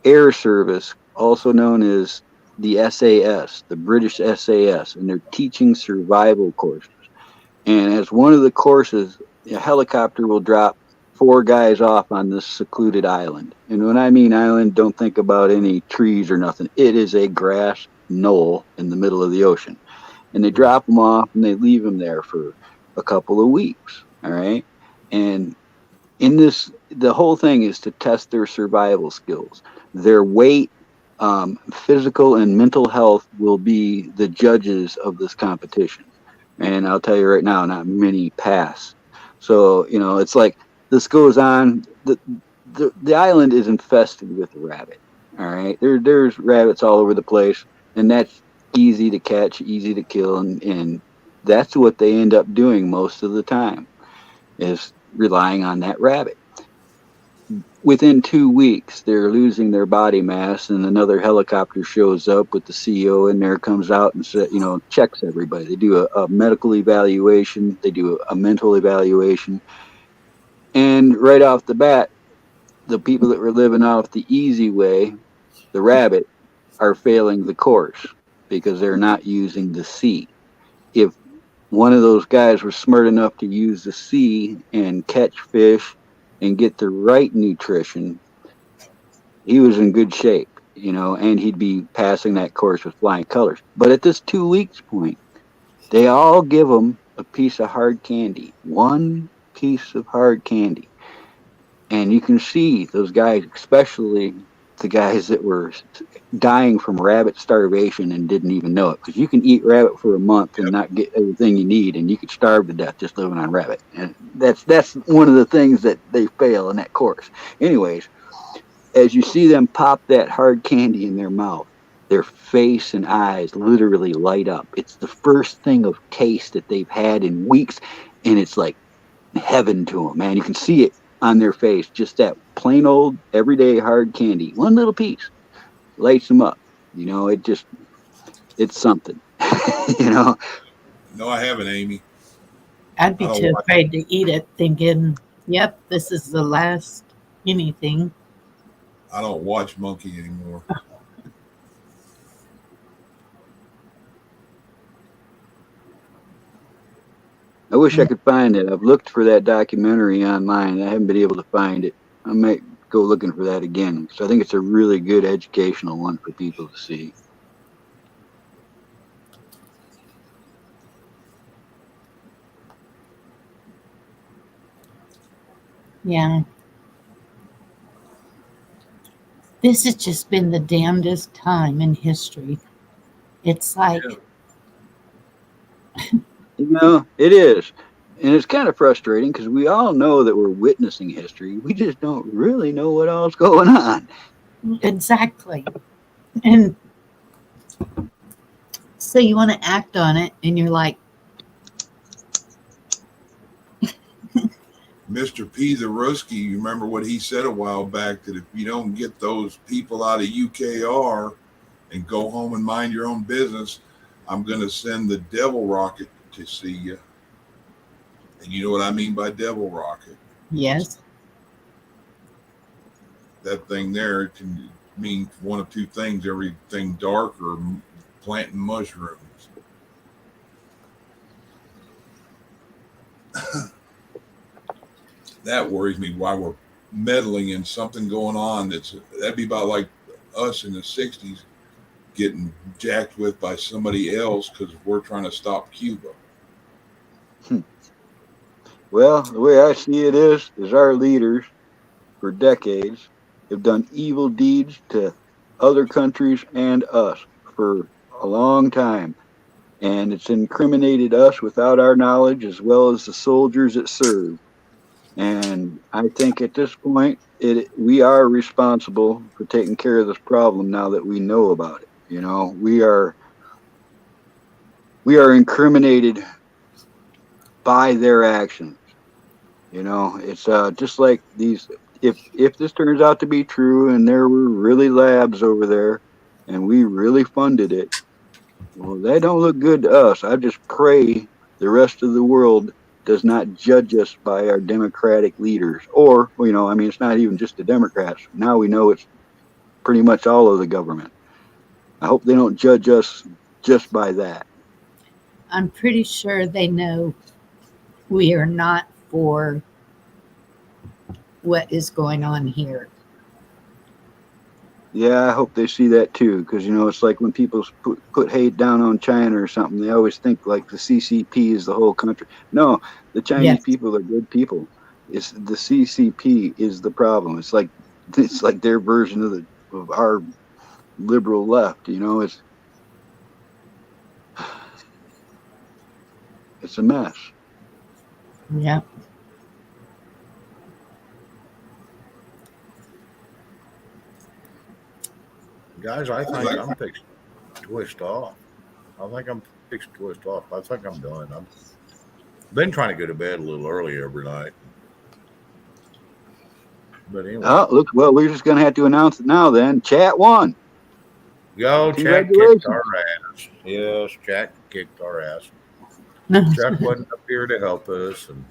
Air Service, also known as the SAS, the British SAS, and they're teaching survival courses. And as one of the courses, a helicopter will drop 4 guys off on this secluded island. And when I mean island, don't think about any trees or nothing. It is a grass knoll in the middle of the ocean. And they drop them off and they leave them there for a couple of weeks. All right. And in this, the whole thing is to test their survival skills. Their weight, physical and mental health will be the judges of this competition. And I'll tell you right now, not many pass. So, you know, it's like this goes on. The island is infested with rabbit. All right. There's rabbits all over the place. And that's easy to catch, easy to kill. And that's what they end up doing most of the time, is relying on that rabbit. Within 2 weeks, they're losing their body mass, and another helicopter shows up with the CEO in there, comes out and checks everybody. They do a medical evaluation, they do a mental evaluation, and right off the bat, the people that were living off the easy way, the rabbit, are failing the course because they're not using the sea. If one of those guys was smart enough to use the sea and catch fish and get the right nutrition, he was in good shape, and he'd be passing that course with flying colors. But at this 2 weeks point, they all give him a piece of hard candy, one piece of hard candy. And you can see those guys, especially the guys that were dying from rabbit starvation and didn't even know it, because you can eat rabbit for a month and not get everything you need, and you could starve to death just living on rabbit. And that's one of the things that they fail in that course. Anyways, as you see them pop that hard candy in their mouth, their face and eyes literally light up. It's the first thing of taste that they've had in weeks, and it's like heaven to them, man. You can see it on their face, just that plain old everyday hard candy, one little piece lights them up. It's something. No, I haven't, Amy. I'd be too afraid to eat it, thinking, yep, this is the last anything. I don't watch Monkey anymore. I wish I could find it. I've looked for that documentary online. I haven't been able to find it. I might go looking for that again. So I think it's a really good educational one for people to see. Yeah. This has just been the damnedest time in history. It's like... It is. And it's kind of frustrating because we all know that we're witnessing history. We just don't really know what all's going on. Exactly. And so you want to act on it, and you're like... Mr. P. the Ruski, you remember what he said a while back, that if you don't get those people out of UKR and go home and mind your own business, I'm going to send the devil rocket to see you. And you know what I mean by devil rocket? Yes. That thing there can mean one of two things: everything dark or planting mushrooms. That worries me. Why we're meddling in something going on that'd be about like us in the 60s getting jacked with by somebody else because we're trying to stop Cuba. Well, the way I see it is our leaders for decades have done evil deeds to other countries and us for a long time. And it's incriminated us without our knowledge, as well as the soldiers that serve. And I think at this point, we are responsible for taking care of this problem now that we know about it. We are incriminated by their actions. It's just like these. If this turns out to be true, and there were really labs over there, and we really funded it, Well, they don't look good to us. I just pray the rest of the world does not judge us by our Democratic leaders. Or, I mean, it's not even just the Democrats. Now we know it's pretty much all of the government. I hope they don't judge us just by that. I'm pretty sure they know we are not for what is going on here. Yeah, I hope they see that too, because it's like when people put hate down on China or something, they always think like the CCP is the whole country. No, the Chinese Yes. people are good people. It's the CCP is the problem. It's like their version of our liberal left. It's a mess. Yeah. Guys, I think I'm fixing to twist off. I think I'm fixing to twist off. I think I'm done. I've been trying to go to bed a little early every night. But anyway. Oh, look, well, we're just going to have to announce it now then. Chat won. Yo, Chat kicked our ass. Yes, Chat kicked our ass. Chuck wasn't up here to help us, and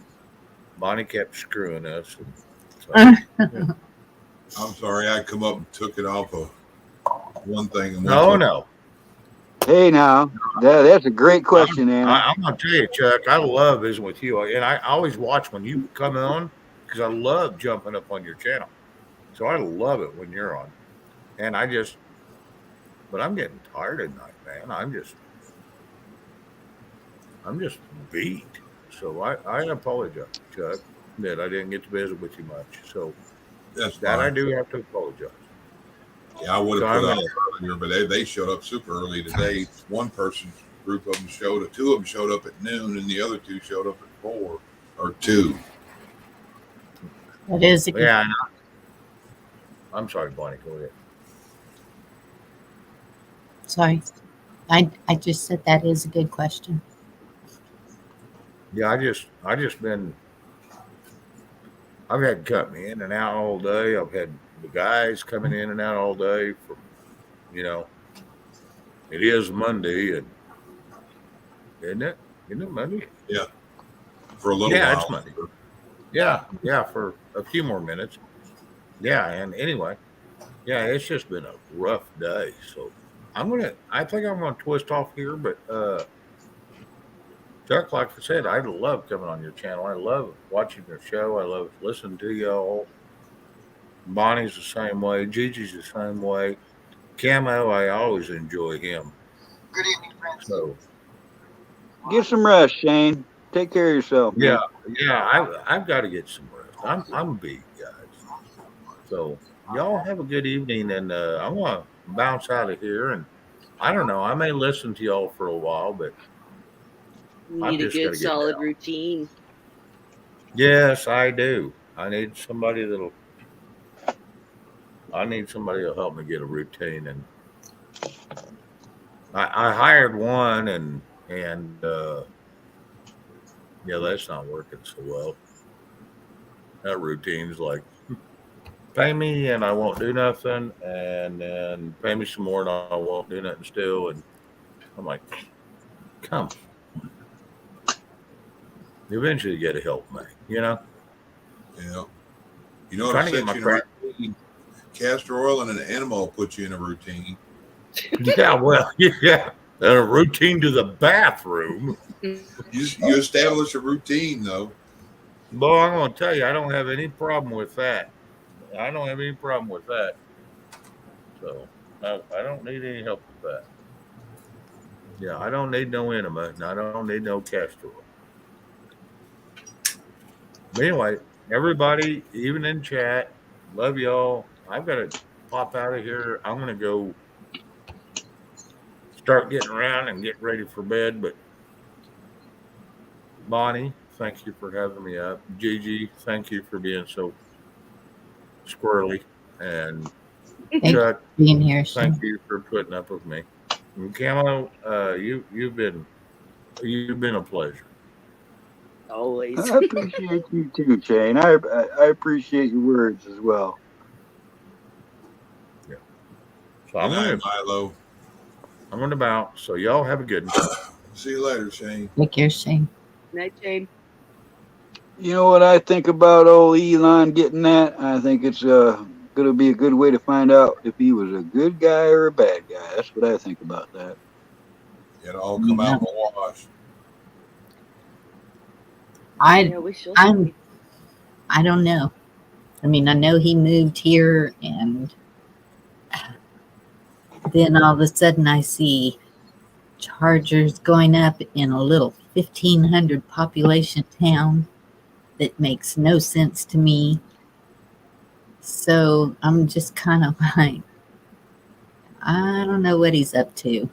Bonnie kept screwing us. And so, yeah. I'm sorry, I come up and took it off of one thing. And No. Hey, now, that's a great question, Anna. I'm going to tell you, Chuck, I love visiting with you. And I always watch when you come on because I love jumping up on your channel. So I love it when you're on. And but I'm getting tired at night, man. I'm just beat. So I apologize, Chuck, that I didn't get to visit with you much. So that's that fine. I do have to apologize. Yeah, I would have put out earlier, but they showed up super early today. One person's group of them two of them showed up at noon, and the other two showed up at 4 or 2. That is a good. Yeah, I'm sorry, Bonnie. Go ahead. Sorry. I just said that is a good question. Yeah, I've had cut me in and out all day. I've had the guys coming in and out all day from, it is Monday, and isn't it Monday? Yeah. For a little while. It's Monday. Yeah, for a few more minutes. Yeah, and anyway, it's just been a rough day. So I think I'm gonna twist off here, but Chuck, like I said, I love coming on your channel. I love watching your show. I love listening to y'all. Bonnie's the same way. Gigi's the same way. Camo, I always enjoy him. Good evening, friends. So get some rest, Shane. Take care of yourself. Man. I've got to get some rest. I'm beat, guys. So y'all have a good evening, and I'm gonna bounce out of here. And I don't know, I may listen to y'all for a while, but need a good solid routine. Yes, I do. I need somebody that'll help me get a routine, and I hired one, and that's not working so well. That routine's like, pay me and I won't do nothing, and then pay me some more and I won't do nothing still, and I'm like, come. Eventually, you got to help me, Yeah. You know what I said? Castor oil and an enema will put you in a routine. Yeah, well, yeah. And a routine to the bathroom. You establish a routine, though. Boy, I'm going to tell you, I don't have any problem with that. So I don't need any help with that. Yeah, I don't need no enema, and I don't need no castor oil. But anyway, everybody, even in chat, love y'all. I've got to pop out of here. I'm going to go start getting around and get ready for bed. But Bonnie, thank you for having me up. Gigi, thank you for being so squirrely. And Chuck, being here. Thank you for putting up with me. And Camo, you've been a pleasure. Always. I appreciate you too, Shane. I appreciate your words as well. Yeah. So I'm going to Milo. I'm going to bow. So y'all have a good one. See you later, Shane. Take care, Shane. Night, Jane. You know what I think about old Elon getting that? I think it's going to be a good way to find out if he was a good guy or a bad guy. That's what I think about that. It all come Yeah. out in the wash. Yeah, we shall see. I don't know. I mean, I know he moved here, and then all of a sudden I see chargers going up in a little 1,500 population town that makes no sense to me. So I'm just kind of like, I don't know what he's up to.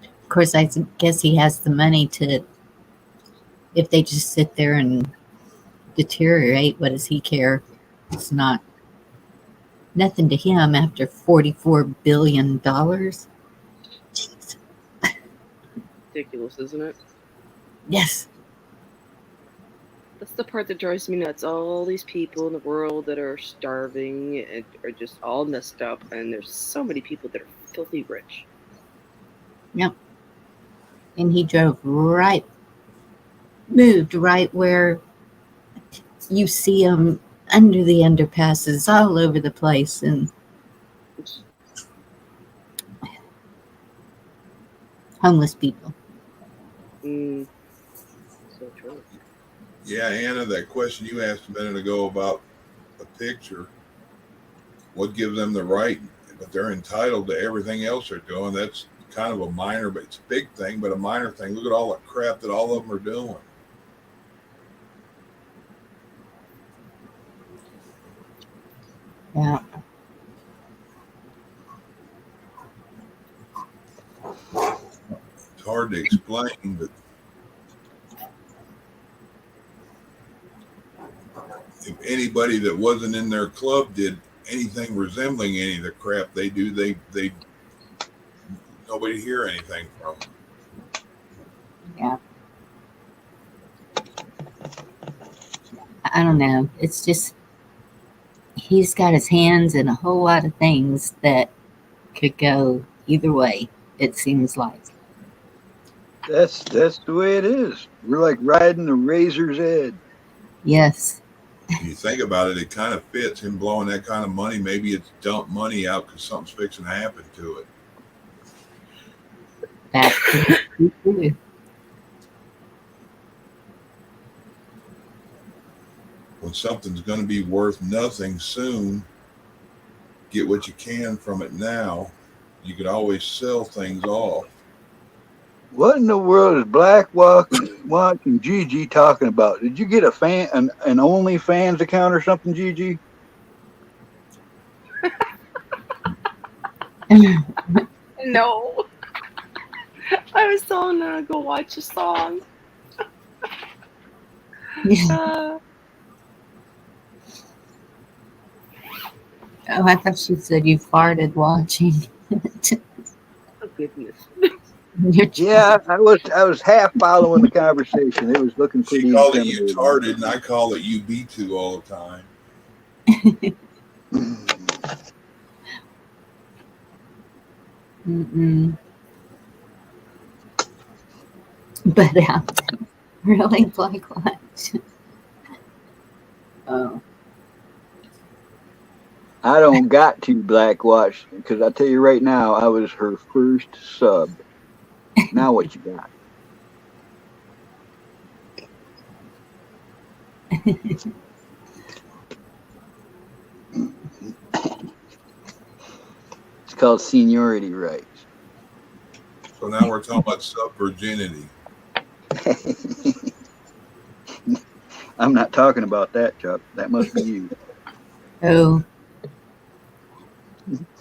Of course, I guess he has the money to, if they just sit there and deteriorate, what does he care? It's not nothing to him after $44 billion. Jeez. Ridiculous, isn't it? Yes. That's the part that drives me nuts. All these people in the world that are starving and are just all messed up, and there's so many people that are filthy rich. Yep. And he moved right where you see him under the underpasses all over the place, and homeless people. So true. Yeah, Anna, that question you asked a minute ago about a picture, what gives them the right? But they're entitled to everything else they're doing. That's kind of a minor, but it's a big thing, but a minor thing. Look at all the crap that all of them are doing. Yeah. It's hard to explain, but if anybody that wasn't in their club did anything resembling any of the crap they do, they nobody hear anything from them. Yeah. I don't know. It's just, he's got his hands in a whole lot of things that could go either way, it seems like. That's the way it is. We're like riding the razor's edge. Yes. If you think about it, it kind of fits him blowing that kind of money. Maybe it's dump money out because something's fixing to happen to it. That could be true. When something's going to be worth nothing soon, get what you can from it now. You could always sell things off. What in the world is Black Watch and Gigi talking about? Did you get a an OnlyFans account or something, Gigi? No. I was telling her to go watch a song. Oh, I thought she said you farted watching. Oh goodness. Yeah, I was half following the conversation. It was looking pretty She called it you intimidating. tarded, and I call it you B2 all the time. Mm-mm. But really, Black Watch. Oh. I don't got to Black Watch because I tell you right now, I was her first sub. Now what you got? It's called seniority rights. So now we're talking about sub-virginity. I'm not talking about that, Chuck. That must be you. Oh.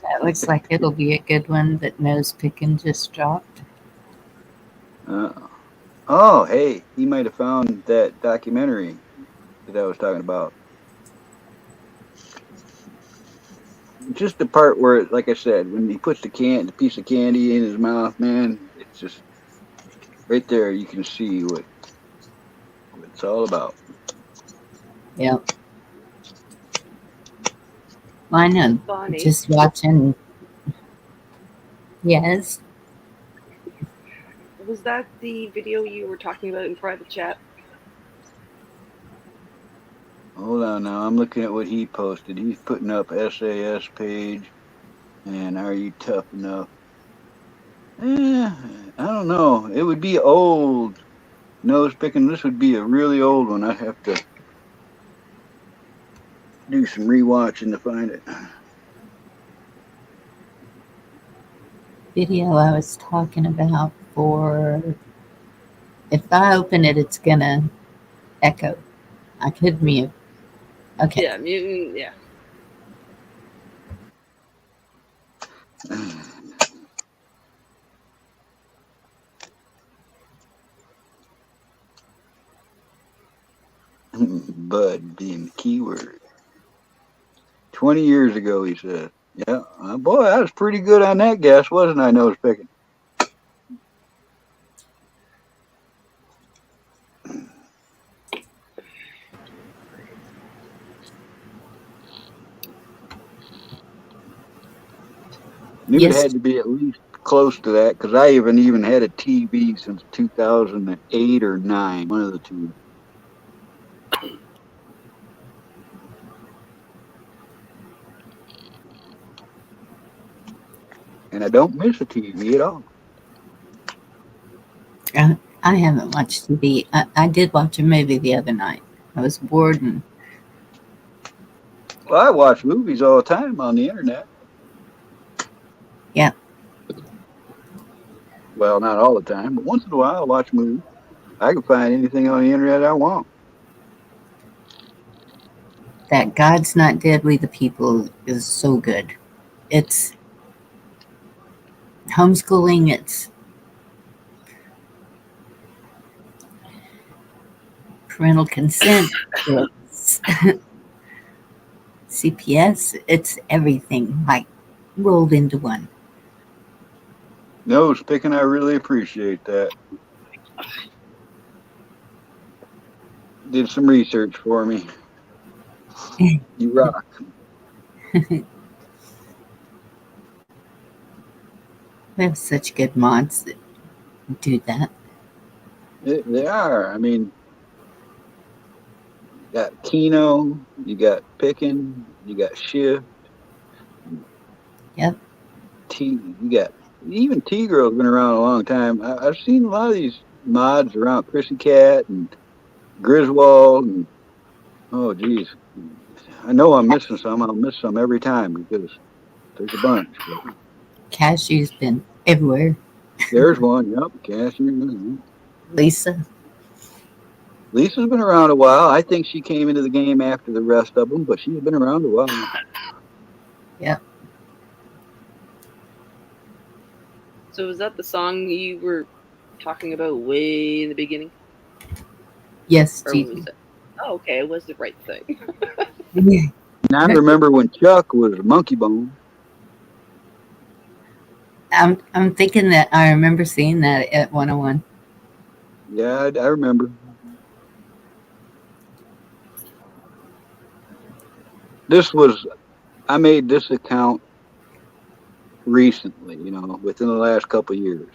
That looks like it'll be a good one that Nose Picking just dropped. Oh, hey, he might have found that documentary that I was talking about. Just the part where, like I said, when he puts the piece of candy in his mouth, man, it's just right there. You can see what it's all about. Yep. Well, I know. Bonnie. Just watching. Yes. Was that the video you were talking about in private chat? Hold on now. I'm looking at what he posted. He's putting up SAS page. And are you tough enough? I don't know. It would be old. Nose picking. This would be a really old one. I have to do some rewatching to find it. Video I was talking about for. If I open it, it's gonna echo. I could mute. Okay. Yeah, mutant. Yeah. Bud being the key word. 20 years ago, he said. Yeah, boy, I was pretty good on that guess, wasn't I, nose picking? Knew Yes. it had to be at least close to that because I even had a TV since 2008 or 9, one of the two. And I don't miss a TV at all. I haven't watched TV. I did watch a movie the other night. I was bored and. Well, I watch movies all the time on the internet. Yeah. Well, not all the time, but once in a while I watch movies. I can find anything on the internet I want. That God's Not Dead, We the People is so good. It's homeschooling, it's parental consent, it's CPS, it's everything like rolled into one. Nose picking, I really appreciate that. Did some research for me. You rock. We have such good mods that do that. They are. I mean, you got Kino, you got Pickin, you got Shift. Yep. You got even T Girl's been around a long time. I've seen a lot of these mods around Chrissy Cat and Griswold and oh geez. I know I'm missing some. I'll miss some every time because there's a bunch. But Cashew's been everywhere. there's one. Yep, Cashew. Lisa. Lisa's been around a while. I think she came into the game after the rest of them, but she's been around a while. Yep. So was that the song you were talking about way in the beginning? Yes, Or was it? Oh, okay, it was the right thing. Yeah. And I remember when Chuck was Monkey Bone. I'm thinking that I remember seeing that at 101. Yeah, I remember. I made this account recently, within the last couple of years.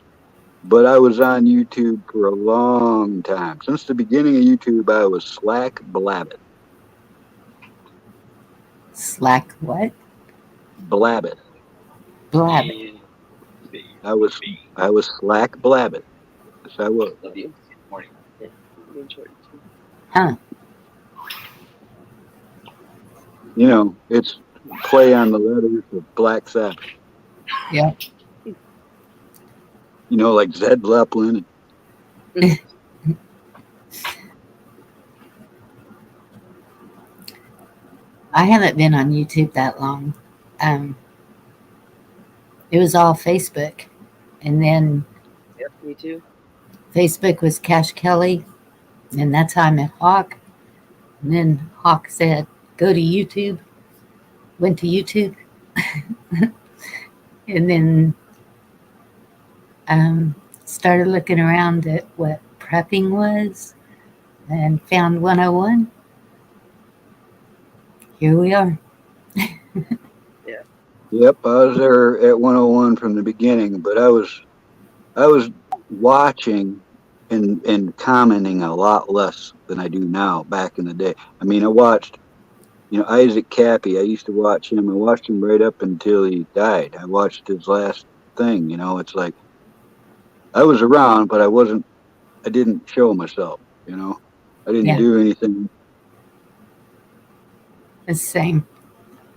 But I was on YouTube for a long time. Since the beginning of YouTube, I was Slack Blabbit. Slack what? Blabbit. Blabbit. I was Slack Blabbit. Yes, I was. Love you. Morning. Yeah, you enjoyed it too. Huh. It's play on the letters of Black Sabbath. Yeah. Like Zed Zeppelin. I haven't been on YouTube that long. It was all Facebook. And then Yep, me too. Facebook was Cash Kelly. And that's how I met Hawk. And then Hawk said, go to YouTube. Went to YouTube. And then started looking around at what prepping was and found 101. Here we are. Yep, I was there at 101 from the beginning, but I was watching and commenting a lot less than I do now back in the day. I mean, I watched, Isaac Cappy. I used to watch him. I watched him right up until he died. I watched his last thing. It's like I was around, but I didn't show myself. I didn't Yeah, do anything the same.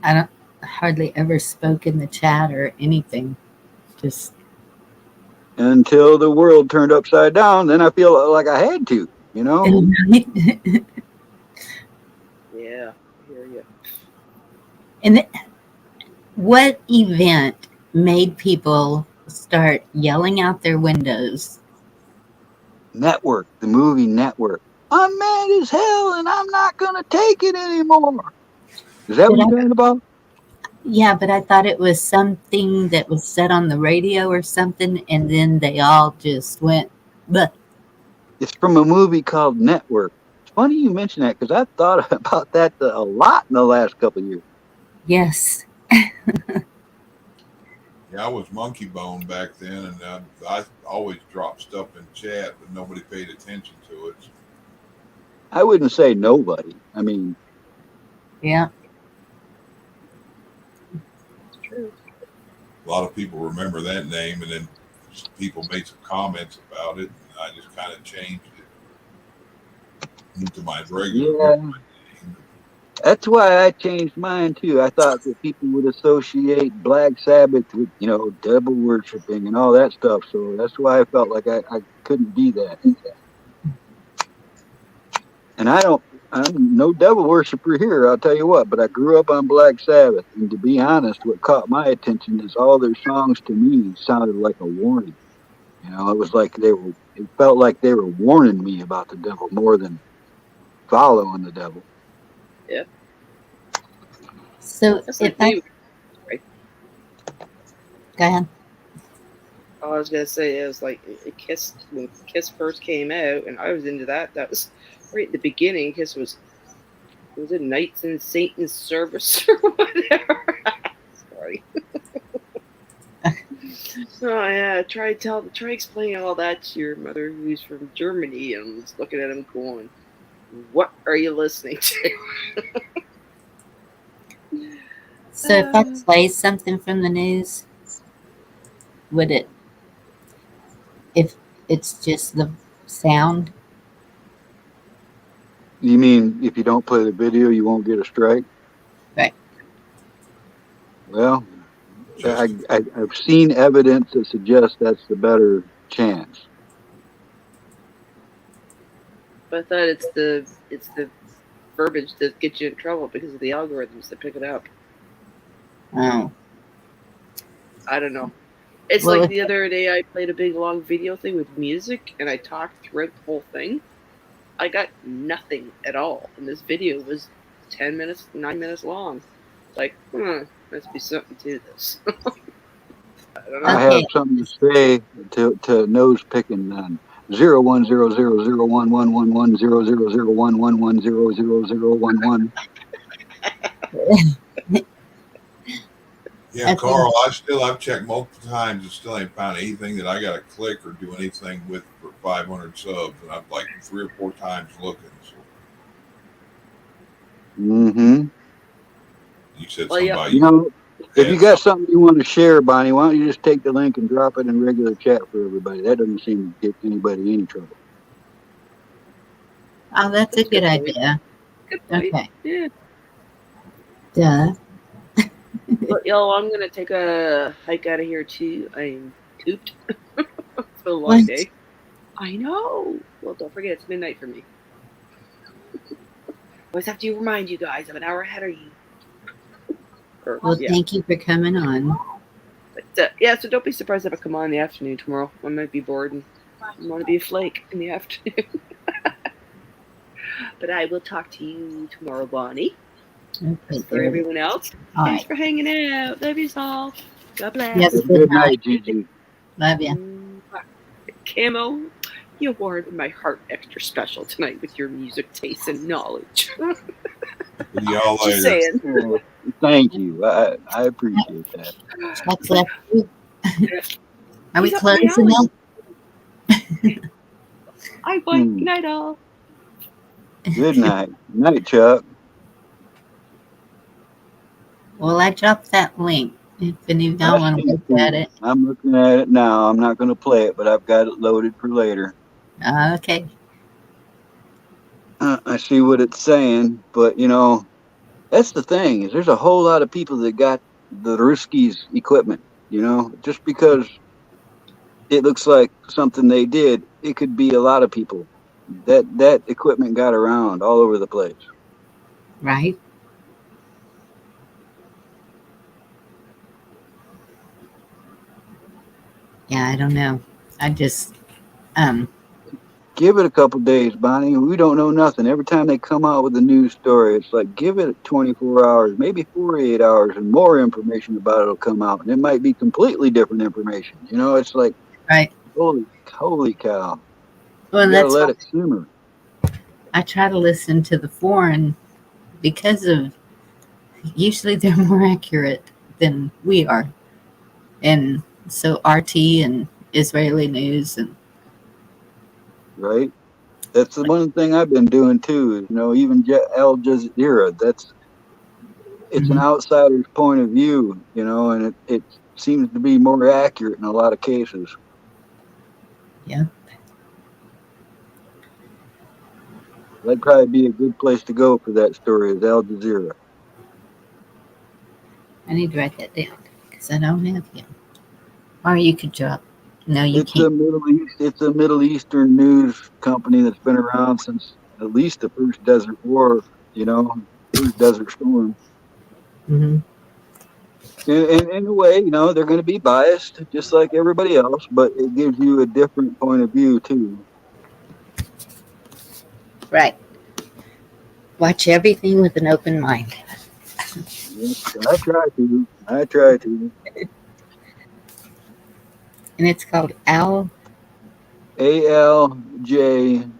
I don't hardly ever spoke in the chat or anything. Just until the world turned upside down. Then I feel like I had to. Yeah, I hear you. And what event made people start yelling out their windows? Network, the movie Network. I'm mad as hell and I'm not gonna take it anymore. Is that what Did I? you're talking about? Yeah, but I thought it was something that was said on the radio or something, and then they all just went, but It's from a movie called Network. It's funny you mention that because I thought about that a lot in the last couple of years. yes. Yeah, I was monkey bone back then, and I always dropped stuff in chat, but nobody paid attention to it. I wouldn't say nobody. I mean, Yeah. It's true. A lot of people remember that name, and then people made some comments about it, and I just kind of changed it into my regular yeah, that's why I changed mine too. I thought that people would associate Black Sabbath with, devil worshiping and all that stuff. So that's why I felt like I couldn't be that. And I'm no devil worshiper here, I'll tell you what, but I grew up on Black Sabbath. And to be honest, what caught my attention is all their songs to me sounded like a warning. It was like it felt like they were warning me about the devil more than following the devil. Yeah, So that's if like me. Right. go ahead. All I was gonna say is like Kiss, when Kiss first came out, and I was into that. That was right at the beginning. Kiss was it Knights in Satan's Service or whatever? Sorry. Oh yeah, try explaining all that to your mother who's from Germany, and was looking at him going, "What are you listening to?" So if I play something from the news, would it, if it's just the sound? You mean if you don't play the video, you won't get a strike? Right. Well, just I've seen evidence that suggests that's the better chance. But I thought it's the verbiage that gets you in trouble because of the algorithms that pick it up. Oh. I don't know. It's Well, like the other day I played a big long video thing with music and I talked throughout the whole thing. I got nothing at all. And this video was 10 minutes, 9 minutes long. Like, must be something to this. I don't know. I have something to say to nose picking then. 01000111100001111000011. yeah, Carl. I've checked multiple times and still ain't found anything that I got to click or do anything with for 500 subs, and I've like 3 or 4 times looking. So. Mm-hmm. You said Well, somebody. If you got something you want to share, Bonnie, why don't you just take the link and drop it in regular chat for everybody? That doesn't seem to get anybody any trouble. Oh, that's a good idea. Good point. Okay. Yeah. Duh. But y'all, I'm gonna take a hike out of here too. I'm pooped. It's been a long day. I know. Well, don't forget it's midnight for me. Always have to remind you guys I'm an hour ahead of you. Thank you for coming on. But, so don't be surprised if I come on in the afternoon tomorrow. I might be bored and I want to be a flake in the afternoon. But I will talk to you tomorrow, Bonnie. Okay, for everyone else, thanks for hanging out. Love you all. God bless. Yes, good night, Gigi. Love you. Camo, you warmed my heart extra special tonight with your music taste and knowledge. Y'all Just later. saying. Thank you. I appreciate that. Chuck's left. Are we He's up my closing alley. now? I boy, Hmm. good night all. Good night. Night, Chuck. Well, I dropped that link. If any of y'all I want to see look at too. it. I'm looking at it now. I'm not going to play it, but I've got it loaded for later. Okay. I see what it's saying, but that's the thing is there's a whole lot of people that got the Ruskies equipment. Just because it looks like something they did, it could be a lot of people. That equipment got around all over the place. Right. Yeah, I don't know. I just Give it a couple days, Bonnie. We don't know nothing. Every time they come out with a news story, it's like give it 24 hours, maybe 48 hours, and more information about it will come out. And it might be completely different information. It's like, right. holy cow. Well, You got to that's let why it simmer. I try to listen to the foreign because of usually they're more accurate than we are, and so RT and Israeli news and Right? That's the one thing I've been doing too. Even Al Jazeera. It's an Mhm. outsider's point of view. And it seems to be more accurate in a lot of cases. Yeah. That'd probably be a good place to go for that story. Is Al Jazeera. I need to write that down because I don't have him. Or you could drop. No, you It's can't. a Middle East. It's a Middle Eastern news company that's been around since at least the first Desert War. First Desert Storm. Hmm. In a way, they're going to be biased just like everybody else, but it gives you a different point of view too. Right. Watch everything with an open mind. Yes, I try to. I try to. And it's called Al. ALJAEEZRA.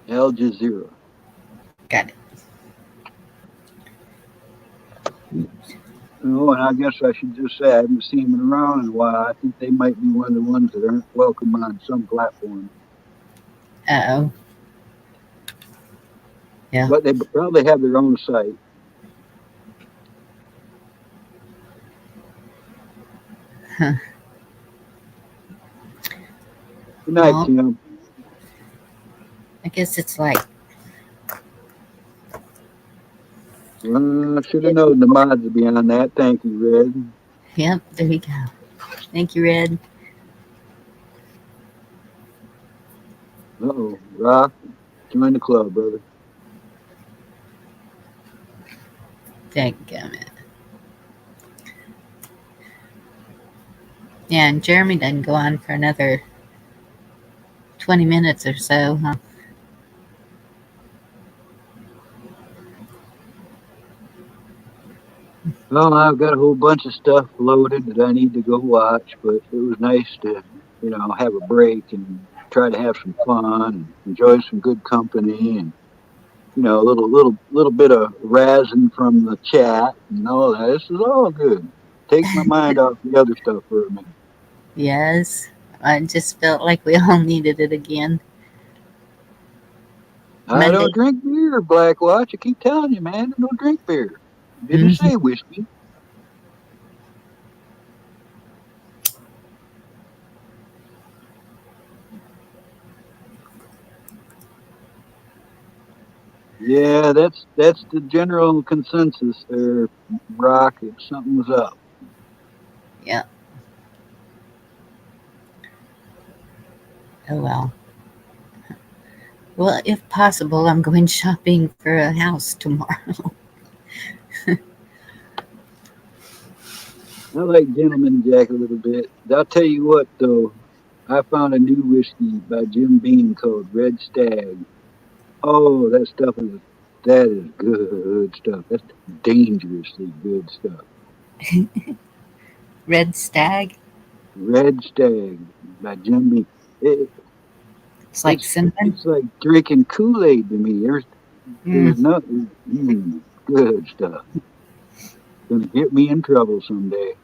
Al Jazeera. Got it. And I guess I should just say I haven't seen them around in a while. I think they might be one of the ones that aren't welcome on some platform. Oh. Yeah. But they probably have their own site. Huh. Good night, Well, Tim. I guess it's like. I should have known the mods would be on that. Thank you, Red. Yep. There we go. Thank you, Red. Uh-oh. Rock, join the club, brother. Dadgummit. Yeah, and Jeremy doesn't go on for another 20 minutes or so, huh? Well, I've got a whole bunch of stuff loaded that I need to go watch, but it was nice to, have a break and try to have some fun and enjoy some good company and, a little bit of razzing from the chat and all that. This is all good. Takes my mind off the other stuff for a minute. Yes. I just felt like we all needed it again. I Monday. don't drink beer, Black Watch. I keep telling you, man, I don't drink beer. Didn't Mhm. say whiskey. Yeah, that's the general consensus there, Brock. If something was up. Yeah. Oh, well. Well, if possible, I'm going shopping for a house tomorrow. I like Gentleman Jack a little bit. I'll tell you what, though. I found a new whiskey by Jim Beam called Red Stag. Oh, that is good stuff. That's dangerously good stuff. Red Stag. Red Stag by Jim Beam. It, It's like cinnamon. It's like drinking Kool-Aid to me. There's Mm, nothing good stuff. Gonna get me in trouble someday.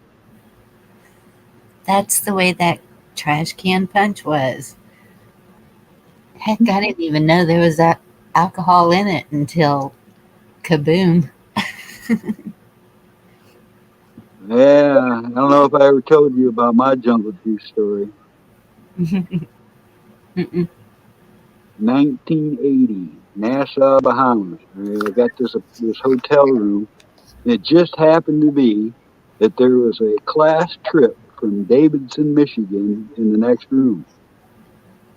that's the way that trash can punch was. Heck, I didn't even know there was that alcohol in it until kaboom. Yeah, I don't know if I ever told you about my jungle juice story. Mm-mm. 1980, Nassau, Bahamas. Right? I got this hotel room. It just happened to be that there was a class trip from Davidson, Michigan in the next room,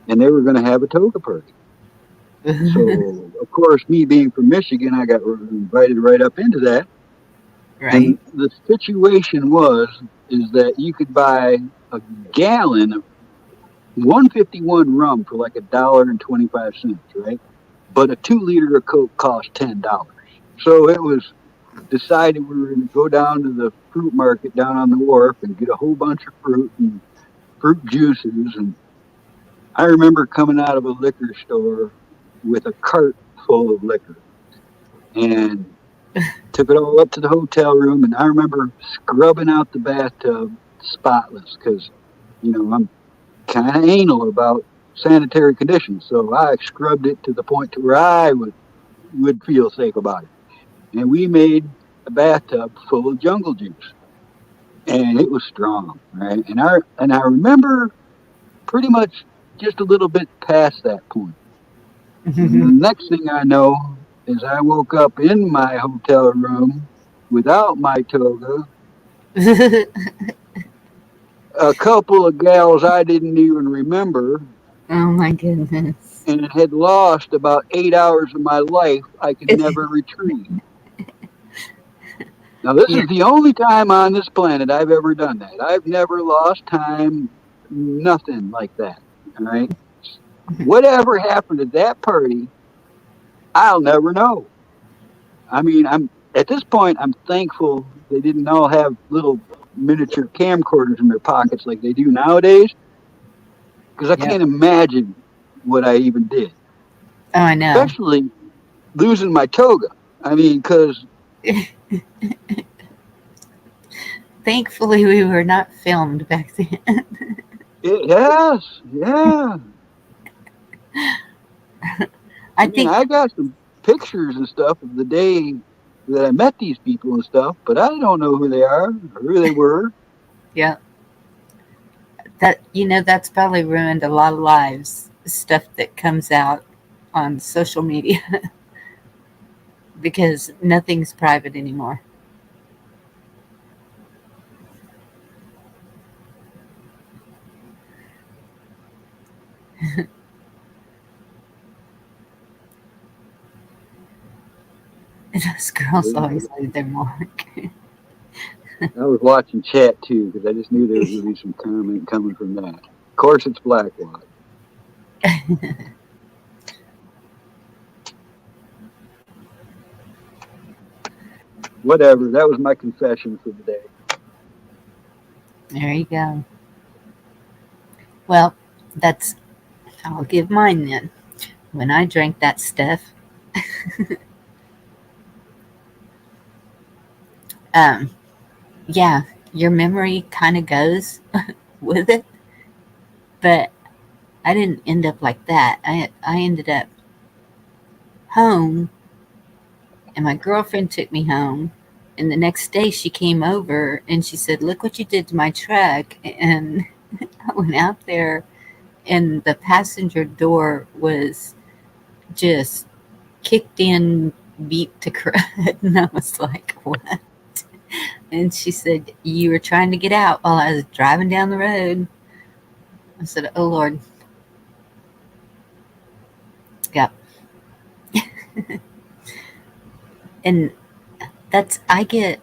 and they were going to have a toga party. So, of course, me being from Michigan, I got invited right up into that. Right. And the situation is that you could buy a gallon of 151 rum for like $1.25, right? But a 2 liter of Coke cost $10. So it was decided we were going to go down to the fruit market down on the wharf and get a whole bunch of fruit and fruit juices. And I remember coming out of a liquor store with a cart full of liquor and took it all up to the hotel room. And I remember scrubbing out the bathtub spotless because, I'm kind of anal about sanitary conditions. So I scrubbed it to the point to where I would feel safe about it. And we made a bathtub full of jungle juice. And it was strong, right? And I remember pretty much just a little bit past that point. And the next thing I know is I woke up in my hotel room without my toga, a couple of gals I didn't even remember, Oh my goodness. and had lost about 8 hours of my life I could never retrieve. Now, this Yeah. is the only time on this planet I've ever done that. I've never lost time, nothing like that. All right. Whatever happened at that party, I'll never know. I mean, I'm at this point, I'm thankful they didn't all have little miniature camcorders in their pockets like they do nowadays, because I Yep. can't imagine what I even did, Oh, I know. especially losing my toga. I mean, because Thankfully, we were not filmed back then. yes, yeah. I I mean, think, I got some pictures and stuff of the day that I met these people and stuff, but I don't know who they are or who they were. yeah, that's probably ruined a lot of lives. Stuff that comes out on social media because nothing's private anymore. Those girls always leave their mark. I was watching chat too because I just knew there was going to be some comment coming from that. Of course, it's Blackwater. Whatever. That was my confession for the day. There you go. Well, I'll give mine then. When I drank that stuff, um, yeah, your memory kind of goes with it, but I didn't end up like that. I ended up home, and my girlfriend took me home. And the next day she came over and she said, "Look what you did to my truck." And I went out there, and the passenger door was just kicked in, beat to crud. And I was like, "What?" And she said, "You were trying to get out while I was driving down the road." I said, "Oh, Lord." Yep. And I get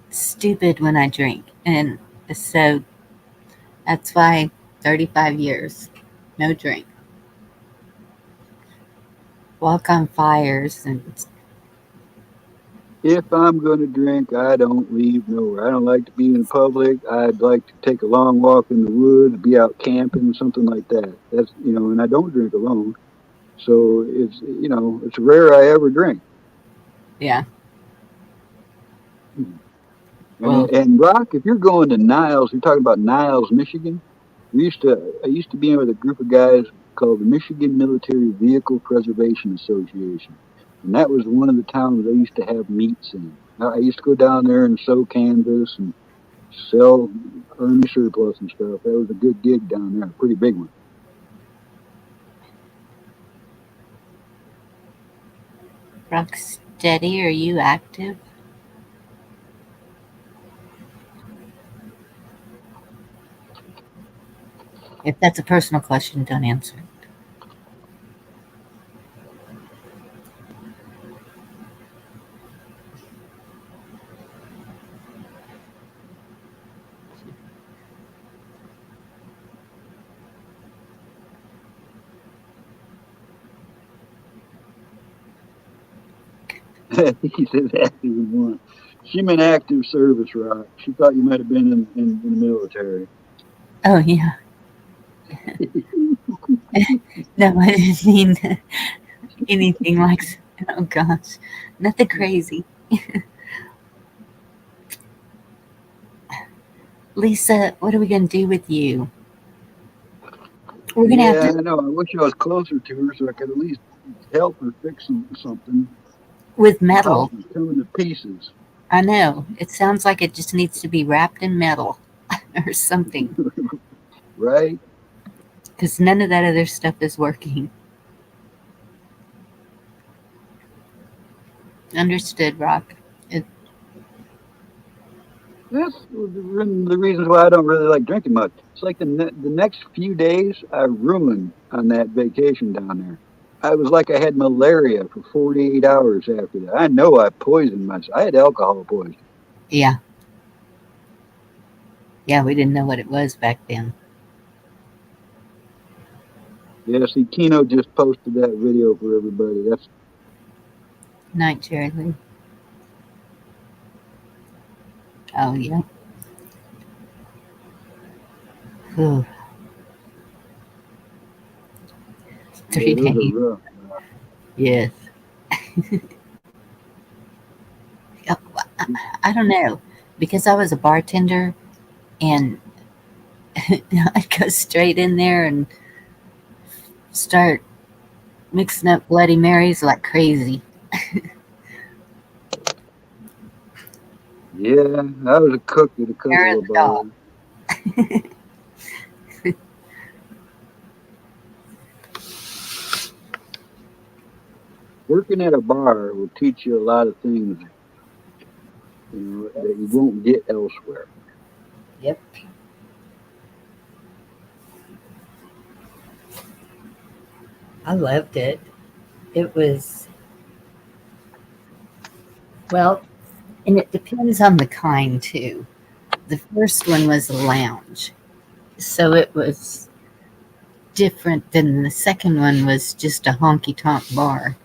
stupid when I drink. And so that's why 35 years, no drink. Walk on fires and If I'm going to drink, I don't leave nowhere. I don't like to be in public. I'd like to take a long walk in the woods, be out camping, something like that. That's, and I don't drink alone. So it's rare I ever drink. Yeah. And Well, and Rock, if you're going to Niles, you're talking about Niles, Michigan. I used to be in with a group of guys called the Michigan Military Vehicle Preservation Association, and that was one of the towns I used to have meets in. I used to go down there and sew canvas and sell army surplus and stuff. That was a good gig down there, a pretty big one. Rock Steady, are you active? If that's a personal question, don't answer. He says active in one. She meant active service, Rock. She thought you might have been in the military. Oh, yeah. No, I didn't mean anything like, oh gosh, nothing crazy. Lisa, what are we going to do with you? We're going to have Yeah, to, I know. I wish I was closer to her so I could at least help her fix something. with The house metal. is coming to pieces. I know. It sounds like it just needs to be wrapped in metal or something, Right? because none of that other stuff is working. Understood, Rock. That's the reasons why I don't really like drinking much. It's like the next few days I ruined on that vacation down there. I was like I had malaria for 48 hours after that. I know I poisoned myself. I had alcohol poisoning. Yeah. Yeah, we didn't know what it was back then. Yeah, see, Kino just posted that video for everybody. That's Night, Jerry Lee. Oh, yeah. Whew. yeah, 3 those are days. rough. Yes. Yeah, I don't know. Because I was a bartender and I'd go straight in there and start mixing up Bloody Marys like crazy. Yeah, I was a cook at a Hair couple of of the dog. bars. Working at a bar will teach you a lot of things, that you won't get elsewhere. Yep. I loved it. It was, well, and it depends on the kind too. The first one was a lounge. So it was different than the second one was just a honky tonk bar.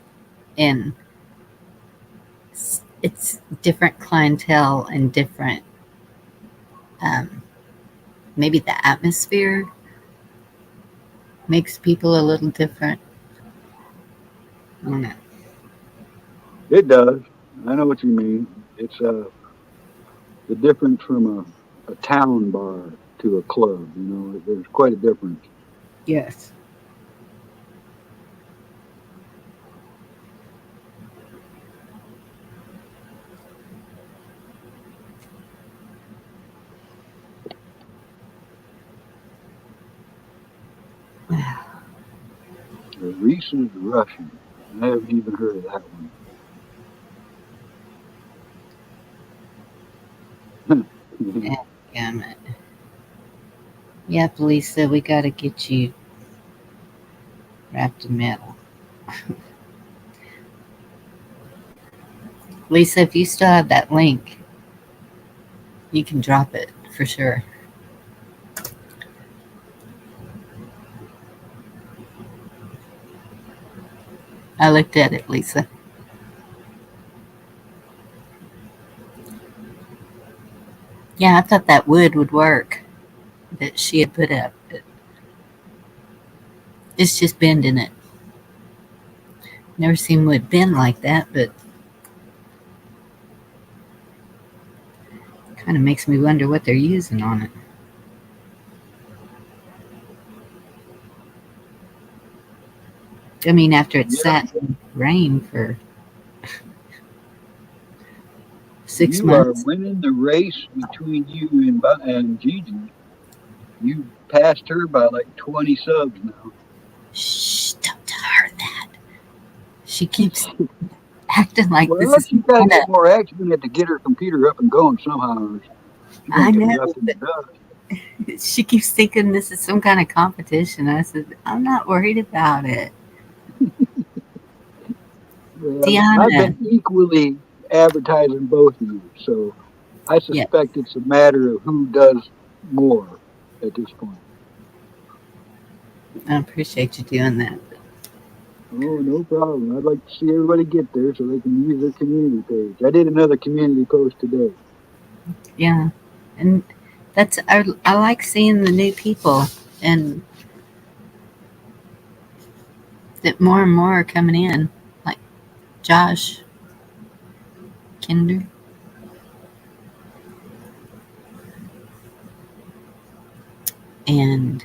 And it's different clientele and different, um, maybe the atmosphere makes people a little different. I don't know. It does. I know what you mean. It's the difference from a town bar to a club. There's quite a difference. Yes. Reese's Russian. I haven't even heard of that one. Damn it. Yep, Lisa, we got to get you wrapped in metal. Lisa, if you still have that link, you can drop it for sure. I looked at it, Lisa. Yeah, I thought that would work that she had put up, but it's just bending it. Never seen wood bend like that, but kind of makes me wonder what they're using on it. I mean, after it Yeah, sat in rain for 6 you are months. winning the race between you and Gigi. You passed her by like 20 subs now. Shh, don't tell her that. She keeps acting like this Well, is she got to kind get of. more action. We have to get her computer up and going somehow. She's gonna I get know, left in the but dust. she keeps thinking this is some kind of competition. I said, I'm not worried about it. Well, I've Deanna, been equally advertising both of you, so I yeah, suspect it's a matter of who does more at this point. I appreciate you doing that. Oh, no problem. I'd like to see everybody get there so they can use their community page. I did another community post today. Yeah, and I like seeing the new people, and that more and more are coming in, like Josh Kinder, and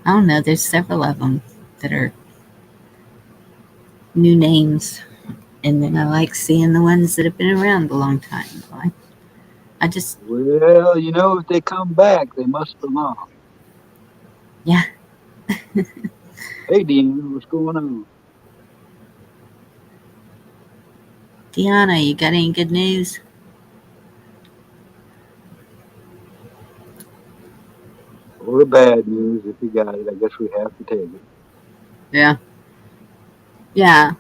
I don't know. There's several of them that are new names, and then I like seeing the ones that have been around a long time. I just, Well, if they come back, they must belong. yeah, Hey, Dean, what's going on? Deanna, you got any good news? Or bad news, if you got it. I guess we have to take it. Yeah, yeah.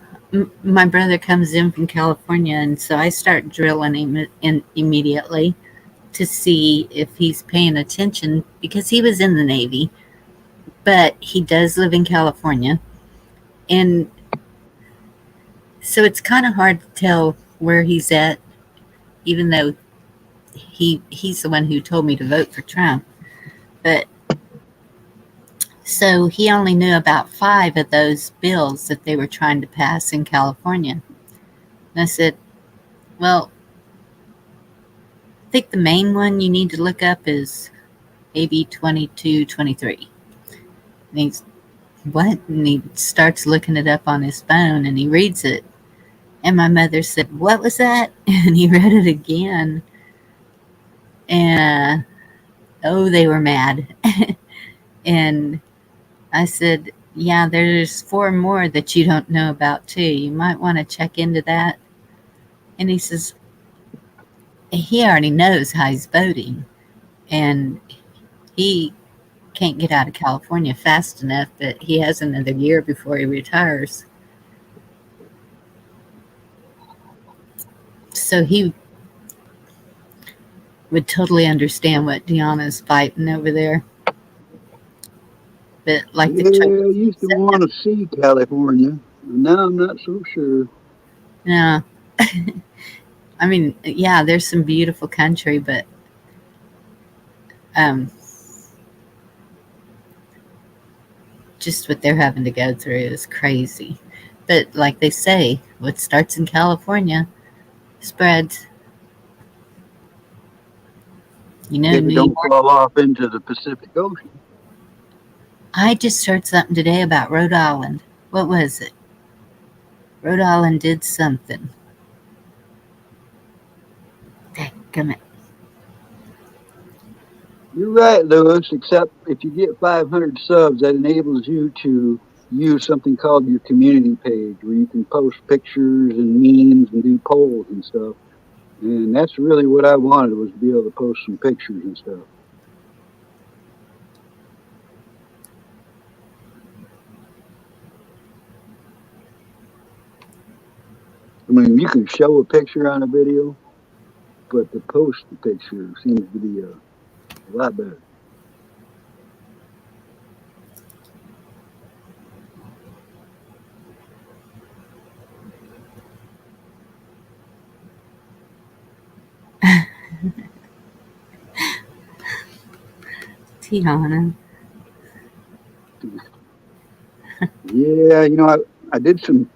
My brother comes in from California, and so I start drilling him in immediately to see if he's paying attention because he was in the Navy, but he does live in California, and so it's kind of hard to tell where he's at, even though he's the one who told me to vote for Trump. But so he only knew about 5 of those bills that they were trying to pass in California. And I said, well, I think the main one you need to look up is AB 2223. And he's, what? And he starts looking it up on his phone and he reads it. And my mother said, what was that? And he read it again. And oh, they were mad. And I said, yeah, there's 4 more that you don't know about too. You might want to check into that. And he says, he already knows how he's voting. And he can't get out of California fast enough, but he has another year before he retires. So he would totally understand what Deanna's fighting over there. But like the Yeah, truck, I used to want to see California. Now I'm not so sure. yeah. I mean, yeah, there's some beautiful country, but um, just what they're having to go through is crazy. But like they say, what starts in California spreads. If it New don't York. fall off into the Pacific Ocean. I just heard something today about Rhode Island. What was it? Rhode Island did something. Dadgummit. You're right, Lewis, except if you get 500 subs, that enables you to use something called your community page where you can post pictures and memes and do polls and stuff. And that's really what I wanted was to be able to post some pictures and stuff. I mean, you can show a picture on a video, but to post the picture seems to be a lot better. Tiana. Yeah, I did some.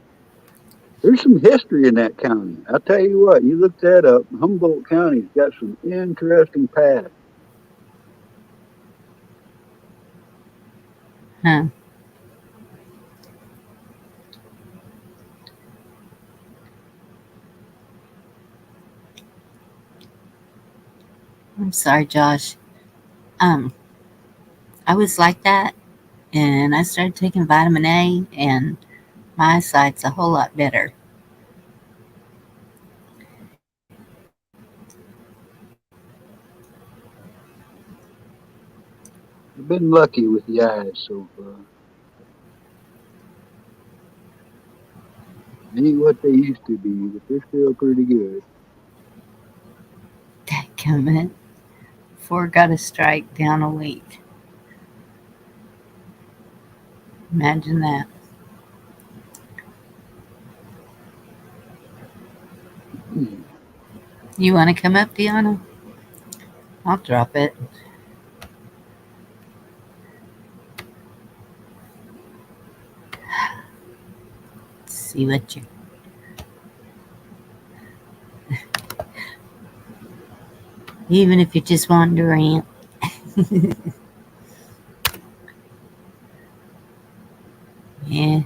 There's some history in that county. I'll tell you what. You look that up. Humboldt County's got some interesting past. Huh. I'm sorry, Josh. I was like that, and I started taking vitamin A, and my eyesight's a whole lot better. I've been lucky with the eyes so far. Ain't what they used to be, but they're still pretty good. Dadgummit. 4 got a strike down a week. Imagine that. You want to come up, Deanna? I'll drop it. See what you. Even if you just want to rant. Yeah.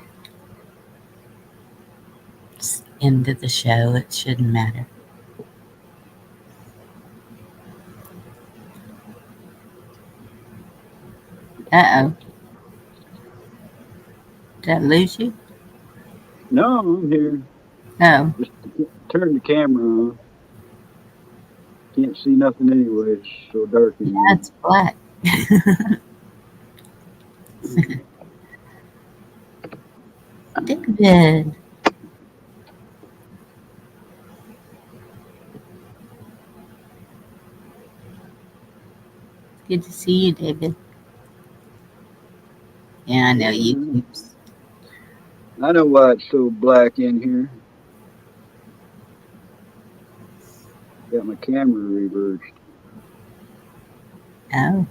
It's the end of the show. It shouldn't matter. Uh-oh. Did I lose you? No, I'm here. Oh. Just turn the camera on. Can't see nothing anyway. It's so dark in here. That's black. David. Good to see you, David. Yeah, I know YouTube's. I know why it's so black in here. Got my camera reversed. Oh.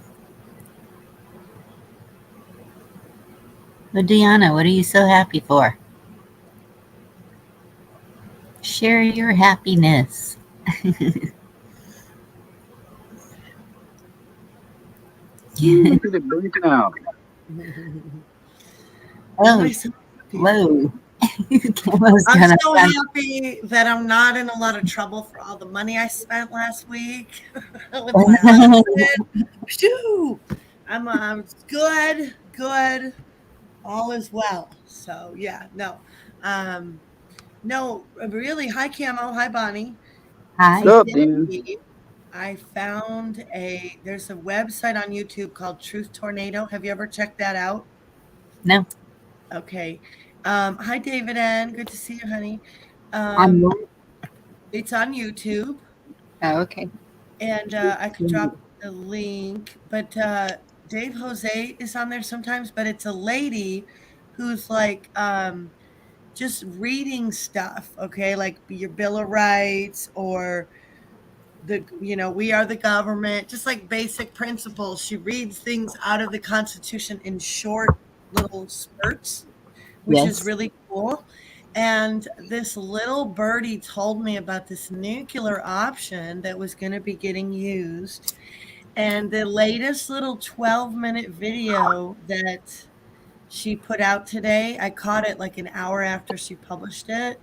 Well, Deanna, what are you so happy for? Share your happiness. Look at it blinking out. Oh, So whoa. I'm so happy that I'm not in a lot of trouble for all the money I spent last week with my husband. Phew. I'm good. All is well. So yeah, no. No, really. Hi Camo. Hi Bonnie. Hi. What's up, Dan? I found there's a website on YouTube called Truth Tornado. Have you ever checked that out? No. Okay. Hi David N. Good to see you, honey. I'm It's on YouTube. Oh, okay. And I could drop the link, but Dave Jose is on there sometimes, but it's a lady who's like just reading stuff, okay, like your Bill of Rights or we are the government, just like basic principles. She reads things out of the Constitution in short little spurts, which is Yes. really cool. And this little birdie told me about this nuclear option that was going to be getting used. And the latest little 12-minute video that she put out today, I caught it like an hour after she published it.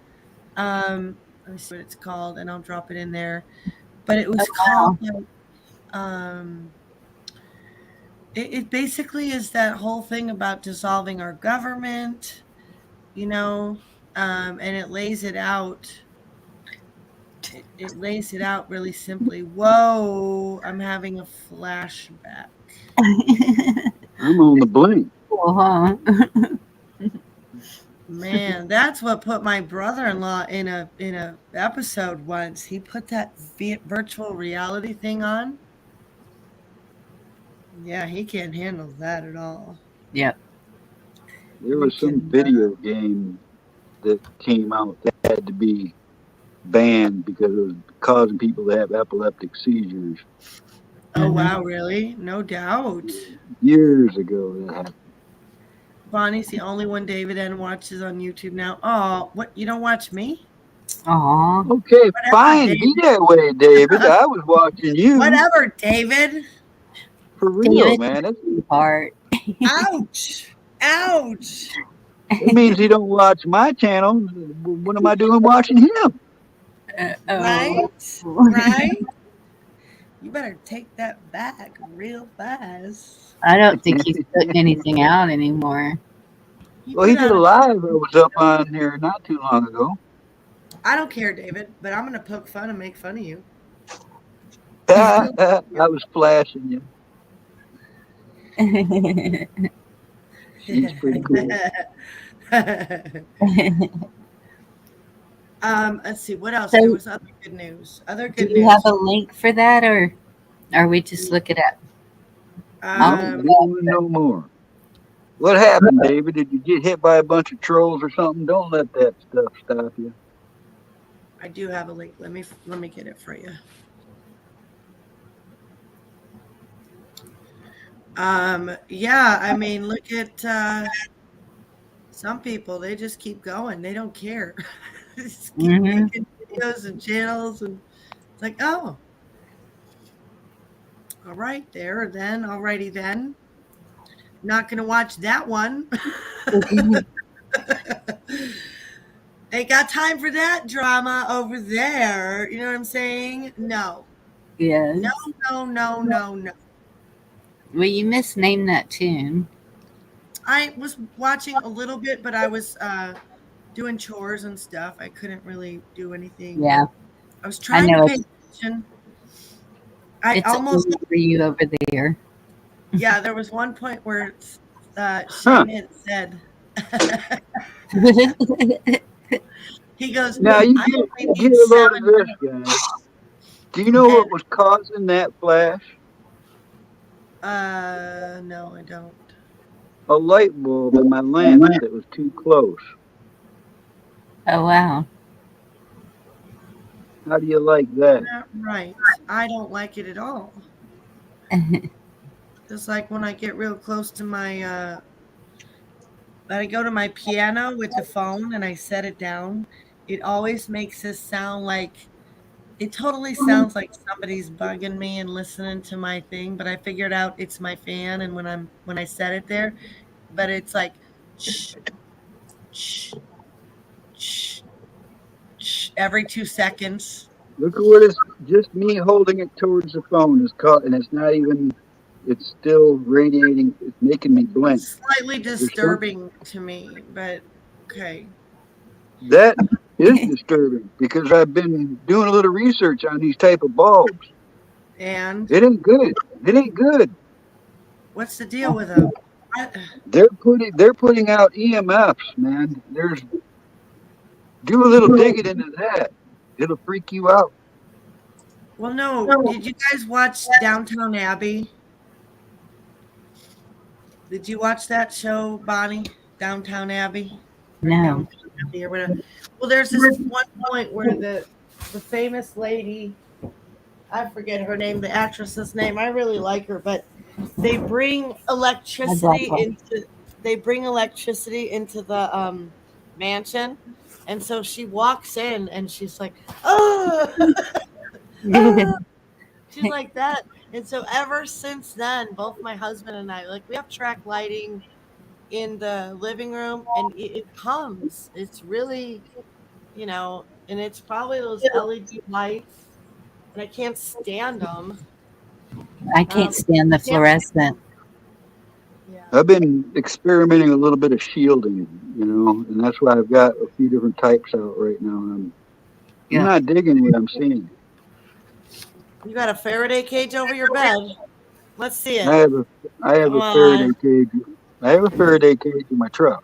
Let me see what it's called, and I'll drop it in there. But it was called like, it basically is that whole thing about dissolving our government, and it lays it out. It lays it out really simply. Whoa, I'm having a flashback. I'm on the blink. Cool, huh? Man, that's what put my brother-in-law in a episode once. He put that virtual reality thing on. Yeah, he can't handle that at all. Yep. There was some video game that came out that had to be banned because it was causing people to have epileptic seizures. Oh wow, really? No doubt. Years ago that happened. Bonnie's the only one David N watches on YouTube now. Oh, what? You don't watch me? Aw. Okay, Whatever, fine. Be David. that way, David. I was watching you. Whatever, David. For real, David, man. part. Ouch. Ouch. It means he don't watch my channel. What am I doing watching him? Right? Oh. Right? You better take that back real fast. I don't think he's putting anything out anymore. Well, he put did out a live I was up on here not too long ago. I don't care, David, but I'm gonna poke fun and make fun of you. I was flashing you. She's pretty cool. Let's see what else. So- There was other good news. Other Do good you news. have a link for that, or are we just looking at? No more. What happened, David? Did you get hit by a bunch of trolls or something? Don't let that stuff stop you. I do have a link. Let me get it for you. Yeah, I mean, look at some people. They just keep going. They don't care. They just keep making videos and channels, and it's like, oh, all right, there, then, alrighty then. Not gonna watch that one. Ain't got time for that drama over there. You know what I'm saying? No. Yes. No. Well, you misnamed that tune. I was watching a little bit, but I was doing chores and stuff. I couldn't really do anything. Yeah. I was trying know to pay attention. I It's almost, only for you over there. yeah, there was one point where Shane had said, he goes, Now you I get only a need load of 7 this, guy. Do you know what was causing that flash? No, I don't. A light bulb in my lamp that was too close. Oh, wow. How do you like that? Not right. I don't like it at all. Just like when I get real close to my I go to my piano with the phone and I set it down, it always makes this sound like it totally sounds like somebody's bugging me and listening to my thing, but I figured out it's my fan, and when I set it there, but it's like shh, shh, shh, shh, every 2 seconds. Look at what it's just me holding it towards the phone is caught, and it's not even. It's still radiating. It's making me blink. It's slightly disturbing to me, but okay. That is disturbing because I've been doing a little research on these type of bulbs. And It ain't good. It ain't good. what's the deal with them? They're putting out EMFs, man. Do a little digging into that. It'll freak you out. Well, no. Did you guys watch Downtown Abbey? Did you watch that show, Bonnie? Downtown Abbey? No. Downtown Abbey or whatever. Well, there's this one point where the famous lady, I forget her name, the actress's name. I really like her, but they bring electricity into the mansion, and so she walks in and she's like, oh. She's like that. And so ever since then, both my husband and I, like, we have track lighting in the living room, and it comes. It's really, and it's probably those LED lights, and I can't stand them. I can't stand the fluorescent. Yeah. I've been experimenting a little bit of shielding, and that's why I've got a few different types out right now. I'm not digging what I'm seeing. You got a Faraday cage over your bed. Let's see it. I have a Faraday cage. I have a Faraday cage in my truck.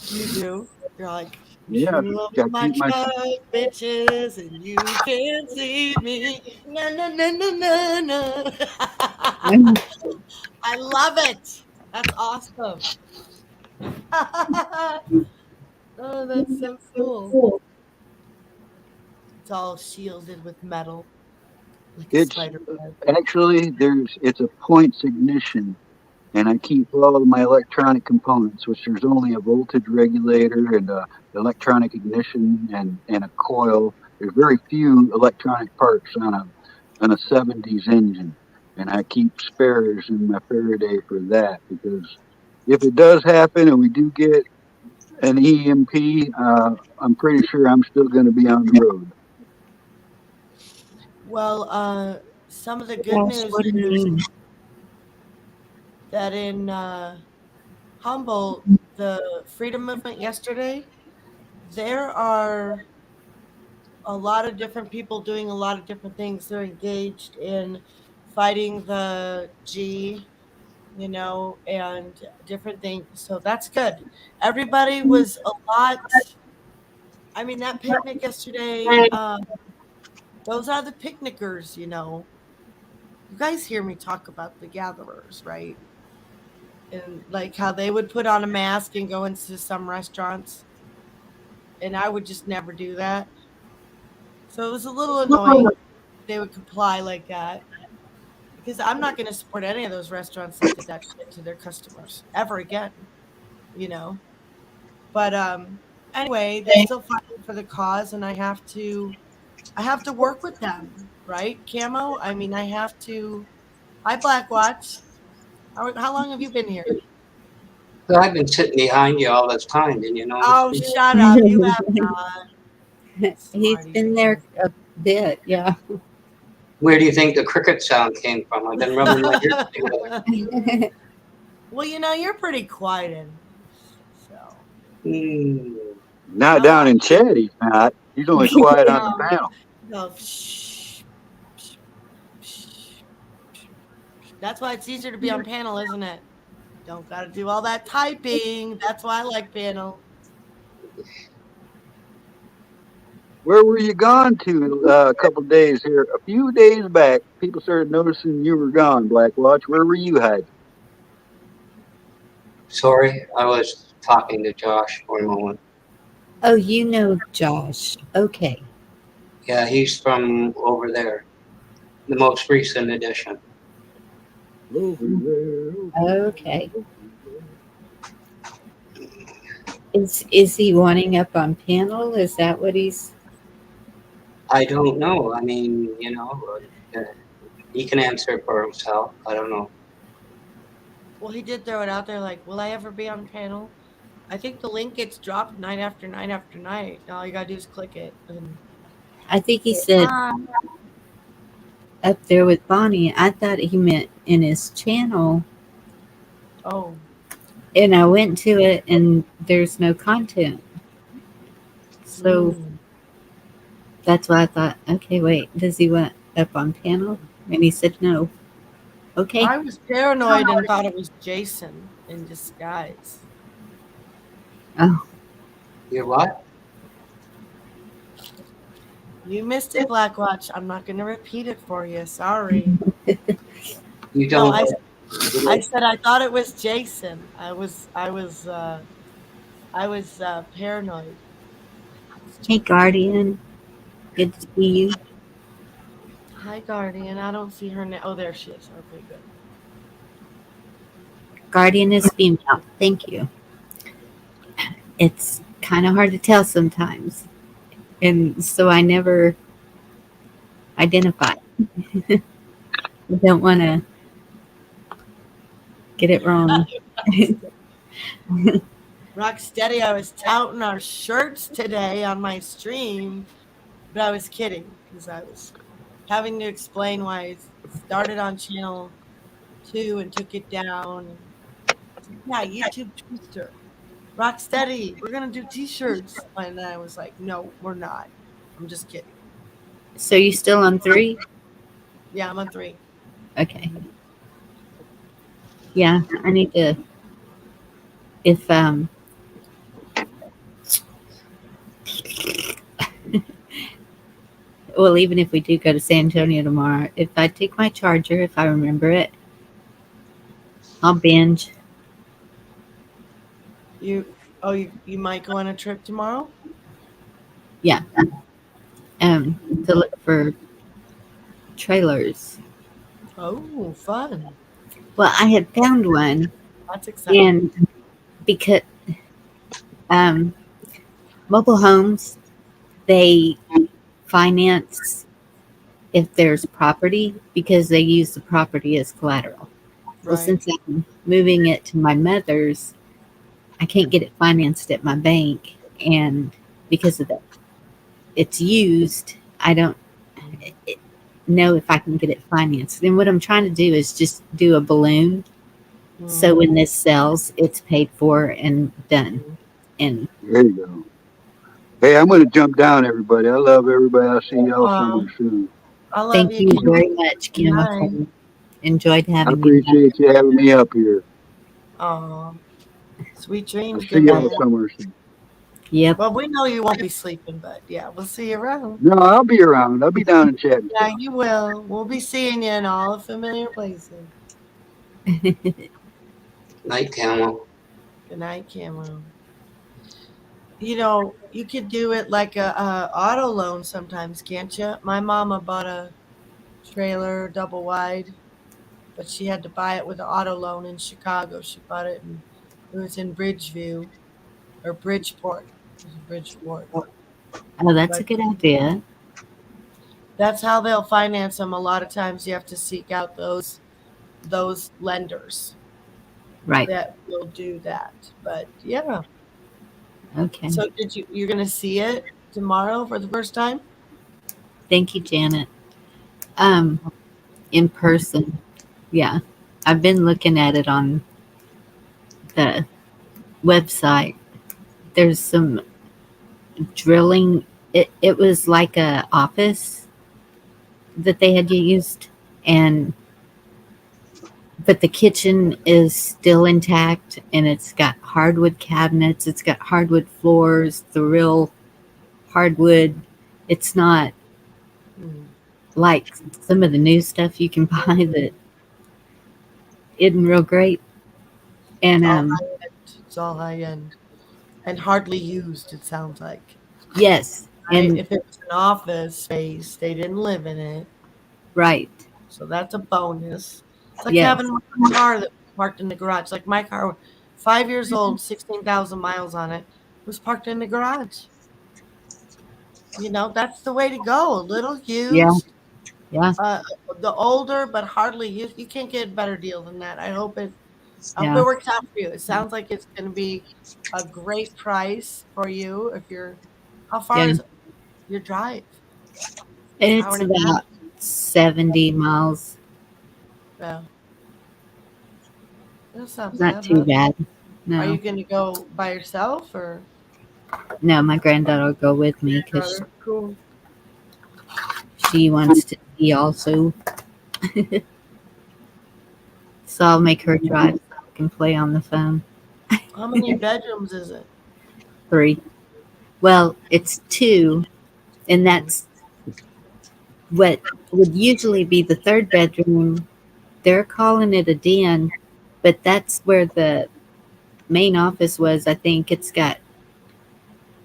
You do. You're like, yeah, love my truck, bitches, and you can't see me. No. I love it. That's awesome. Oh, that's so cool. It's all shielded with metal. like a It's spider web. actually it's a points ignition, and I keep all of my electronic components, which there's only a voltage regulator and a electronic ignition and a coil. There's very few electronic parts on a 70s engine, and I keep spares in my Faraday for that because if it does happen and we do get an EMP, I'm pretty sure I'm still going to be on the road. Well, some of the good Gosh, news what do you is mean? that in Humboldt, the freedom movement yesterday, there are a lot of different people doing a lot of different things. They're engaged in fighting the G, and different things. So that's good. Everybody was a lot. I mean, that picnic yesterday, those are the picnickers, You guys hear me talk about the gatherers, right? And like how they would put on a mask and go into some restaurants. And I would just never do that. So it was a little annoying they would comply like that because I'm not going to support any of those restaurants that did that shit to their customers ever again, you know. But anyway, they're still fighting for the cause, and I have to work with them, right? Camo. I mean, I have to. Hi, Blackwatch. How long have you been here? So I've been sitting behind you all this time, didn't you notice? Oh, shut up! You have not. He's Smarty been there a bit, yeah. Where do you think the cricket sound came from? I've been rubbing my ears together. Well, you're pretty quiet in. So. Hmm. Not Oh, down in Chatty, not. He's only quiet on the no, panel. no. Shh, shh, shh. That's why it's easier to be on panel, isn't it? Don't got to do all that typing. That's why I like panel. Where were you gone to a couple of days here? A few days back, people started noticing you were gone, Blackwatch. Where were you hiding? Sorry, I was talking to Josh for a moment. Oh, you know Josh. Okay. Yeah, he's from over there, the most recent edition. Over there. Okay. Is he wanting up on panel? Is that what he's I don't know. I mean, he can answer for himself. I don't know. Well, he did throw it out there like, will I ever be on panel? I think the link gets dropped night after night after night. All you got to do is click it. And I think he said up there with Bonnie. I thought he meant in his channel, oh, and I went to it and there's no content. So that's why I thought, okay, wait, does he want up on panel? And he said no. Okay. I was paranoid and thought it was Jason in disguise. Oh, You're what? You missed it, Blackwatch. I'm not going to repeat it for you. Sorry. You No, don't. I said I thought it was Jason. I was paranoid. hey, Guardian. Good to see you. Hi, Guardian. I don't see her now. Oh, there she is. Okay, good. Guardian is female. Thank you. It's kind of hard to tell sometimes. And so I never identify. I don't want to get it wrong. Rocksteady, I was touting our shirts today on my stream, but I was kidding because I was having to explain why I started on channel 2 and took it down. Yeah, YouTube Twister. Rocksteady, we're going to do t-shirts. And then I was like, no, we're not. I'm just kidding. So you still on 3? Yeah, I'm on 3. Okay. Yeah, I need to. If well, even if we do go to San Antonio tomorrow, if I take my charger, if I remember it, I'll binge. You might go on a trip tomorrow? Yeah. To look for trailers. Oh, fun. Well, I had found one, That's exciting. and because um, mobile homes, they finance if there's property because they use the property as collateral. Well, Right. since I'm moving it to my mother's, I can't get it financed at my bank, and because of that, it's used. I don't know if I can get it financed. And what I'm trying to do is just do a balloon, so when this sells, it's paid for and done. And There you go. Hey, I'm going to jump down, everybody. I love everybody. I'll see y'all Wow. somewhere soon. I love thank you, you Kim. very much, Good Kim. night. Enjoyed I having you. appreciate you having me up here. Aw. Sweet I'll dreams, see good y'all man. somewhere soon. Yep. Well, we know you won't be sleeping, but yeah, we'll see you around. No, I'll be around. I'll be down in chatting. Yeah, you will. We'll be seeing you in all the familiar places. Night camel. Good night, Camo. You know, you could do it like a auto loan sometimes, can't you? My mama bought a trailer double wide, but she had to buy it with an auto loan in Chicago. She bought it and it was in Bridgeview or Bridgeport. It was in Bridgeport. Oh, that's a But good idea. that's how they'll finance them. A lot of times you have to seek out those lenders Right. that will do that. But yeah. Okay. So you're gonna see it tomorrow for the first time? Thank you, Janet. In person. Yeah. I've been looking at it on the website. There's some drilling. It was like a office that they had used, and but the kitchen is still intact, and it's got hardwood cabinets, it's got hardwood floors, the real hardwood. It's not like some of the new stuff you can buy that isn't real great. And All high end. It's all high end and hardly used. It sounds like. yes, Right? and If it was an office space, they didn't live in it, right, so that's a bonus. It's like yes, having a car that was parked in the garage. Like my car, 5 years old, 16,000 miles on it, was parked in the garage. You know, that's the way to go. A little yeah, used, yeah, uh, the older but hardly used. You can't get a better deal than that. I hope it yeah. works out for you. It sounds like it's going to be a great price for you if you're. How far Yeah. is your drive? Hour It's and a half. about 70 miles. Yeah, that's not Not bad, too huh? bad. Are you No, going to go by yourself or no, my granddaughter will go with me because brother? Cool. she wants to see also. So I'll make her drive so I can play on the phone. How many bedrooms is it? 3. Well, it's 2, and that's what would usually be the third bedroom. They're calling it a den, but that's where the main office was. I think it's got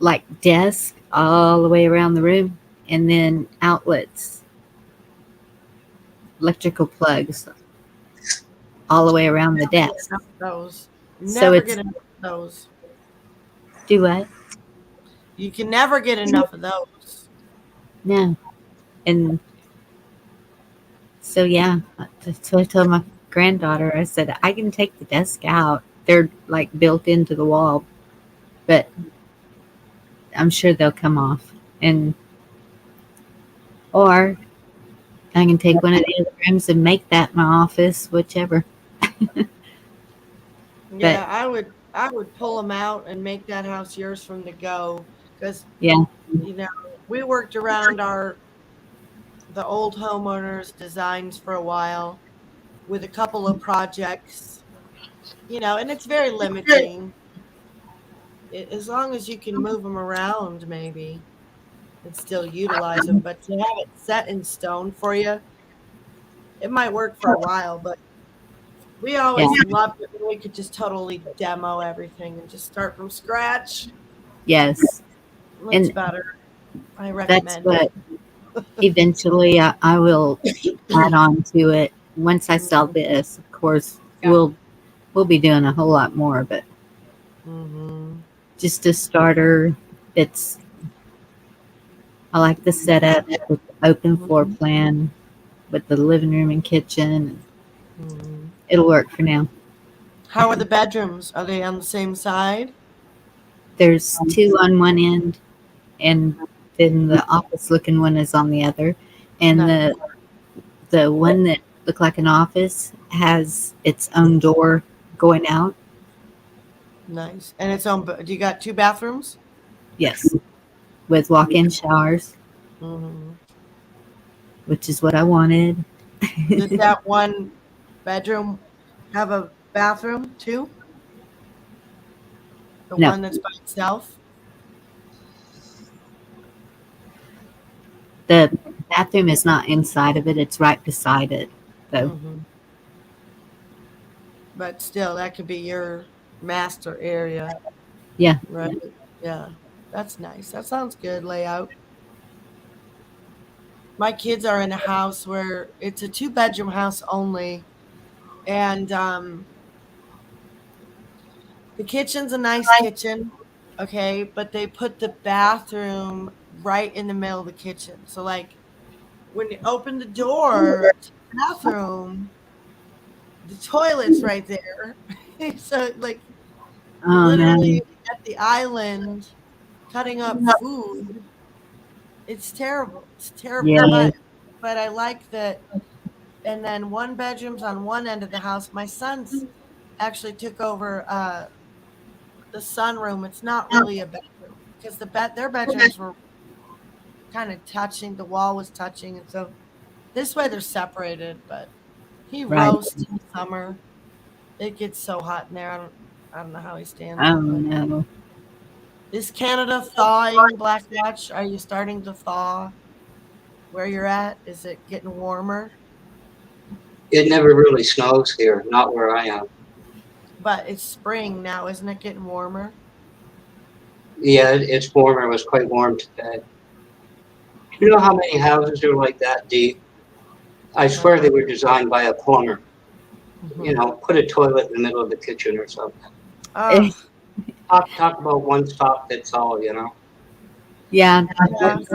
like desk all the way around the room, and then outlets, electrical plugs all the way around the Never get desk. enough of those. So Never it's get enough of those. do what? You can never get enough of those. No. And so yeah, so I told my granddaughter, I said, I can take the desk out. They're like built into the wall, but I'm sure they'll come off. And or I can take one of the other rooms and make that my office, whichever. But Yeah, I would pull them out and make that house yours from the go because yeah, you know we worked around the old homeowners designs for a while with a couple of projects, and it's very limiting. As long as you can move them around, maybe and still utilize them, but to have it set in stone for you, it might work for a while, but we yeah, always loved it when we could just totally demo everything and just start from scratch. yes. Much And better. I that's recommend it. what Eventually, I will add on to it. Once I sell this, of course, Yeah. we'll be doing a whole lot more. But just a starter, it's I like the setup with the open floor plan with the living room and kitchen. It'll work for now. How are the bedrooms? Are they on the same side? There's two on one end, and then the office looking one is on the other. And Nice. the one that looked like an office has its own door going out. Nice. And its own. Do you got 2 bathrooms? Yes, with walk-in showers, Mm-hmm. which is what I wanted. Does that one bedroom have a bathroom too? The No. one that's by itself? The bathroom is not inside of it; it's right beside it, though. But still, that could be your master area. Yeah. Right. Yeah. That's nice. That sounds good layout. My kids are in a house where it's a 2-bedroom house only. And the kitchen's a nice kitchen. Okay. But they put the bathroom right in the middle of the kitchen. So, like, when you open the door to the bathroom, the toilet's right there. So, like, you're Oh no. literally at the island cutting up food. It's terrible. It's terrible. Yeah. But I like that. And then 1 bedroom's on one end of the house. My sons actually took over the sunroom. It's not really a bedroom because their bedrooms were kind of touching. The wall was touching, and so this way they're separated. But he Right. roasts in the summer. It gets so hot in there. I don't know how he stands Oh it. But no. is Canada thawing, Black Watch? Are you starting to thaw where you're at? Is it getting warmer? It never really snows here, not where I am. But it's spring now, isn't it getting warmer? Yeah, it's warmer. It was quite warm today. You know how many houses are like that deep? I swear they were designed by a plumber. You know, put a toilet in the middle of the kitchen or something. Oh, Talk about one stop fits all, you know? Yeah. yeah. It's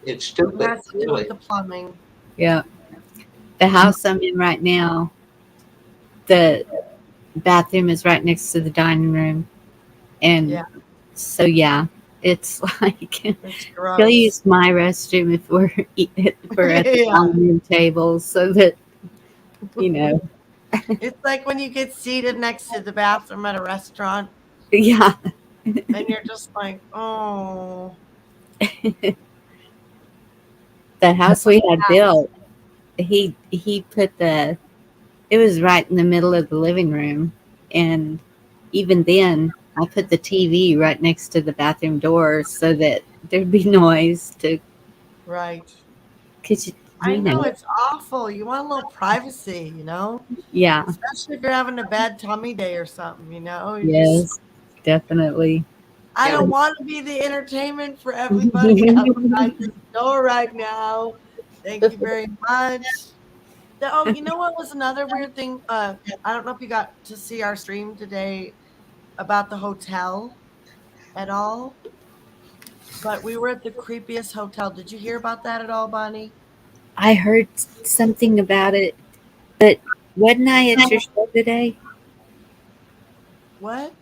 It stupid, has to do really. with the plumbing. Yeah. The house I'm in right now, the bathroom is right next to the dining room, and Yeah. so yeah, it's like It's they'll gross. use my restroom if we're at the Yeah. dining room table, so that you know. It's like when you get seated next to the bathroom at a restaurant Yeah. and you're just like, oh. The house we had built, he put it was right in the middle of the living room, and even then I put the TV right next to the bathroom door so that there'd be noise to Right. cause I you know know. it's awful. You want a little privacy, you know? Yeah. Especially if you're having a bad tummy day or something, you know? Yes, definitely. I don't want to be the entertainment for everybody outside this door right now. Thank you very much. Oh, you know what was another weird thing? I don't know if you got to see our stream today about the hotel at all, but we were at the creepiest hotel. Did you hear about that at all, Bonnie? I heard something about it, but wasn't I at your show today? What?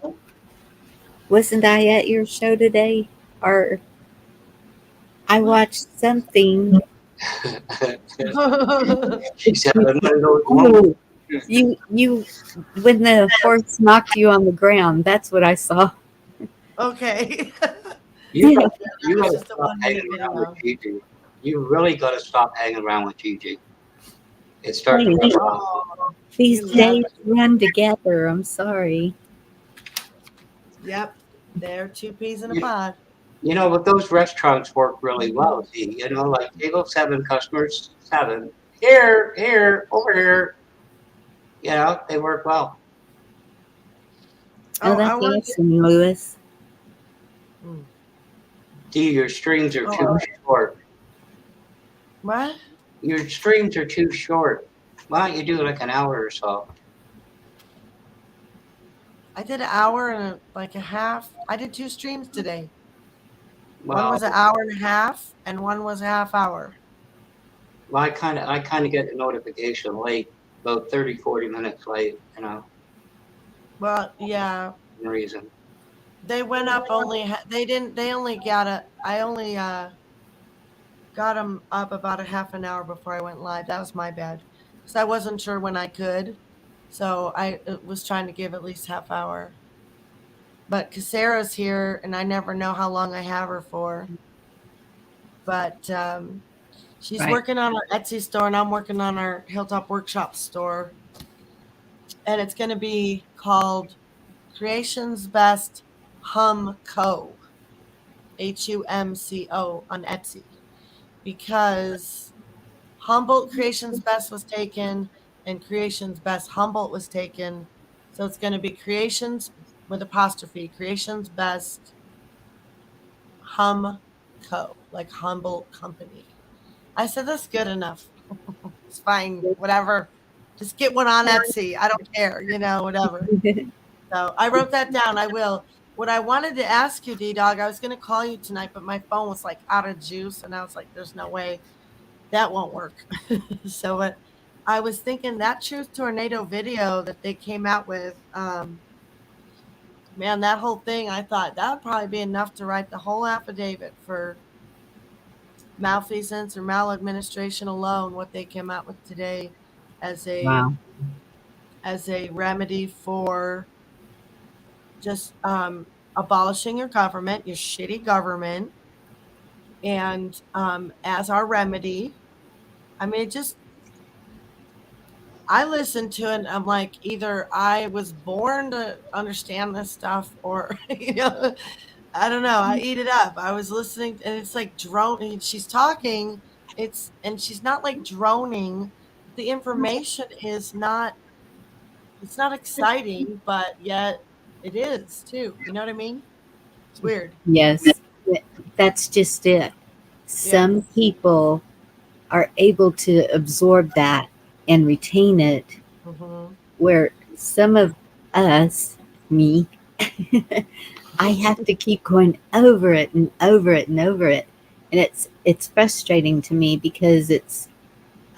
Wasn't I at your show today? Or I watched something. She's having one of those moments. You when the horse knocked you on the ground, that's what I saw. Okay. You Yeah. gotta Just a stop 1-minute hanging around with video. Gigi. You really gotta stop hanging around with Gigi. It's starting to Hey, rub off. Oh, these you love days it. run together. I'm sorry. Yep. They're 2 peas in a You, pod. you know, but those restaurants work really well. See, you know, like table 7 customers, 7 here, over here. You know, they work well. Oh, Oh, I that's want to. awesome, Lewis. Gee, your streams are too Oh, short. What? Your streams are too short. Why don't you do like an hour or so? I did an hour and like a half. I did 2 streams today. One Well, was an hour and a half, and one was a half hour. I kind of get the notification late, about 30, 40 minutes late. Well, yeah, No reason. they went up only. They didn't. They only got a. I only got them up about a half an hour before I went live. That was my bad, because I wasn't sure when I could, so I was trying to give at least half hour. But Casera's here, and I never know how long I have her for. But she's Right. working on our Etsy store, and I'm working on our Hilltop Workshop store, and it's going to be called Creations Best Humco, HUMCO on Etsy, because Humboldt Creations Best was taken and Creations Best Humboldt was taken. So it's going to be Creations with apostrophe, Creations Best Humco, like Humboldt Company. I said that's good enough. It's fine, whatever. Just get one on Etsy. I don't care, whatever. So I wrote that down. I will. What I wanted to ask you, D Dog, I was going to call you tonight, but my phone was like out of juice, and I was like, "There's no way that won't work." So, what I was thinking, that Truth Tornado video that they came out with, man, that whole thing, I thought that would probably be enough to write the whole affidavit for malfeasance or maladministration alone. What they came out with today as a Wow. remedy for just abolishing your government, your shitty government, and as our remedy. I mean, I listened to it and I'm like, either I was born to understand this stuff or, I don't know. I eat it up. I was listening and it's like droning. She's talking. And she's not like droning. The information is not, it's not exciting, but yet it is too. You know what I mean? It's weird. Yes. That's just it. Yeah. Some people are able to absorb that and retain it, Mm-hmm. where some of us, me, I have to keep going over it and over it and over it. And it's frustrating to me because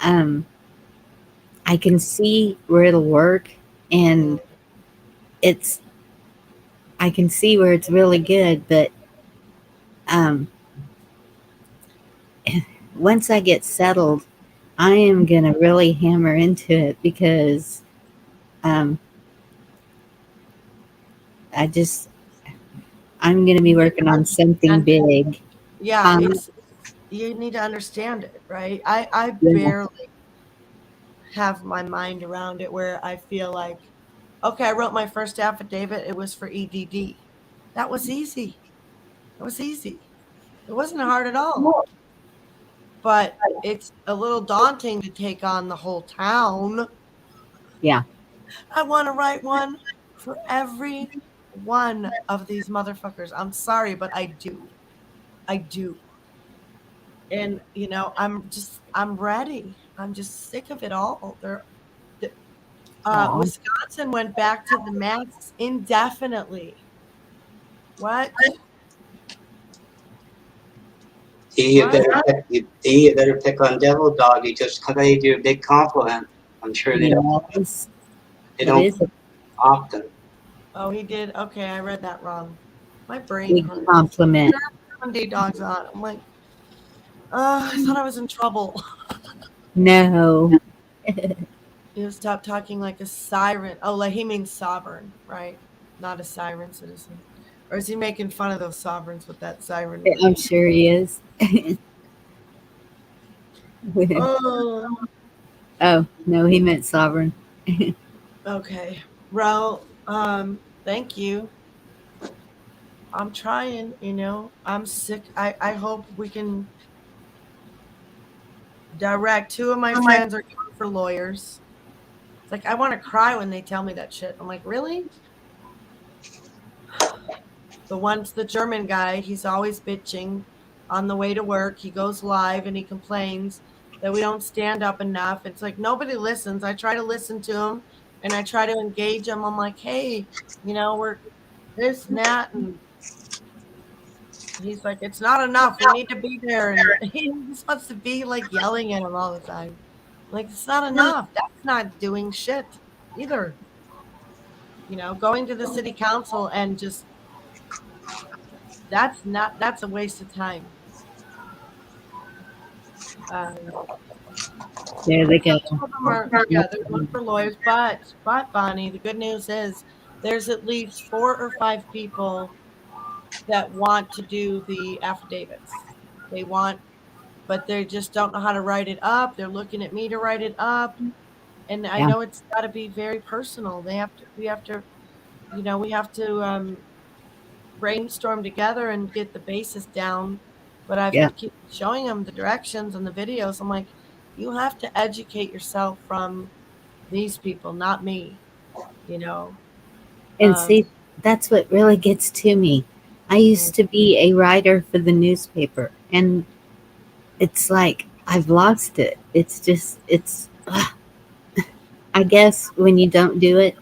I can see where it'll work, and it's I can see where it's really good, but once I get settled, I am gonna really hammer into it because um, I'm gonna be working on something big. Yeah, you need to understand it, right? I Yeah. barely have my mind around it where I feel like, okay, I wrote my first affidavit. It was for EDD. That was easy. It was easy. It wasn't hard at all. But it's a little daunting to take on the whole town. Yeah. I want to write one for every one of these motherfuckers. I'm sorry, but I do. I do. And I'm ready. I'm just sick of it all. Aw. Wisconsin went back to the masks indefinitely. What? You better pick on Devil Dog. He just paid you a big compliment. I'm sure they Yes. they It don't is a often. Oh, he did. Okay, I read that wrong. My brain big hurts. compliment. Monday dogs on. I'm like, I thought I was in trouble. No. You stop talking like a siren. Oh, like he means sovereign, right? Not a siren citizen. Or is he making fun of those sovereigns with that siren? I'm sure he is. Oh, Oh, no, he meant sovereign. okay. Well, thank you. I'm trying, I'm sick. I hope we can direct. 2 of my friends are going for lawyers. It's like, I want to cry when they tell me that shit. I'm like, really? The German guy, he's always bitching on the way to work. He goes live and he complains that we don't stand up enough. It's like nobody listens. I try to listen to them and I try to engage them. I'm like, hey, we're this and that. And he's like, it's not enough. We need to be there. And he just wants to be like yelling at him all the time. Like, it's not enough. That's not doing shit either. Going to the city council and just that's a waste of time. There they go. Some of them are, yeah, they're good for lawyers, but Bonnie, the good news is there's at least 4 or 5 people that want to do the affidavits. They want, but they just don't know how to write it up. They're looking at me to write it up, and I Yeah. know it's got to be very personal. We have to, we have to brainstorm together and get the basis down. But I've Yeah. keep showing them the directions and the videos. I'm like, you have to educate yourself from these people, not me. And see, that's what really gets to me. I used to be a writer for the newspaper, and it's like I've lost it. It's just, I guess when you don't do it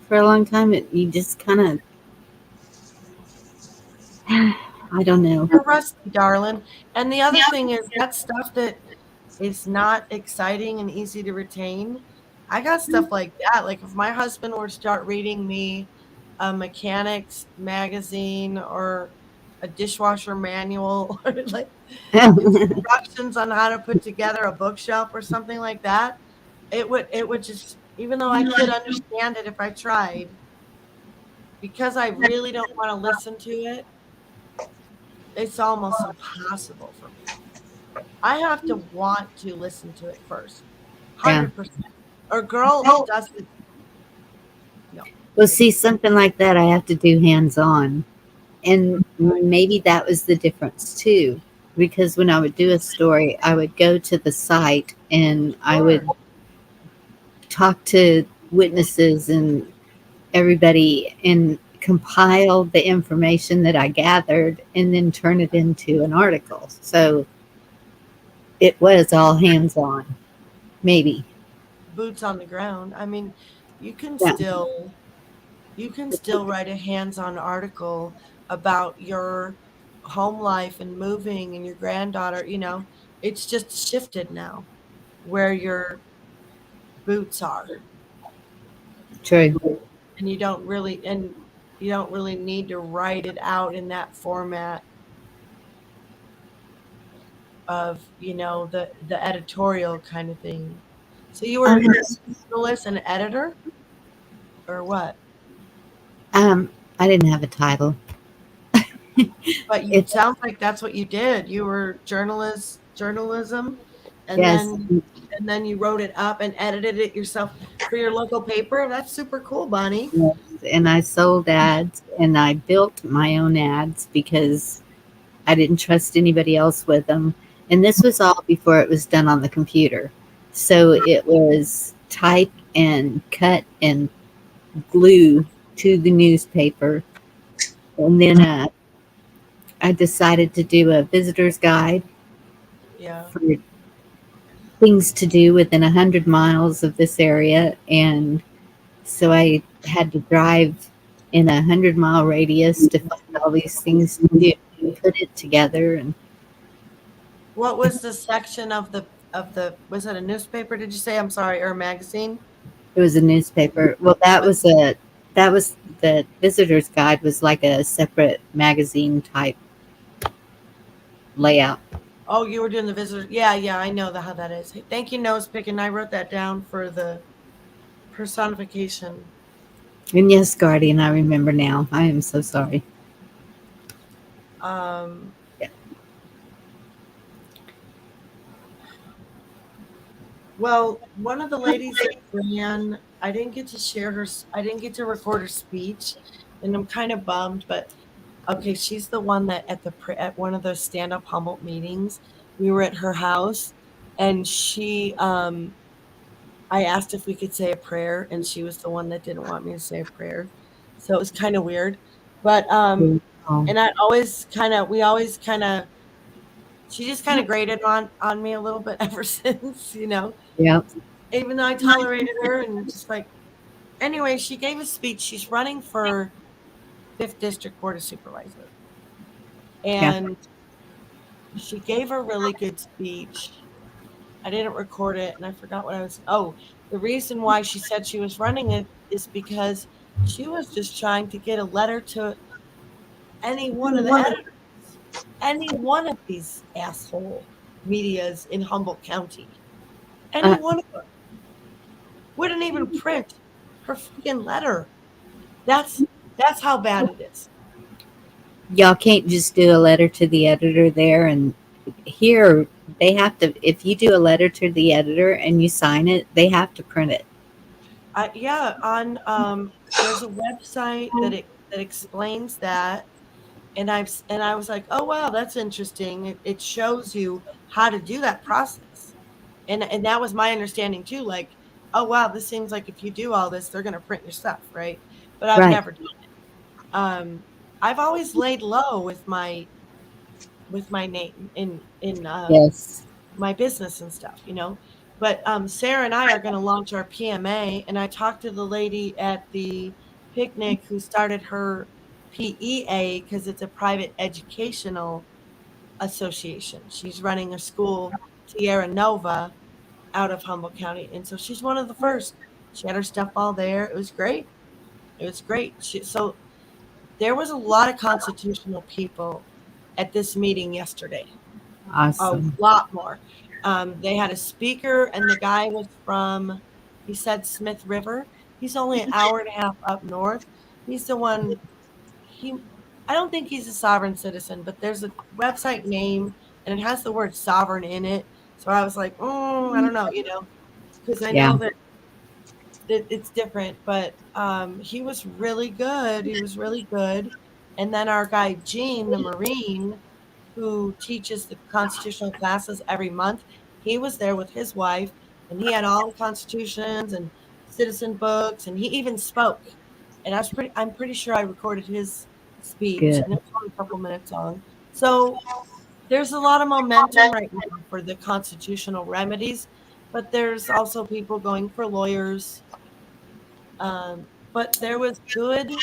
for a long time, you just kind of, I don't know. You're rusty, darling. And the other thing is that stuff that is not exciting and easy to retain. I got stuff like that. Like if my husband were to start reading me a mechanics magazine or a dishwasher manual or like instructions on how to put together a bookshelf or something like that, it would just, even though I could understand it if I tried, because I really don't want to listen to it, it's almost impossible for me. I have to want to listen to it first. Yeah. 100%. Or girl who doesn't. No. Well, see, something like that, I have to do hands on. And maybe that was the difference too. Because when I would do a story, I would go to the site and I would talk to witnesses and everybody and compile the information that I gathered and then turn it into an article. So it was all hands on, maybe. Boots on the ground. I mean, you can Yeah. still write a hands-on article about your home life and moving and your granddaughter, it's just shifted now where your boots are. True. And you don't really need to write it out in that format of, the editorial kind of thing. So you were a journalist and editor or what? I didn't have a title. But it sounds like that's what you did. You were journalism, and Yes. then you wrote it up and edited it yourself for your local paper. That's super cool, Bonnie. Yes. And I sold ads and I built my own ads because I didn't trust anybody else with them. And this was all before it was done on the computer. So it was type and cut and glue to the newspaper. And then I decided to do a visitor's guide Yeah. for things to do within 100 miles of this area. And so I had to drive in a 100-mile radius to find all these things to do and put it together. And What was the section of the was it a newspaper, did you say? I'm sorry, or a magazine? it was a newspaper. Well, that was the visitor's guide was like a separate magazine type layout. Oh, you were doing the visitor. Yeah, I know how that is. Hey, thank you, nose picking. I wrote that down for the personification. And yes, Guardian, I remember now. I am so sorry. Yeah. Well, one of the ladies that ran, I didn't get to record her speech, and I'm kind of bummed, but okay, she's the one that at one of those stand-up Humboldt meetings, we were at her house, and I asked if we could say a prayer, and she was the one that didn't want me to say a prayer. So it was kind of weird. But and we always kind of she just kind of grated on me a little bit ever since, you know. Yep. Even though I tolerated her and just like, anyway, she gave a speech. She's running for 5th District Board of Supervisor. And she gave a really good speech. I didn't record it and I forgot what I was. Oh, the reason why she said she was running it is because she was just trying to get a letter to any one of the editors, any one of these asshole medias in Humboldt County. Any one of them wouldn't even print her freaking letter. That's how bad it is. Y'all can't just do a letter to the editor there, and here they have to. If you do a letter to the editor and you sign it, they have to print it. Yeah, on there's a website that explains that, and I was like, oh wow, that's interesting. It shows you how to do that process, and that was my understanding too. Like, oh wow, this seems like if you do all this, they're gonna print your stuff, right? But I've Right. never done it. I've always laid low with my name in Yes. my business and stuff, you know. But Sarah and I are going to launch our PMA, and I talked to the lady at the picnic who started her PEA because it's a private educational association. She's running a school, Tierra Nova, out of Humboldt County, and so she's one of the first. She had her stuff all there. It was great. It was great. So there was a lot of constitutional people at this meeting yesterday. A Awesome. lot more. They had a speaker, and the guy was from, he said Smith River. He's only an hour and a half up north. He's the one, I don't think he's a sovereign citizen, but there's a website name, and it has the word sovereign in it. So I was like, I don't know, you know, because I Yeah. know that it's different, but he was really good. He was really good. And then our guy, Gene, the Marine, who teaches the constitutional classes every month, he was there with his wife, and he had all the constitutions and citizen books, and he even spoke. And I'm pretty sure I recorded his speech, Good. and it was only a couple minutes long. So there's a lot of momentum right now for the constitutional remedies, but there's also people going for lawyers. But there was good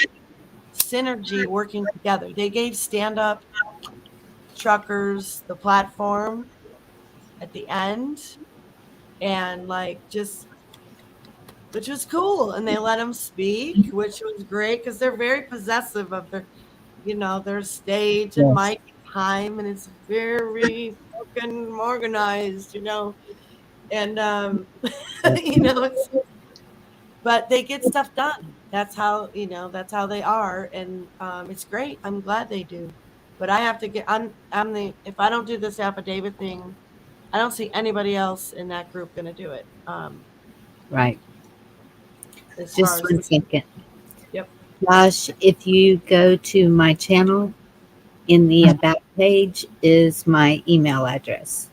synergy working together. They gave stand up truckers the platform at the end, and like just, which was cool, and they let them speak, which was great because they're very possessive of their, you know, their stage and Yes. mic time, and it's very fucking organized, you know. And you know, but they get stuff done. That's how, you know, that's how they are, and it's great. I'm glad they do. But I have to get. I'm the, if I don't do this affidavit thing, I don't see anybody else in that group going to do it. Right. As far Just as, 1 second. yep. Josh, if you go to my channel, in the About page is my email address.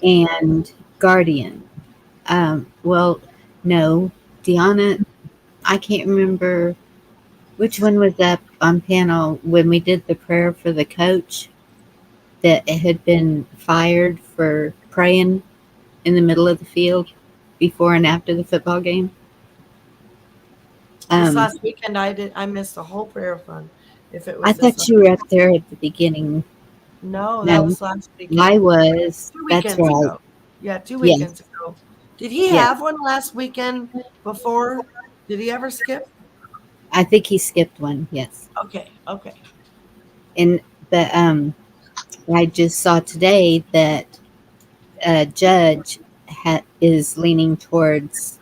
And Guardian. Well, no, Deanna, I can't remember which one was up on panel when we did the prayer for the coach that had been fired for praying in the middle of the field before and after the football game. This last weekend, I missed the whole prayer fund. If it was, I thought you were up there at the beginning. No, that was last weekend. I was. 2 That's weekends right. ago. Yeah, 2 weekends ago. Did he have one last weekend before? Did he ever skip? I think he skipped one. Yes. Okay. And but I just saw today that a judge is leaning towards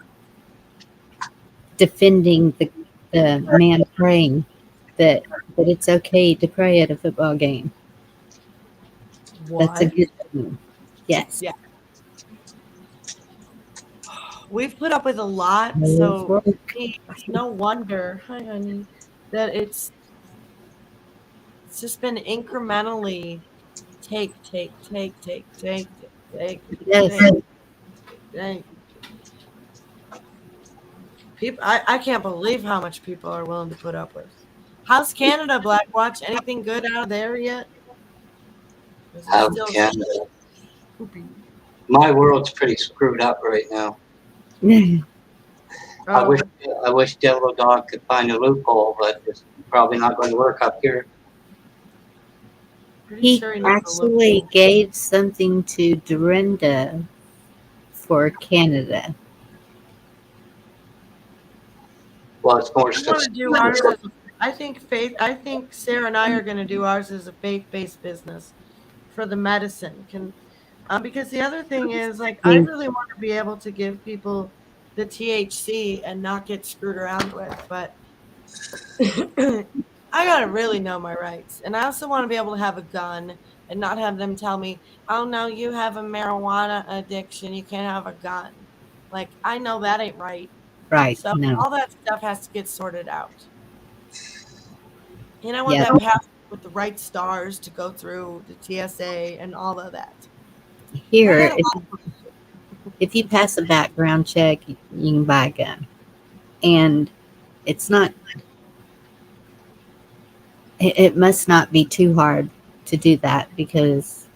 defending the man praying, that it's okay to pray at a football game. What? That's a good thing. Yes. Yeah. We've put up with a lot, so it's no wonder, hi honey, that it's just been incrementally take. Yes. People, I can't believe how much people are willing to put up with. How's Canada, Black Watch? Anything good out of there yet? 'Cause Out it's of still Canada. poopy. My world's pretty screwed up right now. I Oh, wish Devil Dog could find a loophole, but it's probably not going to work up here. pretty He sure he knows a actually loophole. gave something to Dorinda for Canada. Well, it's more I stuff. want to do ours as I think Sarah and I are going to do ours as a faith-based business for the medicine. Because the other thing is, like, I really want to be able to give people the THC and not get screwed around with, but I gotta really know my rights. And I also want to be able to have a gun and not have them tell me, oh no, you have a marijuana addiction, you can't have a gun. Like, I know that ain't right. Right. So No. all that stuff has to get sorted out. And I want Yeah. that path with the right stars to go through the TSA and all of that. I Here, got a lot of if you pass a background check, you can buy a gun. And it's not, it must not be too hard to do that because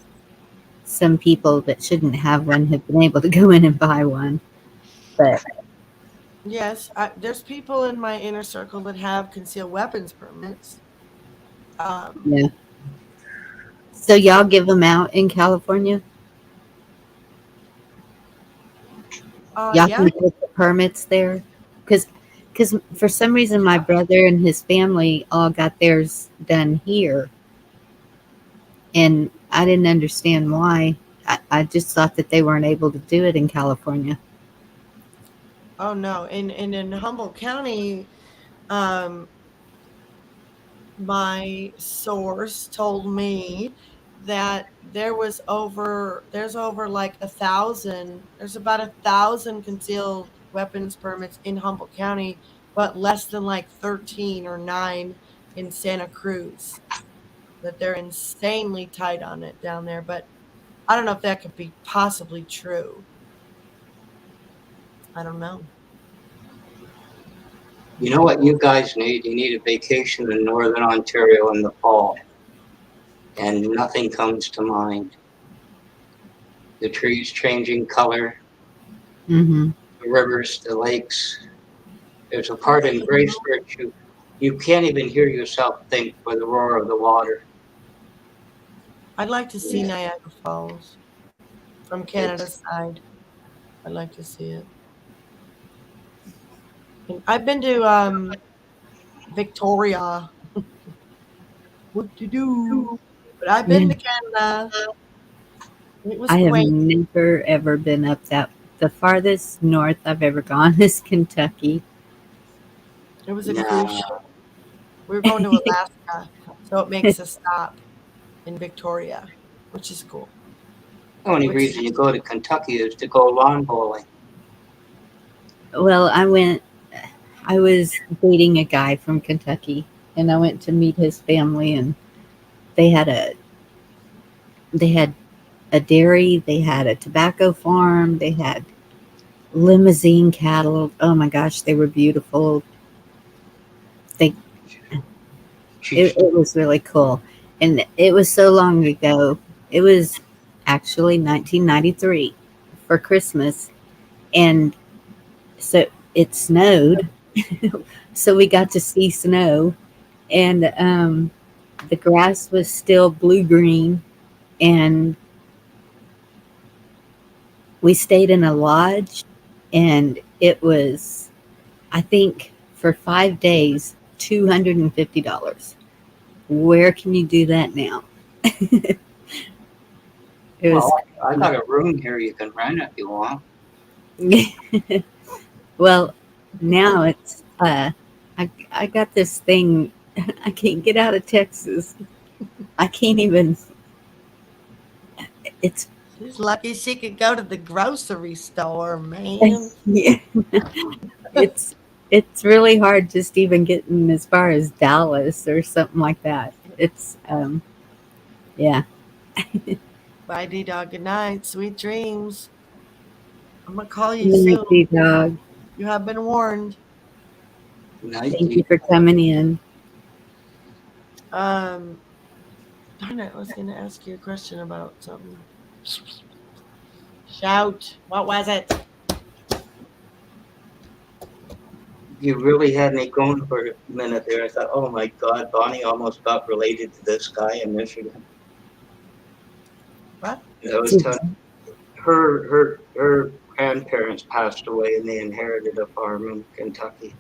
some people that shouldn't have one have been able to go in and buy one. But Yes, there's people in my inner circle that have concealed weapons permits. yeah. So y'all give them out in California? Y'all Yeah, can get the permits there? Because for some reason my brother and his family all got theirs done here. And I didn't understand why. I just thought that they weren't able to do it in California. oh no, in Humboldt County, um, my source told me that there's over like 1,000. There's about 1,000 concealed weapons permits in Humboldt County, but less than like 13 or 9 in Santa Cruz. That they're insanely tight on it down there, but I don't know if that could be possibly true. I don't know. You know what you guys need? You need a vacation in Northern Ontario in the fall. And nothing comes to mind. The trees changing color, Mm-hmm. the rivers, the lakes. There's a part in Bracebridge you can't even hear yourself think for the roar of the water. I'd like to see Niagara Falls from Canada's side. I'd like to see it. And I've been to Victoria. What to do? But I've been to Canada. It was I have quaint. never ever been up that. The farthest north I've ever gone is Kentucky. It was a Nah. cruise ship. We were going to Alaska, so it makes a stop in Victoria, which is cool. The only Which- reason you go to Kentucky is to go lawn bowling. Well, I was dating a guy from Kentucky, and I went to meet his family, and they had a dairy, they had a tobacco farm, they had limousine cattle. Oh my gosh, they were beautiful. It was really cool. And it was so long ago. It was actually 1993 for Christmas. And so it snowed. So we got to see snow. And the grass was still blue green. And we stayed in a lodge. And it was, I think, for 5 days, $250. Where can you do that now? It was Well, I got a room here you can rent if you want. well, now it's I got this thing. I can't get out of Texas. I can't even. It's She's lucky she could go to the grocery store, man. yeah, it's it's really hard just even getting as far as Dallas or something like that. It's yeah. Bye, D Dog. Good night. Sweet dreams. I'm gonna call you Thank soon. you, dog. You have been warned. Night, Thank you for coming in. Um, Darn it, I was going to ask you a question about something. Shout. What was it? You really had me going for a minute there. I thought, oh my God, Bonnie almost got related to this guy in Michigan. What? I was telling her grandparents passed away and they inherited a farm in Kentucky.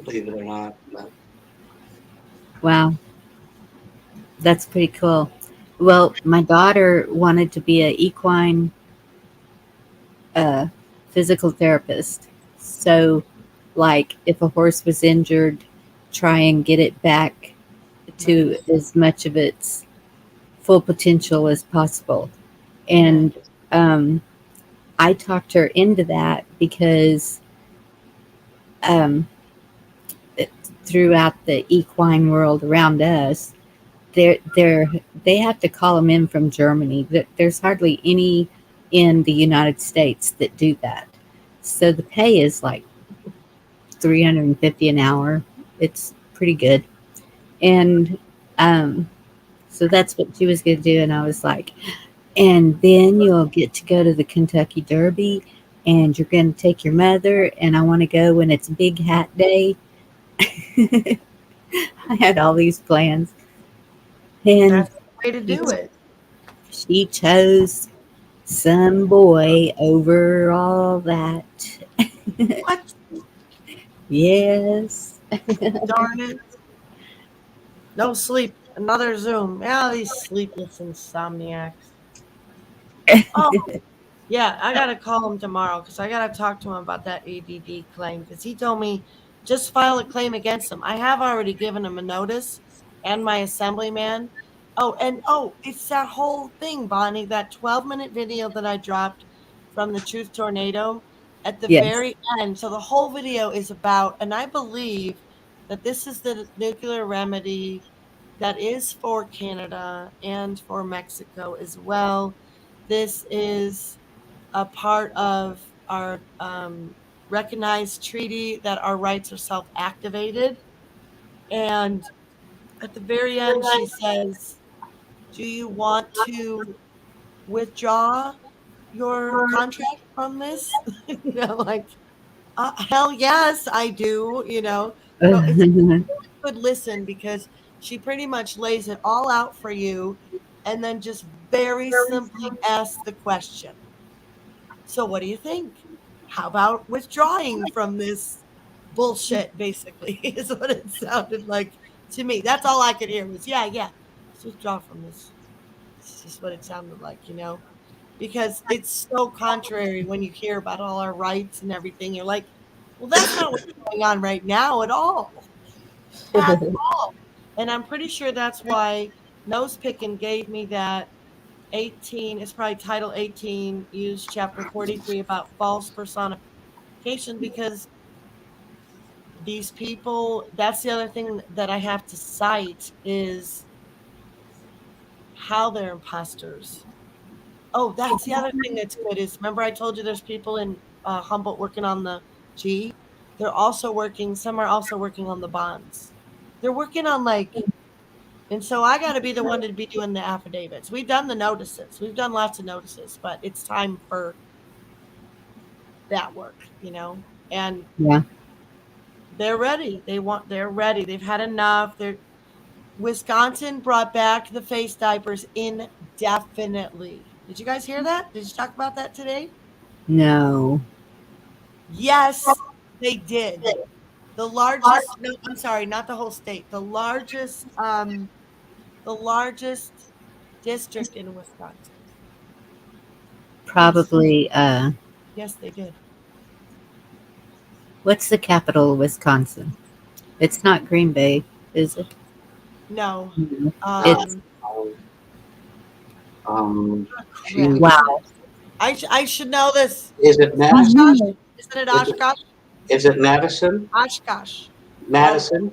Believe it or not. But Wow, that's pretty cool. Well, my daughter wanted to be an equine physical therapist. So, like, if a horse was injured, try and get it back to as much of its full potential as possible. And I talked her into that because um, throughout the equine world around us, they have to call them in from Germany. There's hardly any in the United States that do that. So the pay is like $350 an hour. It's pretty good. And so that's what she was going to do. And I was like, and then you'll get to go to the Kentucky Derby and you're going to take your mother. And I want to go when it's Big Hat Day. I had all these plans. And That's the way to do it. she chose some boy over all that. What? Yes. Darn it. No sleep. Another Zoom. Yeah, these sleepless insomniacs. Oh, yeah, I got to call him tomorrow because I got to talk to him about that ADD claim because he told me just file a claim against him. I have already given him a notice and my assemblyman. It's that whole thing, Bonnie, that 12-minute video that I dropped from the Truth Tornado at the Yes. very end. So the whole video is about, and I believe that this is the nuclear remedy that is for Canada and for Mexico as well. This is a part of our recognized treaty that our rights are self-activated. And at the very end, she says, do you want to withdraw your contract from this? Like, hell yes, I do, So it's a good listen because she pretty much lays it all out for you and then just very simply asks the question. So what do you think? How about withdrawing from this bullshit, basically, is what it sounded like to me. That's all I could hear was, yeah, let's withdraw from this. It's just what it sounded like, because it's so contrary when you hear about all our rights and everything. You're like, well, that's not what's going on right now at all. At all. And I'm pretty sure that's why Nose Picking gave me that 18, it's probably Title 18, use Chapter 43 about false personification, because these people, that's the other thing that I have to cite is how they're imposters. Oh, that's the other thing that's good is, remember I told you there's people in Humboldt working on the G? Some are also working on the bonds. They're working on and so I got to be the one to be doing the affidavits. We've done the notices. We've done lots of notices, but it's time for that work, and Yeah. they're ready. They're ready. They've had enough. Wisconsin brought back the face diapers indefinitely. Did you guys hear that? Did you talk about that today? No. Yes, they did. The largest, no, I'm sorry, not the whole state. The largest district in Wisconsin. Probably Yes, they did. what's the capital of Wisconsin? It's not Green Bay, is it? No. It's She, wow. I should know this. is it Madison? Oshkosh? Isn't it Oshkosh? Is it Madison? Oshkosh. Madison?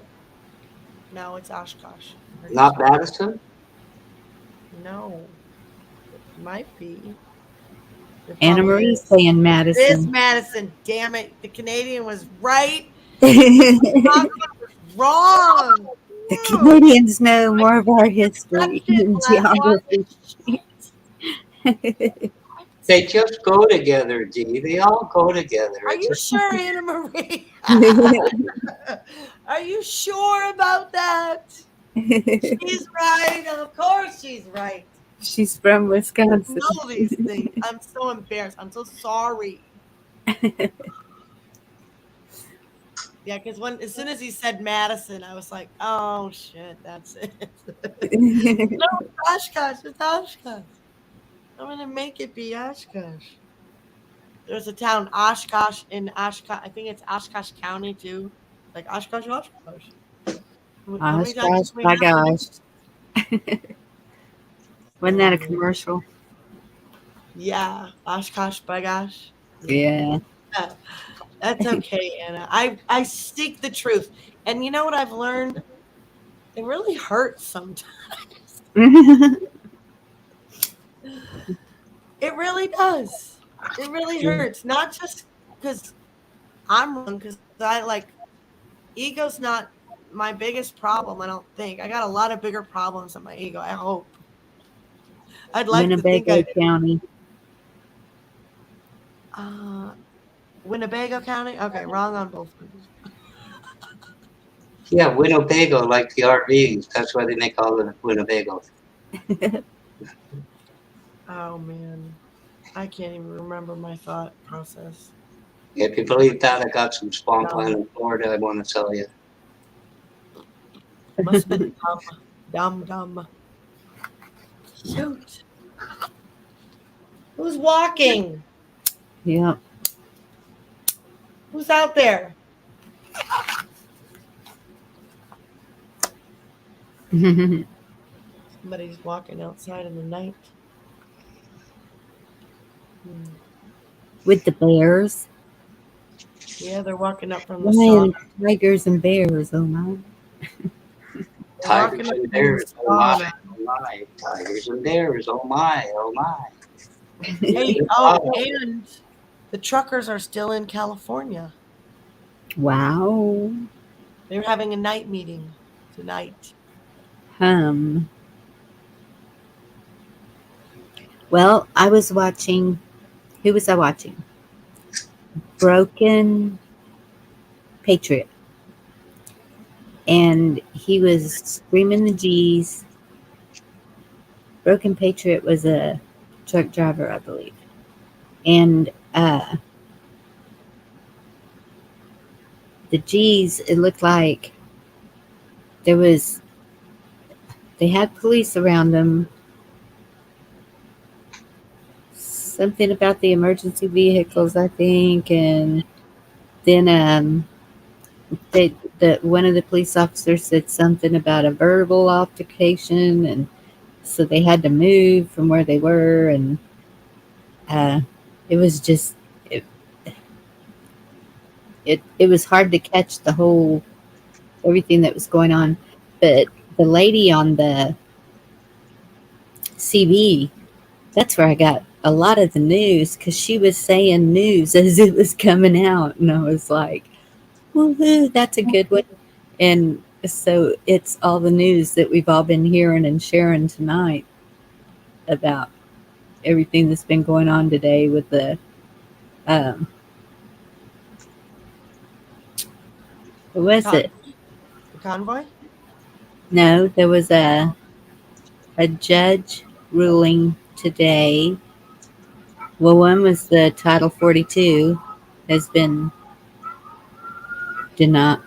No, it's Oshkosh. Not Madison? No. It might be. Anna Marie's saying It is Madison. Madison. Damn it. The Canadian was right. The was wrong. The Canadians know more of our history Touched it than last geography. They just go together, Dee. They all go together. Are It's you a, sure, Anna Marie? Are you sure about that? She's right. Of course she's right. She's from I Wisconsin. know these things. I'm so embarrassed. I'm so sorry. Yeah, because as soon as he said Madison, I was like, oh shit, that's it. No, Oshkosh. It's Oshkosh. I'm gonna make it be Oshkosh. There's a town, Oshkosh, in Oshkosh. I think it's Oshkosh County too. Like Oshkosh, Oshkosh. How many Gosh, times gosh, can we my have to do gosh. Wasn't Oh, that a man. commercial? Yeah, Oshkosh, by gosh. Yeah. Yeah. That's okay, Anna. I seek the truth. And you know what I've learned? It really hurts sometimes. It really does. It really hurts. Not just because I'm wrong, because I like ego's not my biggest problem, I don't think. I got a lot of bigger problems than my ego, I hope. I'd like to think I Winnebago do. County. Uh, Winnebago County? Okay, wrong on both ones. yeah, Winnebago, like the RVs. That's why they make all the Winnebagos. Oh, man. I can't even remember my thought process. If you believe that, I got some swampland in Florida I want to sell you. Must have been dumb. Shoot. Who's walking? Yep. Who's out there? Somebody's walking outside in the night. With the bears. Yeah, they're walking up from the Lions, sauna. tigers, and bears. Oh my. They're Tigers walking up and from the bears, oh my, sauna. oh my. Tigers and bears, oh my, oh my. Hey, and the truckers are still in California. Wow. They're having a night meeting tonight. Well, I was watching. Who was I watching? Broken Patriot. And he was screaming the G's. Broken Patriot was a truck driver, I believe. And the G's, it looked like they had police around them. Something about the emergency vehicles, I think. And then one of the police officers said something about a verbal altercation, and so they had to move from where they were, and it was just it was hard to catch the whole everything that was going on. But the lady on the CB, that's where I got a lot of the news, because she was saying news as it was coming out, and I was like, woohoo, that's a good one. And so it's all the news that we've all been hearing and sharing tonight about everything that's been going on today with the what was it? The convoy? No, there was a judge ruling today. Well, one was the Title 42 has been denied.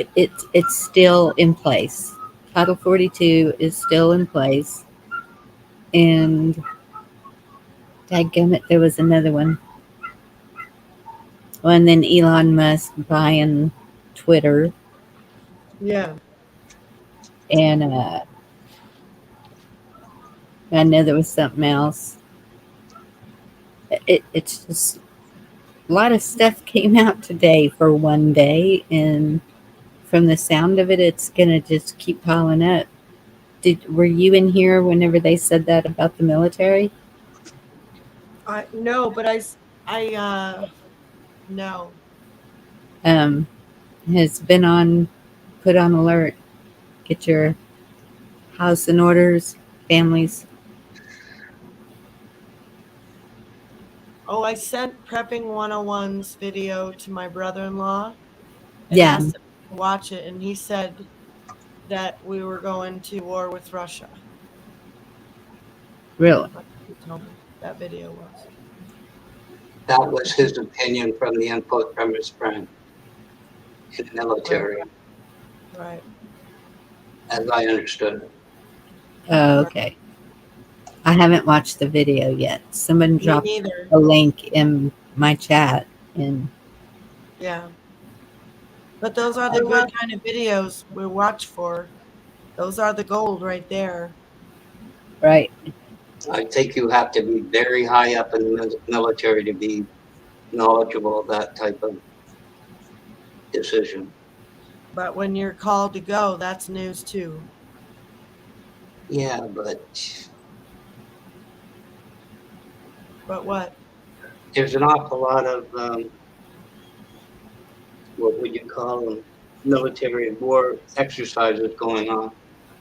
It's still in place. Title 42 is still in place. And dadgummit, there was another one. Well, and then Elon Musk buying Twitter. Yeah. And I know there was something else. It's just a lot of stuff came out today for one day, and from the sound of it, it's gonna just keep piling up. Were you in here whenever they said that about the military? No, but no. Has been on put on alert. get your house in orders, families? Oh, I sent Prepping 101's video to my brother-in-law and Yeah, asked him to watch it, and he said that we were going to war with Russia. really. That's what he told me that video was. That was his opinion from the input from his friend in the military, Right. as I understood it. Oh, okay. I haven't watched the video yet. Someone Me dropped neither. a link in my chat, and Yeah. But those are the good kind of videos we watch for. Those are the gold right there. right. I think you have to be very high up in the military to be knowledgeable of that type of decision. But when you're called to go, that's news too. Yeah, but But what? there's an awful lot of, what would you call them, military war exercises going on.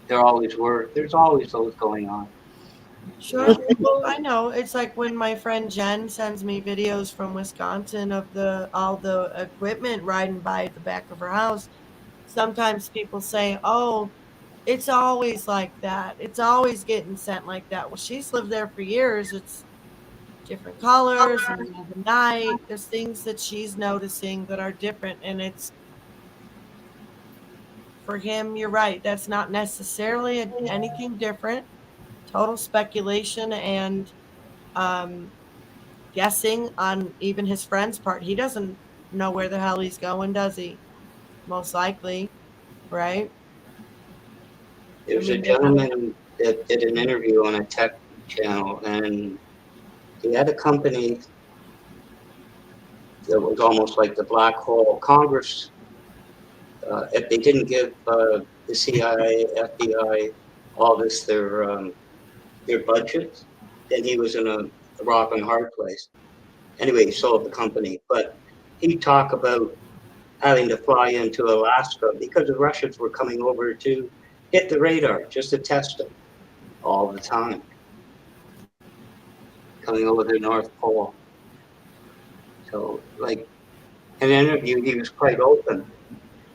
There always were. There's always those going on. Sure. Well, I know. It's like when my friend Jen sends me videos from Wisconsin of all the equipment riding by the back of her house. Sometimes people say, "Oh, it's always like that. It's always getting sent like that." Well, she's lived there for years. It's different colors in the middle of the night. There's things that she's noticing that are different, and it's for him. You're right. That's not necessarily anything different. Total speculation and um, guessing on even his friend's part. He doesn't know where the hell he's going, does he? Most likely, right? There's a They can. gentleman that did an interview on a tech channel, and he had a company that was almost like the black hole. Congress, if they didn't give the CIA, FBI, all this their budgets, then he was in a rock and hard place. Anyway, he sold the company, but he talked about having to fly into Alaska because the Russians were coming over to hit the radar just to test them all the time, coming over the North Pole. So, like, in an interview, he was quite open,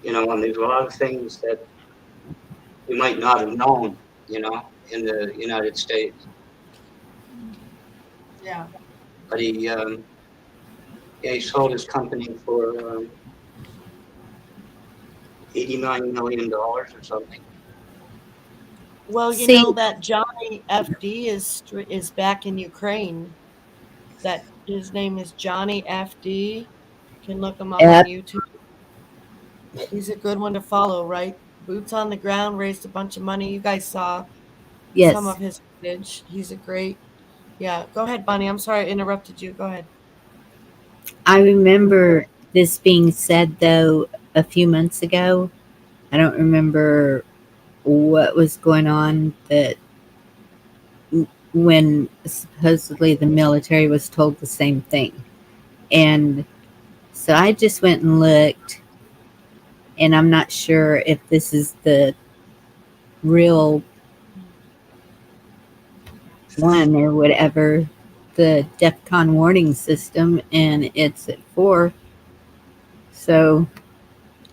and there's a lot of things that we might not have known, in the United States. Yeah. But he sold his company for $89 million or something. Well, you See, know that Johnny FD is back in Ukraine. That his name is Johnny FD. You can look him up on F, YouTube. He's a good one to follow, right? Boots on the ground, raised a bunch of money. You guys saw some yes, of his footage. He's a great. Yeah, go ahead, Bunny. I'm sorry I interrupted you. Go ahead. I remember this being said though a few months ago. I don't remember what was going on that when supposedly the military was told the same thing. And so I just went and looked, and I'm not sure if this is the real one or whatever, the DEFCON warning system, and it's at 4. So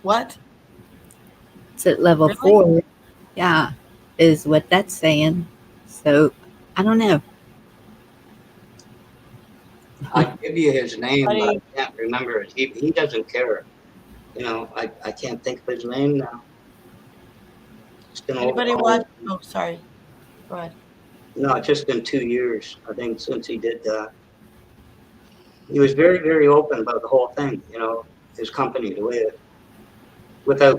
What? it's at level Really? 4. Yeah, is what that's saying. So I don't know. I'd give you his name, but I Bunny, can't remember it. He doesn't care. I can't think of his name now. It's been anybody watch? Oh, sorry. Go ahead. No, it's just been 2 years, I think, since he did that. He was very, very open about the whole thing, his company, the way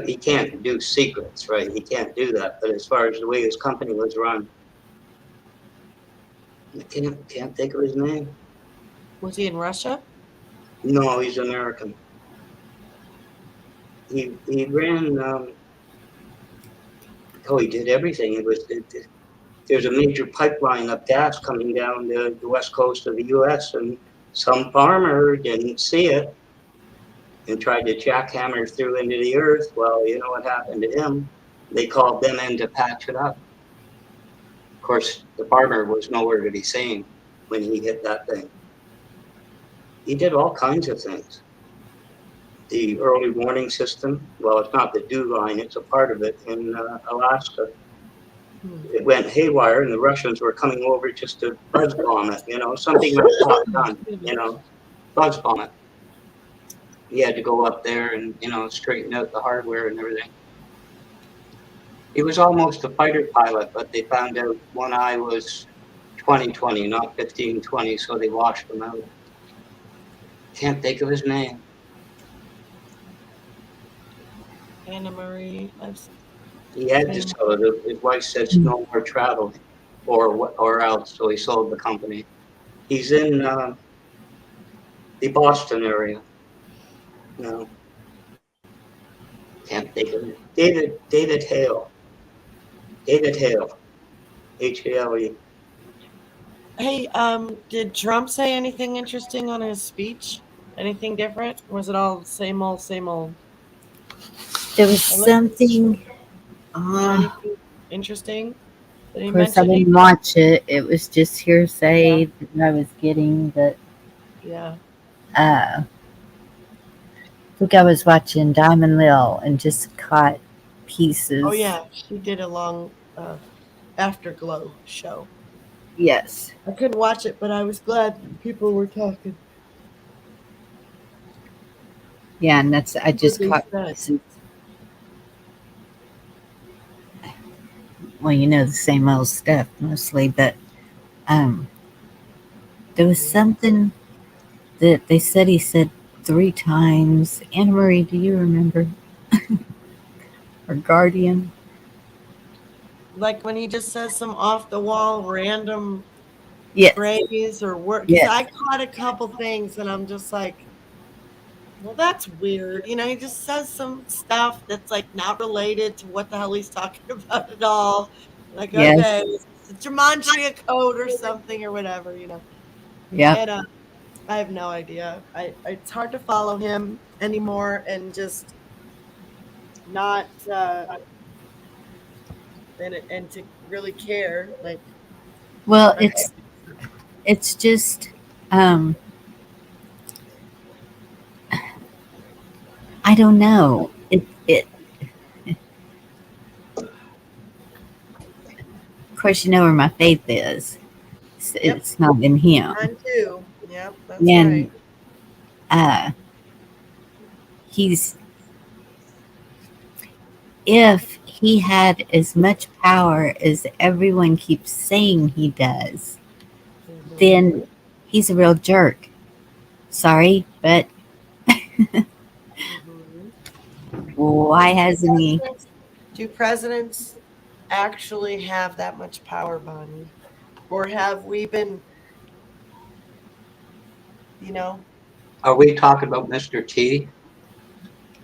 he can't do secrets, right? He can't do that. But as far as the way his company was run, I can't think of his name. Was he in Russia? No, he's American. He ran. He did everything. There's a major pipeline of gas coming down the west coast of the U.S. and some farmer didn't see it and tried to jackhammer through into the earth. Well, you know what happened to him? They called them in to patch it up. Of course, the farmer was nowhere to be seen when he hit that thing. He did all kinds of things. The early warning system, well, it's not the dew line, it's a part of it in Alaska. It went haywire, and the Russians were coming over just to buzz bomb it, something like that done, buzz bomb it. He had to go up there and, straighten out the hardware and everything. He was almost a fighter pilot, but they found out one eye was 20/20, not 15/20, so they washed him out. Can't think of his name. Anna Marie. He had to sell it. His wife says no more traveling, or else. So he sold the company. He's in the Boston area. No, can't think of it. David Hale. David Hale. Hale. Hey, did Trump say anything interesting on his speech? Anything different? Or was it all same old, same old? There was something. Anything interesting that he Of course, I mentioned? didn't watch it. It was just hearsay that I was getting. But Yeah. I think I was watching Diamond Lil and just caught pieces. Oh yeah, she did a long Afterglow show. Yes. I couldn't watch it, but I was glad people were talking. Yeah, and I just What caught they said. pieces. Well, the same old stuff mostly, but there was something that they said he said 3 times. Anna Marie, do you remember? Or Guardian? Like when he just says some off the wall random Yes. phrase or word. Yes. I caught a couple things and I'm just like, well, that's weird. He just says some stuff that's like not related to what the hell he's talking about at all. Like, Yes. okay, it's a gematria code or something or whatever, Yeah. And I have no idea. It's hard to follow him anymore and just not and to really care. Like, Well, okay. it's just I don't know. Of course, you know where my faith is. It's not in him. Mine too. Yep, that's And right. If he had as much power as everyone keeps saying he does, then he's a real jerk. Sorry, but why hasn't he? Do presidents actually have that much power, Bonnie? Or have we been, Are we talking about Mr. T?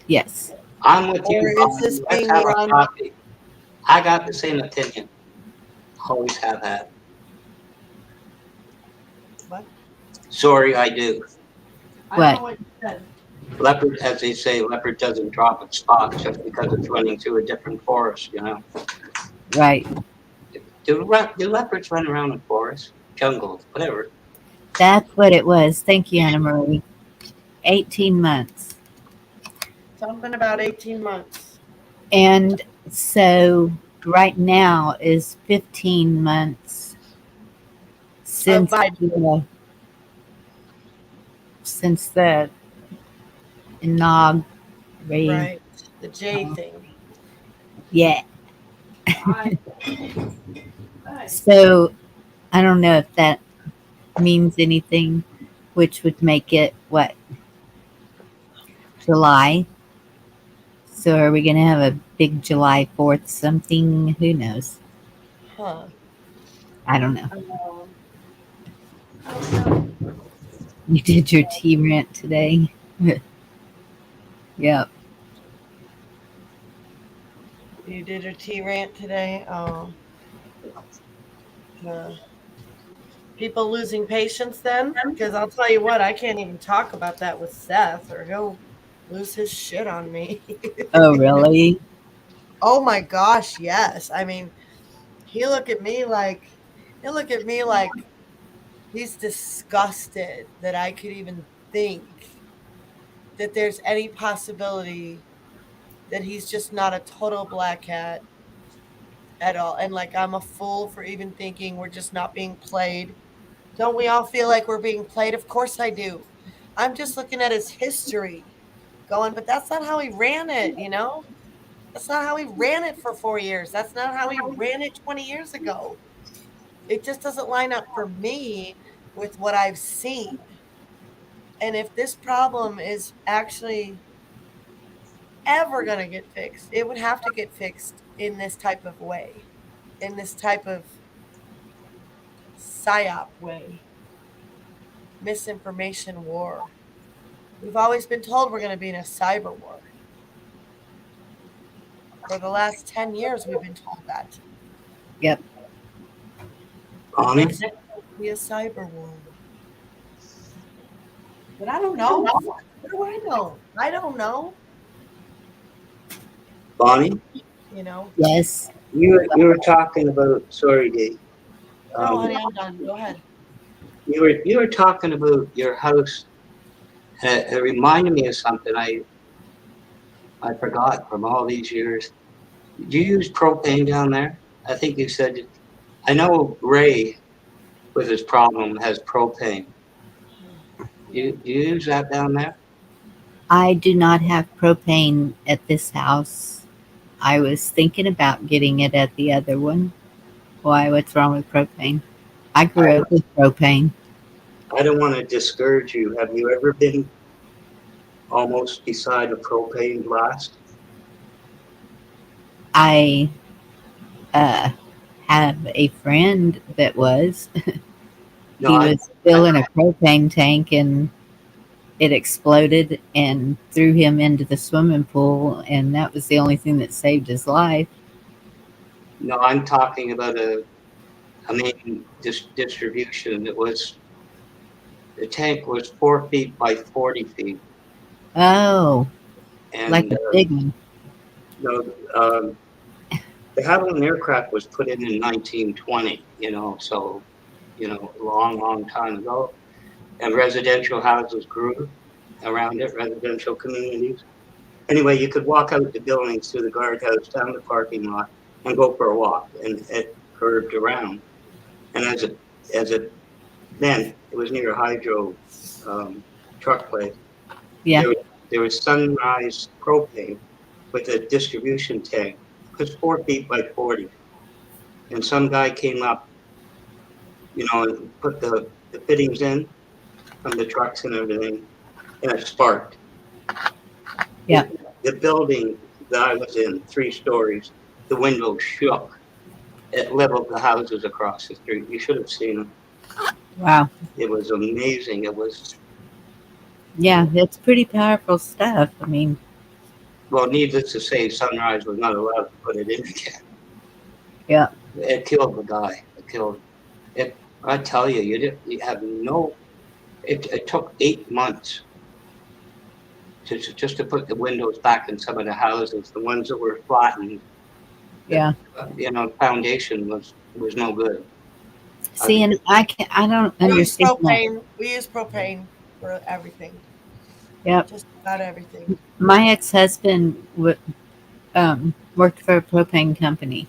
Yes. I'm with you. Or is this Let's being have a run? coffee. I got the same opinion. Always have had. What? Sorry, I do. I What? know what you said. Leopard, as they say, leopard doesn't drop its spot just because it's running through a different forest, Right. Do leopards run around in forests, jungles, whatever? That's what it was. Thank you, Anna Marie. 18 months. Something about 18 months. And so right now is 15 months since the inauguration. Right. The J thing. Yeah. So I don't know if that means anything, which would make it what? July. So are we going to have a big July 4th something? Who knows? Huh. I don't know. You did your tea rant today? Yep. You did your tea rant today? Oh. People losing patience then? Because I'll tell you what, I can't even talk about that with Seth or he'll lose his shit on me. Oh, really? Oh my gosh, yes. I mean, he look at me like he'll look at me like he's disgusted that I could even think that there's any possibility that he's just not a total black cat at all. And like I'm a fool for even thinking we're just not being played. Don't we all feel like we're being played? Of course I do. I'm just looking at his history, going, but that's not how he ran it, you know? That's not how he ran it for 4 years. That's not how he ran it 20 years ago. It just doesn't line up for me with what I've seen. And if this problem is actually ever going to get fixed, it would have to get fixed in this type of way, in this type of psyop way, misinformation war. We've always been told we're going to be in a cyber war. For the last 10 years, we've been told that. Yep. Bonnie? It's going to be a cyber war. But I don't know. What do I know? I don't know. Bonnie? You know? Yes. You were talking about, sorry, Dave. No, honey, I'm done. Go ahead. You were talking about your house. It reminded me of something I forgot from all these years. Do you use propane down there? I think you said. I know Ray, with his problem, has propane. Do you use that down there? I do not have propane at this house. I was thinking about getting it at the other one. Why? What's wrong with propane? I grew up with propane. I don't want to discourage you. Have you ever been almost beside a propane blast? I have a friend that was. No, He was filling a propane tank and it exploded and threw him into the swimming pool, and that was the only thing that saved his life. No, I'm talking about a main distribution. The tank was 4 feet by 40 feet. Oh, And like a big one. no, the Havilland aircraft was put in 1920, so, a long, long time ago. And residential houses grew around it, residential communities. Anyway, you could walk out the buildings through the guardhouse, down the parking lot, and go for a walk, and it curved around. And then it was near a hydro truck place. Yeah. There was Sunrise propane with a distribution tank. It was 4 feet by 40. And some guy came up, and put the fittings in from the trucks and everything, and it sparked. Yeah. The building that I was in, 3 stories, the windows shook. It leveled the houses across the street. You should have seen them. Wow. It was amazing. It was. Yeah, it's pretty powerful stuff. I mean, Well, needless to say, Sunrise was not allowed to put it in again. yeah. It killed the guy. It killed it. I tell you, you have no. It took 8 months just to put the windows back in some of the houses, the ones that were flattened. Yeah. Foundation was no good. See, and I don't understand that. We use propane for everything. Yep. Just about everything. My ex-husband worked for a propane company,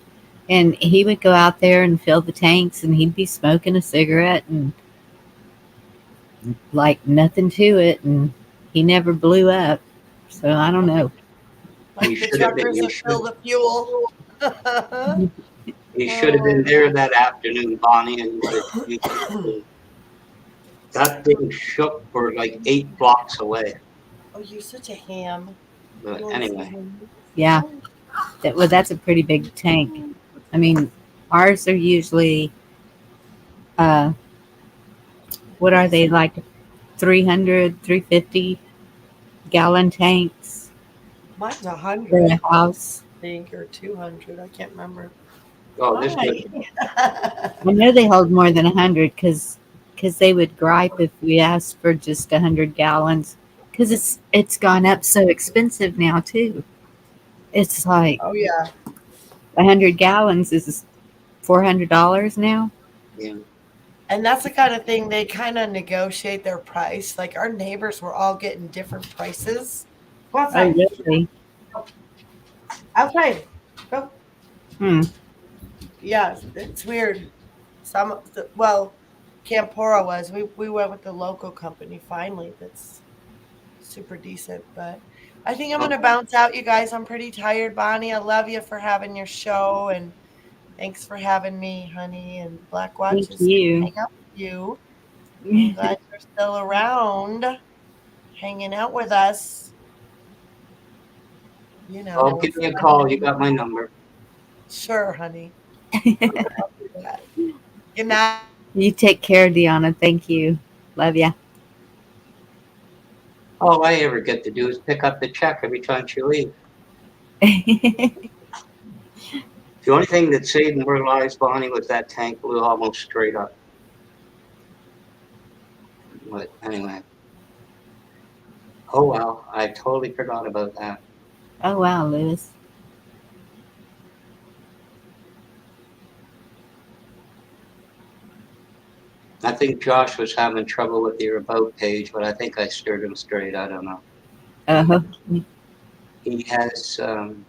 and he would go out there and fill the tanks, and he'd be smoking a cigarette and like nothing to it, and he never blew up. So I don't know. Like the truckers that fill the fuel. You should have been there that afternoon, Bonnie, and that thing shook for like 8 blocks away. Oh, you're such a ham. But anyway. Yeah. That's a pretty big tank. I mean, ours are usually, what are they, like 300, 350 gallon tanks? Mine's 100. For a house. I think, or 200. I can't remember. Oh, this I know they hold more than 100 because they would gripe if we asked for just 100 gallons because it's gone up so expensive now too. It's like, oh yeah, 100 gallons is $400 now. Yeah. And that's the kind of thing they kind of negotiate their price. Like our neighbors were all getting different prices. Go Oh, outside. really? Outside. Go. Hmm. Yeah, it's weird. Well, Campora was. We went with the local company finally. That's super decent. But I think I'm Oh, gonna bounce out, you guys. I'm pretty tired, Bonnie. I love you for having your show, and thanks for having me, honey. And Black Watch Thank is gonna you. hang out with you. I'm glad you're still around, hanging out with us. You oh, know, give me a call. You got my number. sure, honey. I'll do that. Good night. You take care, Deanna. Thank you. Love ya. All I ever get to do is pick up the check every time she leaves. The only thing that saved more lives, Bonnie, was that tank blew almost straight up. But anyway, oh well, I totally forgot about that. Oh, wow, Lewis. I think Josh was having trouble with your about page, but I think I stirred him straight. I don't know. Uh-huh. He has some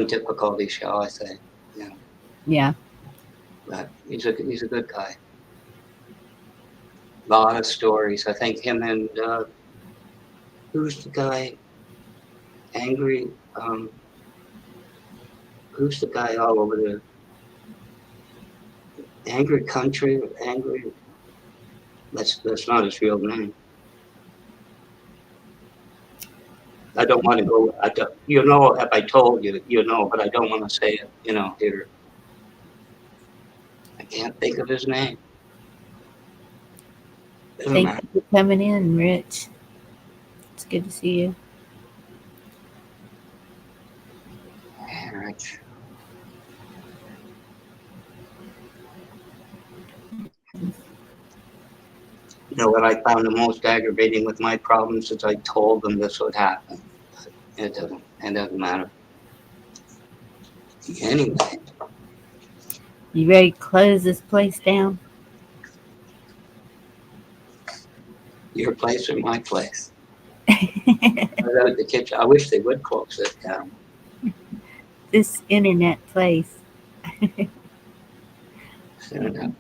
difficulty, shall I say? Yeah, Yeah. but he's a good guy. A lot of stories. I think him and who's the guy? Angry. Who's the guy all over the Angry Country? Angry. That's not his real name. I don't want to go. I don't, you know, if I told you, you know, but I don't want to say it. You know, here. I can't think of his name. Doesn't Thank matter. you for coming in, Rich. It's good to see you. All right. You know what I found the most aggravating with my problems is I told them this would happen. But it doesn't matter. Anyway, You ready to close this place down? your place or my place? I was out at the kitchen. I wish they would close it down. This internet place. And,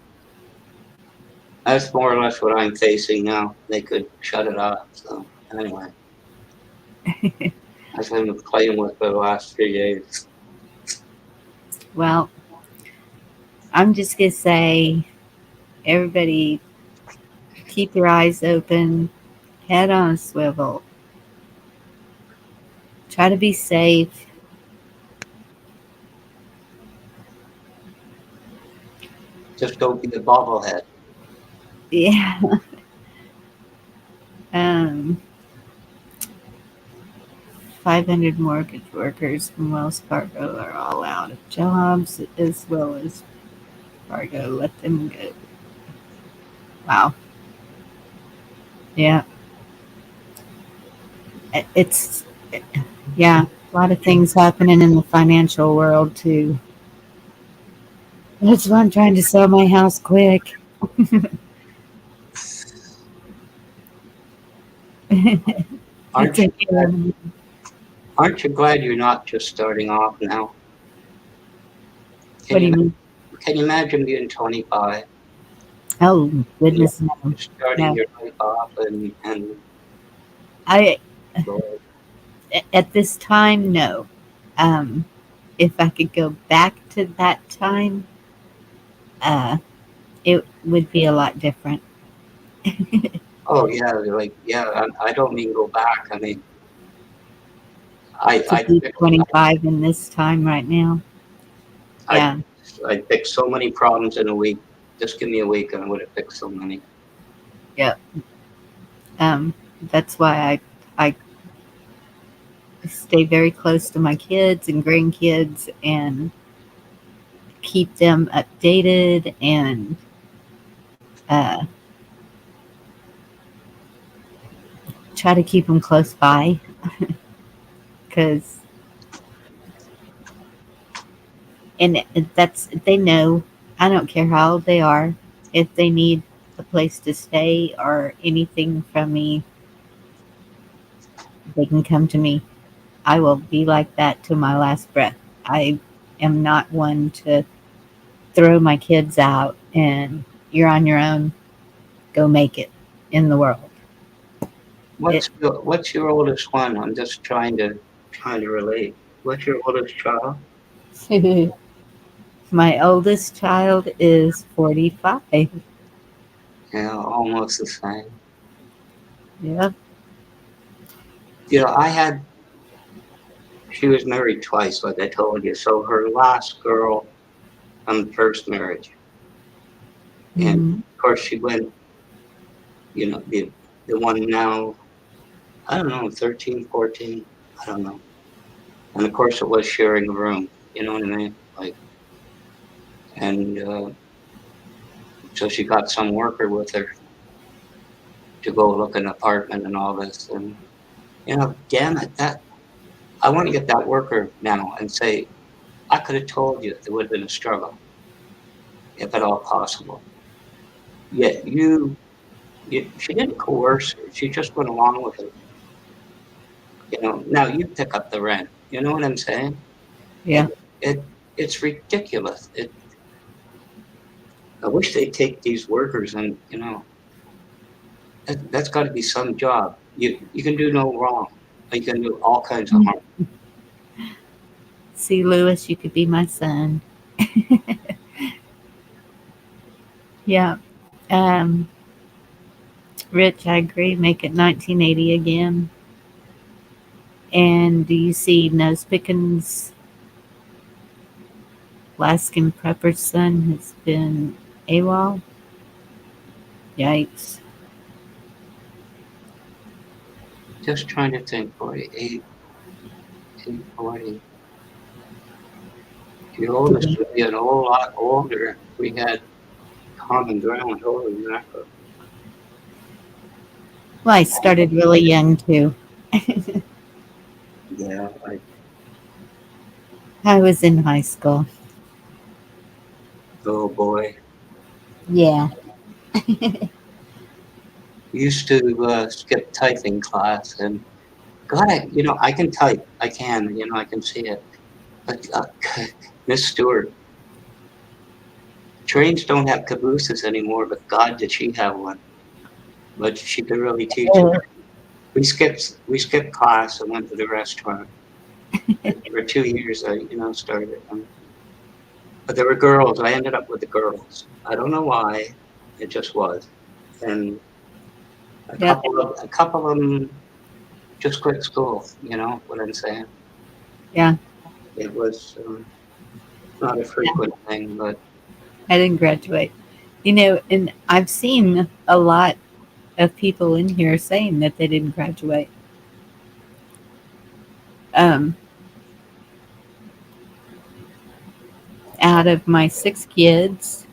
that's more or less what I'm facing now. They could shut it off. So anyway, I've been playing with for the last 3 days. Well, I'm just going to say, everybody keep your eyes open, head on a swivel. Try to be safe. Just don't be a bobblehead. Yeah. 500 mortgage workers from Wells Fargo are all out of jobs, as well as Fargo let them go. Wow. Yeah. It's, yeah, a lot of things happening in the financial world, too. That's why I'm trying to sell my house quick. Aren't you glad you're not just starting off now? What do you mean? Can you imagine being 25? Oh, goodness, no. Starting No. your life off and I, at this time, no. If I could go back to that time, it would be a lot different. oh yeah, like yeah. I don't mean go back. I mean, I To be 25 in this time right now. Yeah. I fixed so many problems in a week. Just give me a week and I would have fixed so many. Yeah. That's why I stay very close to my kids and grandkids and keep them updated and try to keep them close by because And that's, they know, I don't care how old they are, if they need a place to stay or anything from me, they can come to me. I will be like that to my last breath. I am not one to throw my kids out and you're on your own, go make it in the world. What's your oldest one? I'm just trying to relate. What's your oldest child? My oldest child is 45. Yeah, almost the same. Yeah. She was married twice, like I told you. So her last girl on the first marriage, and Mhm. of course she went. The one now, I don't know, 13, 14, I don't know. And of course it was sharing a room. You know what I mean? Like, and so she got some worker with her to go look at an apartment and all this. And damn it, that I want to get that worker now and say, I could have told you it would have been a struggle, if at all possible. Yet she didn't coerce her. She just went along with it. Now you pick up the rent. You know what I'm saying? Yeah. It's ridiculous. I wish they'd take these workers and that's got to be some job. You can do no wrong. You can do all kinds of harm. See, Lewis, you could be my son. Yeah. Um, Rich, I agree. Make it 1980 again. And do you see Nose Pickens' Alaskan Prepper's son has been AWOL? Yikes. Just trying to think, 48, 40. Your oldest would be a whole lot older. We had common ground. Holy mackerel. Well, I started really young too. Yeah, I was in high school. oh boy. Yeah. Used to skip typing class, and God, I can type. I can, I can see it. But Miss Stewart, trains don't have cabooses anymore, but God, did she have one. But she could really teach it. We skipped class and went to the restaurant. For 2 years, I started. But there were girls. I ended up with the girls. I don't know why. It just was. And a Yep. couple of them just quit school. You know what I'm saying? Yeah. It was not a frequent thing, but I didn't graduate. And I've seen a lot of people in here saying that they didn't graduate. Um, Out of my 6 kids,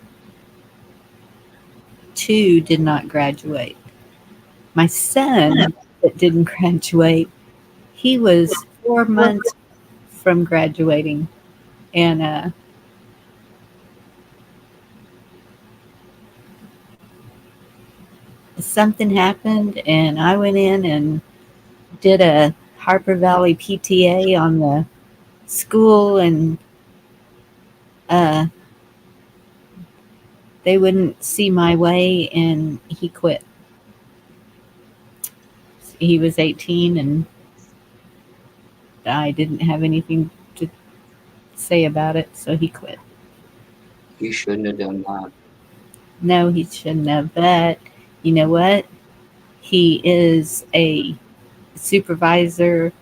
2 did not graduate. My son that didn't graduate, he was 4 months from graduating, and something happened, and I went in and did a Harper Valley PTA on the school, and uh, they wouldn't see my way, and he quit. He was 18, and I didn't have anything to say about it, so he quit. you shouldn't have done that. No, he shouldn't have. But you know what? He is a supervisor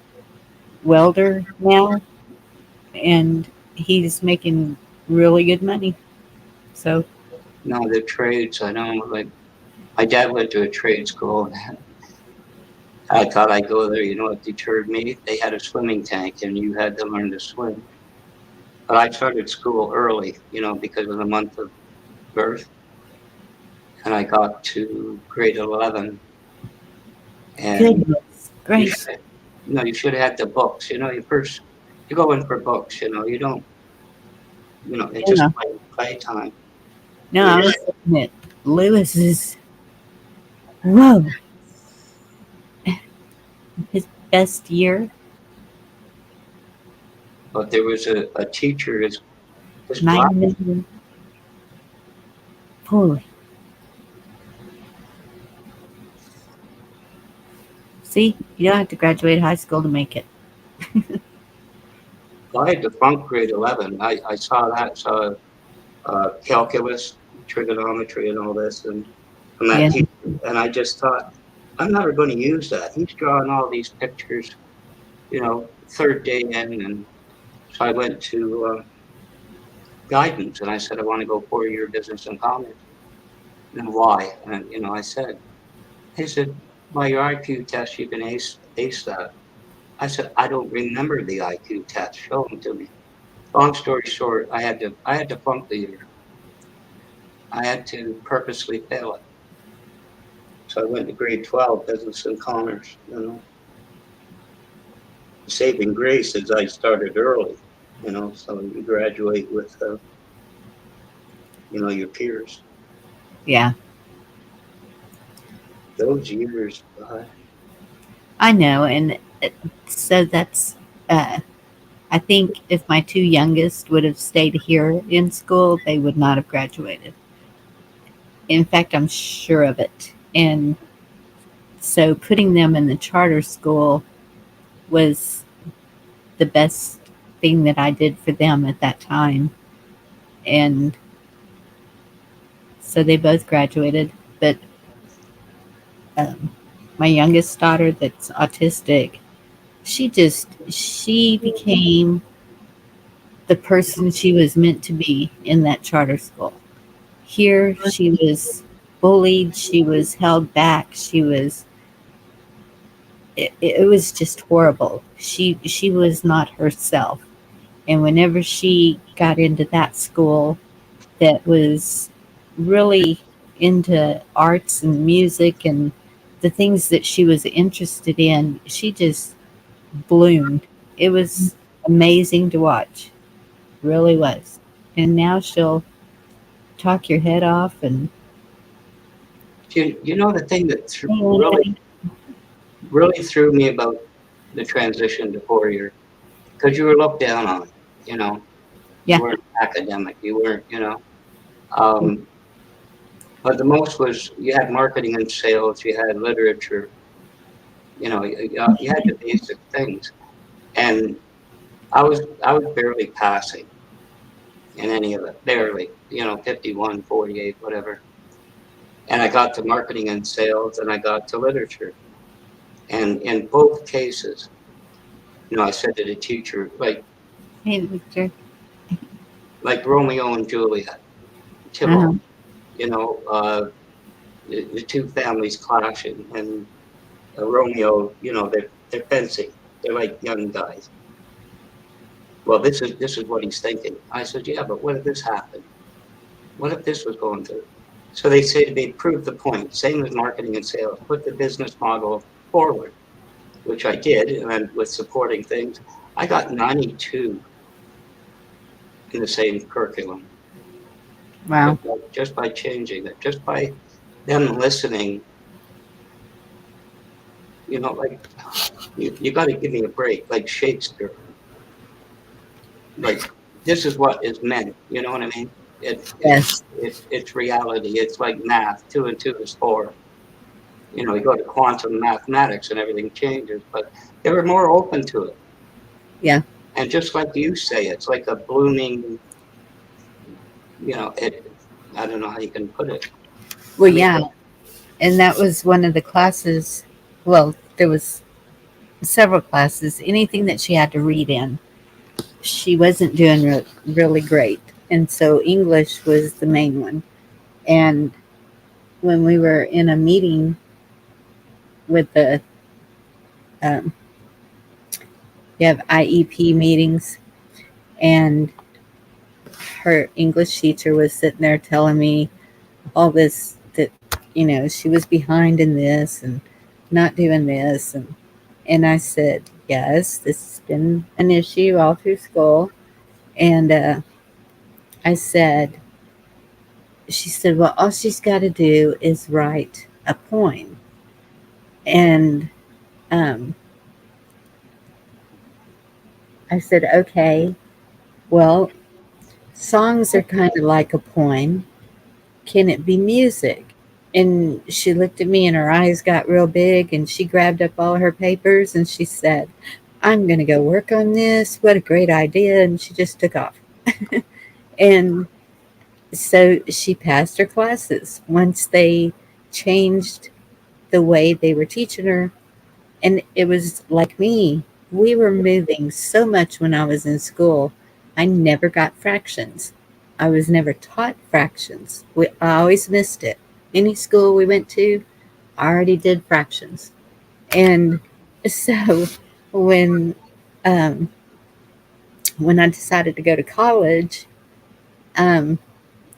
welder now, and he's making really good money. So, No, the trades. I know. Like my dad went to a trade school. I thought I'd go there. You know what deterred me? They had a swimming tank, and you had to learn to swim. But I started school early, because of the month of birth, and I got to grade 11. And goodness you gracious. should, you should have had the books. You go in for books. You don't. It's Yeah. just playtime. No, I was looking at Lewis's. Whoa, his best year, But there was a teacher, his black 9 million. Holy. See, you don't have to graduate high school to make it. I had to flunk grade 11. I saw that, saw calculus, trigonometry, and all this, and from that Yeah. teacher. And I just thought, I'm never going to use that. He's drawing all these pictures, third day in. And so I went to guidance and I said, I want to go 4-year business and commerce. And why? And, he said, by your IQ test, you can ace that. I said, I don't remember the IQ test. Show them to me. Long story short, I had to flunk the year. I had to purposely fail it. So I went to grade 12, business and commerce. Saving grace is I started early. So you graduate with, your peers. Yeah. Those years, I know, and so that's. I think if my two youngest would have stayed here in school, they would not have graduated. In fact, I'm sure of it. And so putting them in the charter school was the best thing that I did for them at that time. And so they both graduated. But my youngest daughter, that's autistic, she became the person she was meant to be in that charter school. Here, she was bullied, she was held back, it was just horrible. She was not herself. And whenever she got into that school that was really into arts and music and the things that she was interested in, she just bloomed. It was amazing to watch. Really was. And now she'll talk your head off and the thing that hey, really threw me about the transition to 4-year, because you were looked down on, Yeah. you weren't academic, you weren't, but the most was you had marketing and sales, you had literature, you had the basic things. And I was barely passing in any of it, barely, 51, 48, whatever. And I got to marketing and sales and I got to literature. And in both cases, I said to the teacher, hey, Victor. like Romeo and Juliet, Tybalt, the two families clashing, and Romeo, they're fencing, they're like young guys. Well, this is what he's thinking. I said, yeah, but what if this happened? What if this was going through? So they say to me, prove the point. Same as marketing and sales. Put the business model forward, which I did, and then with supporting things, I got 92 in the same curriculum. Wow. Just by changing it, just by them listening. You got to give me a break, like Shakespeare. Like, this is what is meant. You know what I mean? Yes. It's reality. It's like math. 2 and 2 is 4. You go to quantum mathematics and everything changes, but they were more open to it. Yeah. And just like you say, it's like a blooming, I don't know how you can put it. Well, yeah. And that was one of the classes. Well, there was several classes. Anything that she had to read in, she wasn't doing really great. And so English was the main one. And when we were in a meeting with the, you have IEP meetings, and her English teacher was sitting there telling me all this, that, she was behind in this and not doing this. And I said, yes, this has been an issue all through school. And I said, she said, well, all she's got to do is write a poem. And I said, okay, well, songs are kind of like a poem. Can it be music? And she looked at me and her eyes got real big and she grabbed up all her papers and she said, I'm going to go work on this. What a great idea. And she just took off. And so she passed her classes once they changed the way they were teaching her. And it was like me. We were moving so much when I was in school. I never got fractions. I was never taught fractions. I always missed it. Any school we went to, I already did fractions. And so when um, when I decided to go to college, um,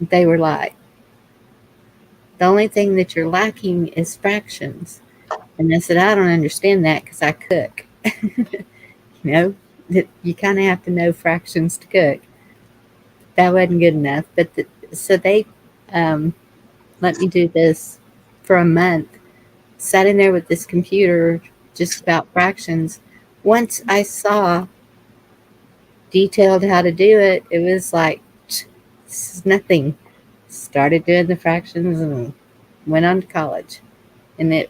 they were like, the only thing that you're lacking is fractions. And I said, I don't understand that because I cook. You know, that you kind of have to know fractions to cook. That wasn't good enough. But so they um, let me do this for a month. Sat in there with this computer just about fractions. Once I saw detailed how to do it, it was like, this is nothing. Started doing the fractions and went on to college. And it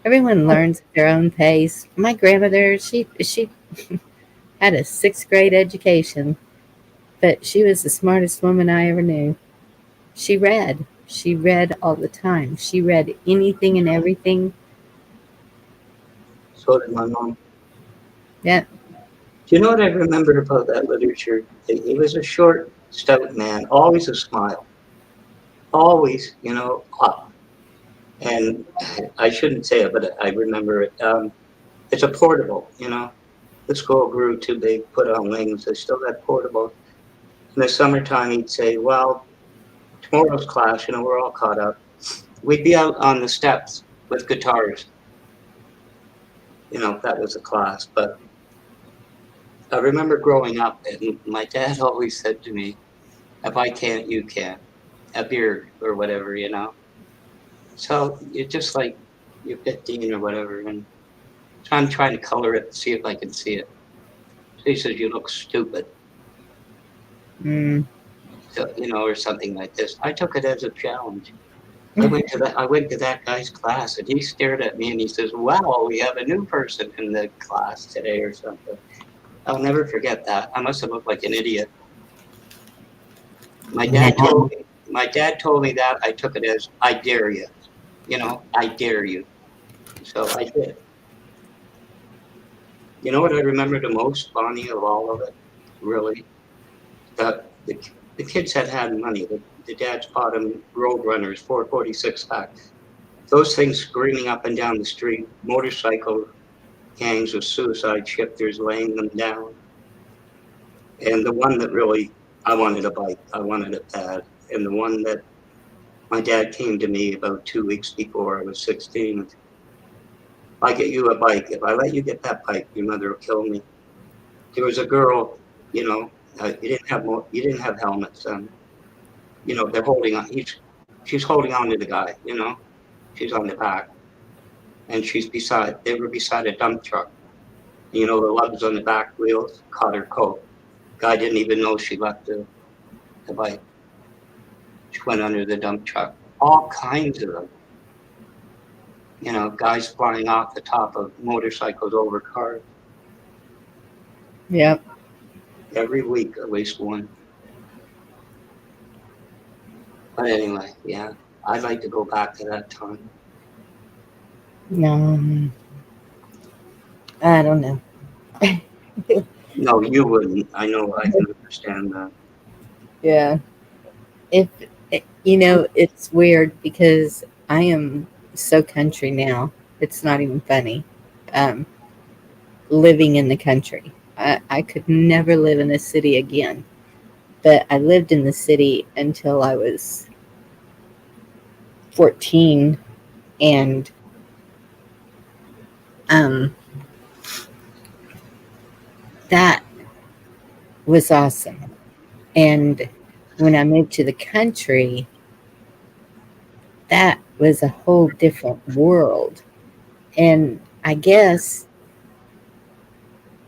everyone learns at their own pace. My grandmother, she had a 6th grade education, but she was the smartest woman I ever knew. She read. She read all the time. She read anything and everything. So did my mom. Yeah. Do you know what I remember about that literature? He was a short, stout man, always a smile, always, up. And I shouldn't say it, but I remember it. It's a portable, The school grew too big, put on wings. They still got portables. In the summertime, he'd say, well, tomorrow's class, we're all caught up. We'd be out on the steps with guitars. That was a class. But I remember growing up, and my dad always said to me, if I can't, you can't. A beer or whatever, So it's just like you're 15 or whatever, and so I'm trying to color it, see if I can see it. So he says, you look stupid. Mm. So, or something like this. I took it as a challenge. I went to that guy's class and he stared at me and he says, wow, we have a new person in the class today or something. I'll never forget that. I must have looked like an idiot. My dad told me that. I took it as I dare you. I dare you. So I did. You know what I remember the most, Bonnie, of all of it? Really? The kids had money. The dads bought them Road Runners, 446 pack. Those things screaming up and down the street, motorcycle gangs of suicide shifters laying them down. And the one that really, I wanted a bike. I wanted it bad. And the one that my dad came to me about 2 weeks before I was 16. I get you a bike. If I let you get that bike, your mother will kill me. There was a girl, you didn't have helmets. They're holding on. She's holding on to the guy. She's on the back, and they were beside a dump truck. The lugs on the back wheels caught her coat. Guy didn't even know she left the bike. She went under the dump truck. All kinds of them. Guys flying off the top of motorcycles over cars. Yep. Every week, at least one. But anyway, yeah, I'd like to go back to that time. No. I don't know. No, you wouldn't. I know. I can understand that. Yeah. It's weird because I am so country now. It's not even funny. Um, Living in the country. I could never live in a city again. But I lived in the city until I was 14, and that was awesome. And when I moved to the country, that was a whole different world. And I guess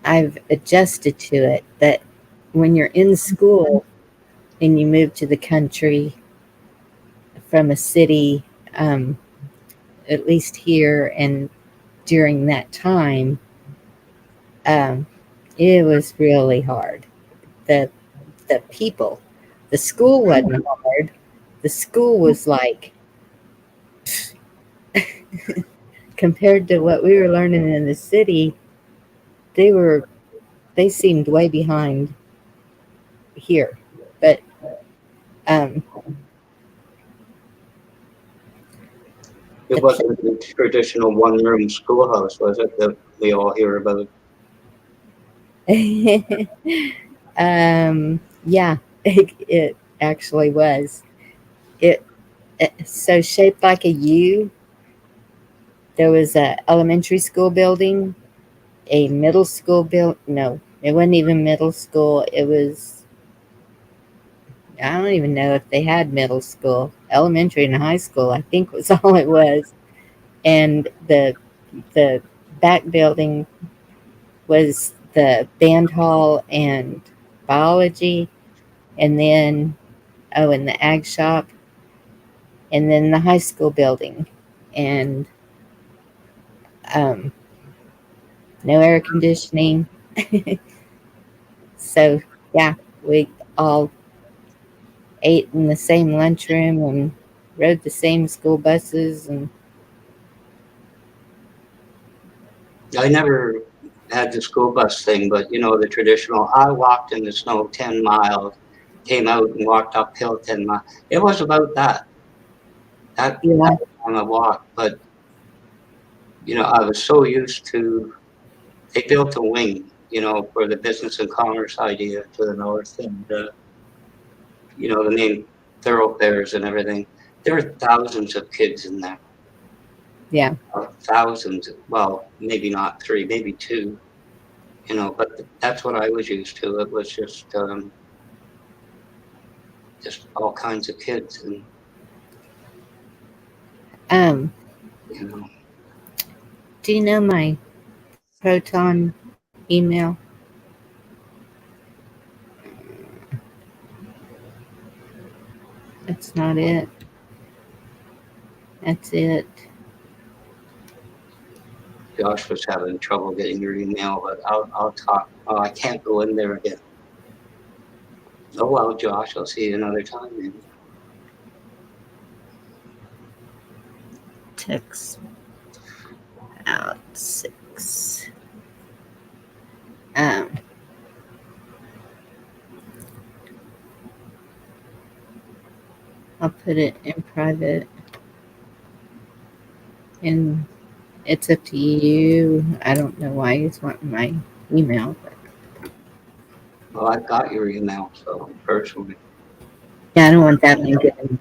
I've adjusted to it that when you're in school and you move to the country from a city, at least here and during that time, um, it was really hard. The the people, the school wasn't hard. The school was like compared to what we were learning in the city, they were they seemed way behind here. But um, It wasn't the traditional one-room schoolhouse, was it, that we all hear about? yeah, it actually was. It so shaped like a U. There was a elementary school building, a middle school build. No, it wasn't even middle school. It was, I don't even know if they had middle school. Elementary and high school, I think, was all it was. And the back building was the band hall and biology, and then and the ag shop, and then the high school building, and um, no air conditioning. So yeah, we all ate in the same lunchroom and rode the same school buses, and I never had the school bus thing, but you know, the traditional, I walked in the snow 10 miles, came out and walked uphill 10 miles. It was about that. That yeah, on a walk, but you know, I was so used to, they built a wing, you know, for the business and commerce idea to the north, and you know, the main thoroughfares and everything. There were thousands of kids in there. yeah. Thousands. Well, maybe not three, maybe two. You know, but that's what I was used to. It was just all kinds of kids, and Um, you know, do you know my Proton email? That's not it. That's it. Josh was having trouble getting your email, but I'll talk. Oh, I can't go in there again. Oh well, Josh, I'll see you another time, maybe. Text out 6. I'll put it in private, and it's up to you. I don't know why he's wanting my email, but Well, I've got your email, so personally, yeah, I don't want that one getting.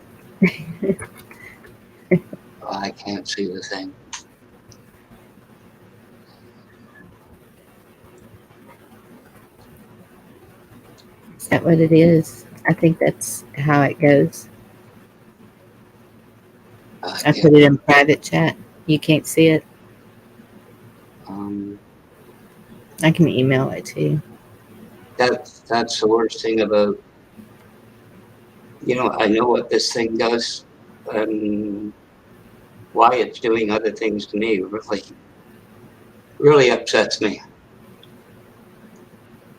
I can't see the thing. Is that what it is? I think that's how it goes. I Yeah. put it in private chat. You can't see it. I can email it to you. That's the worst thing about, you know, I know what this thing does and why it's doing other things to me really upsets me.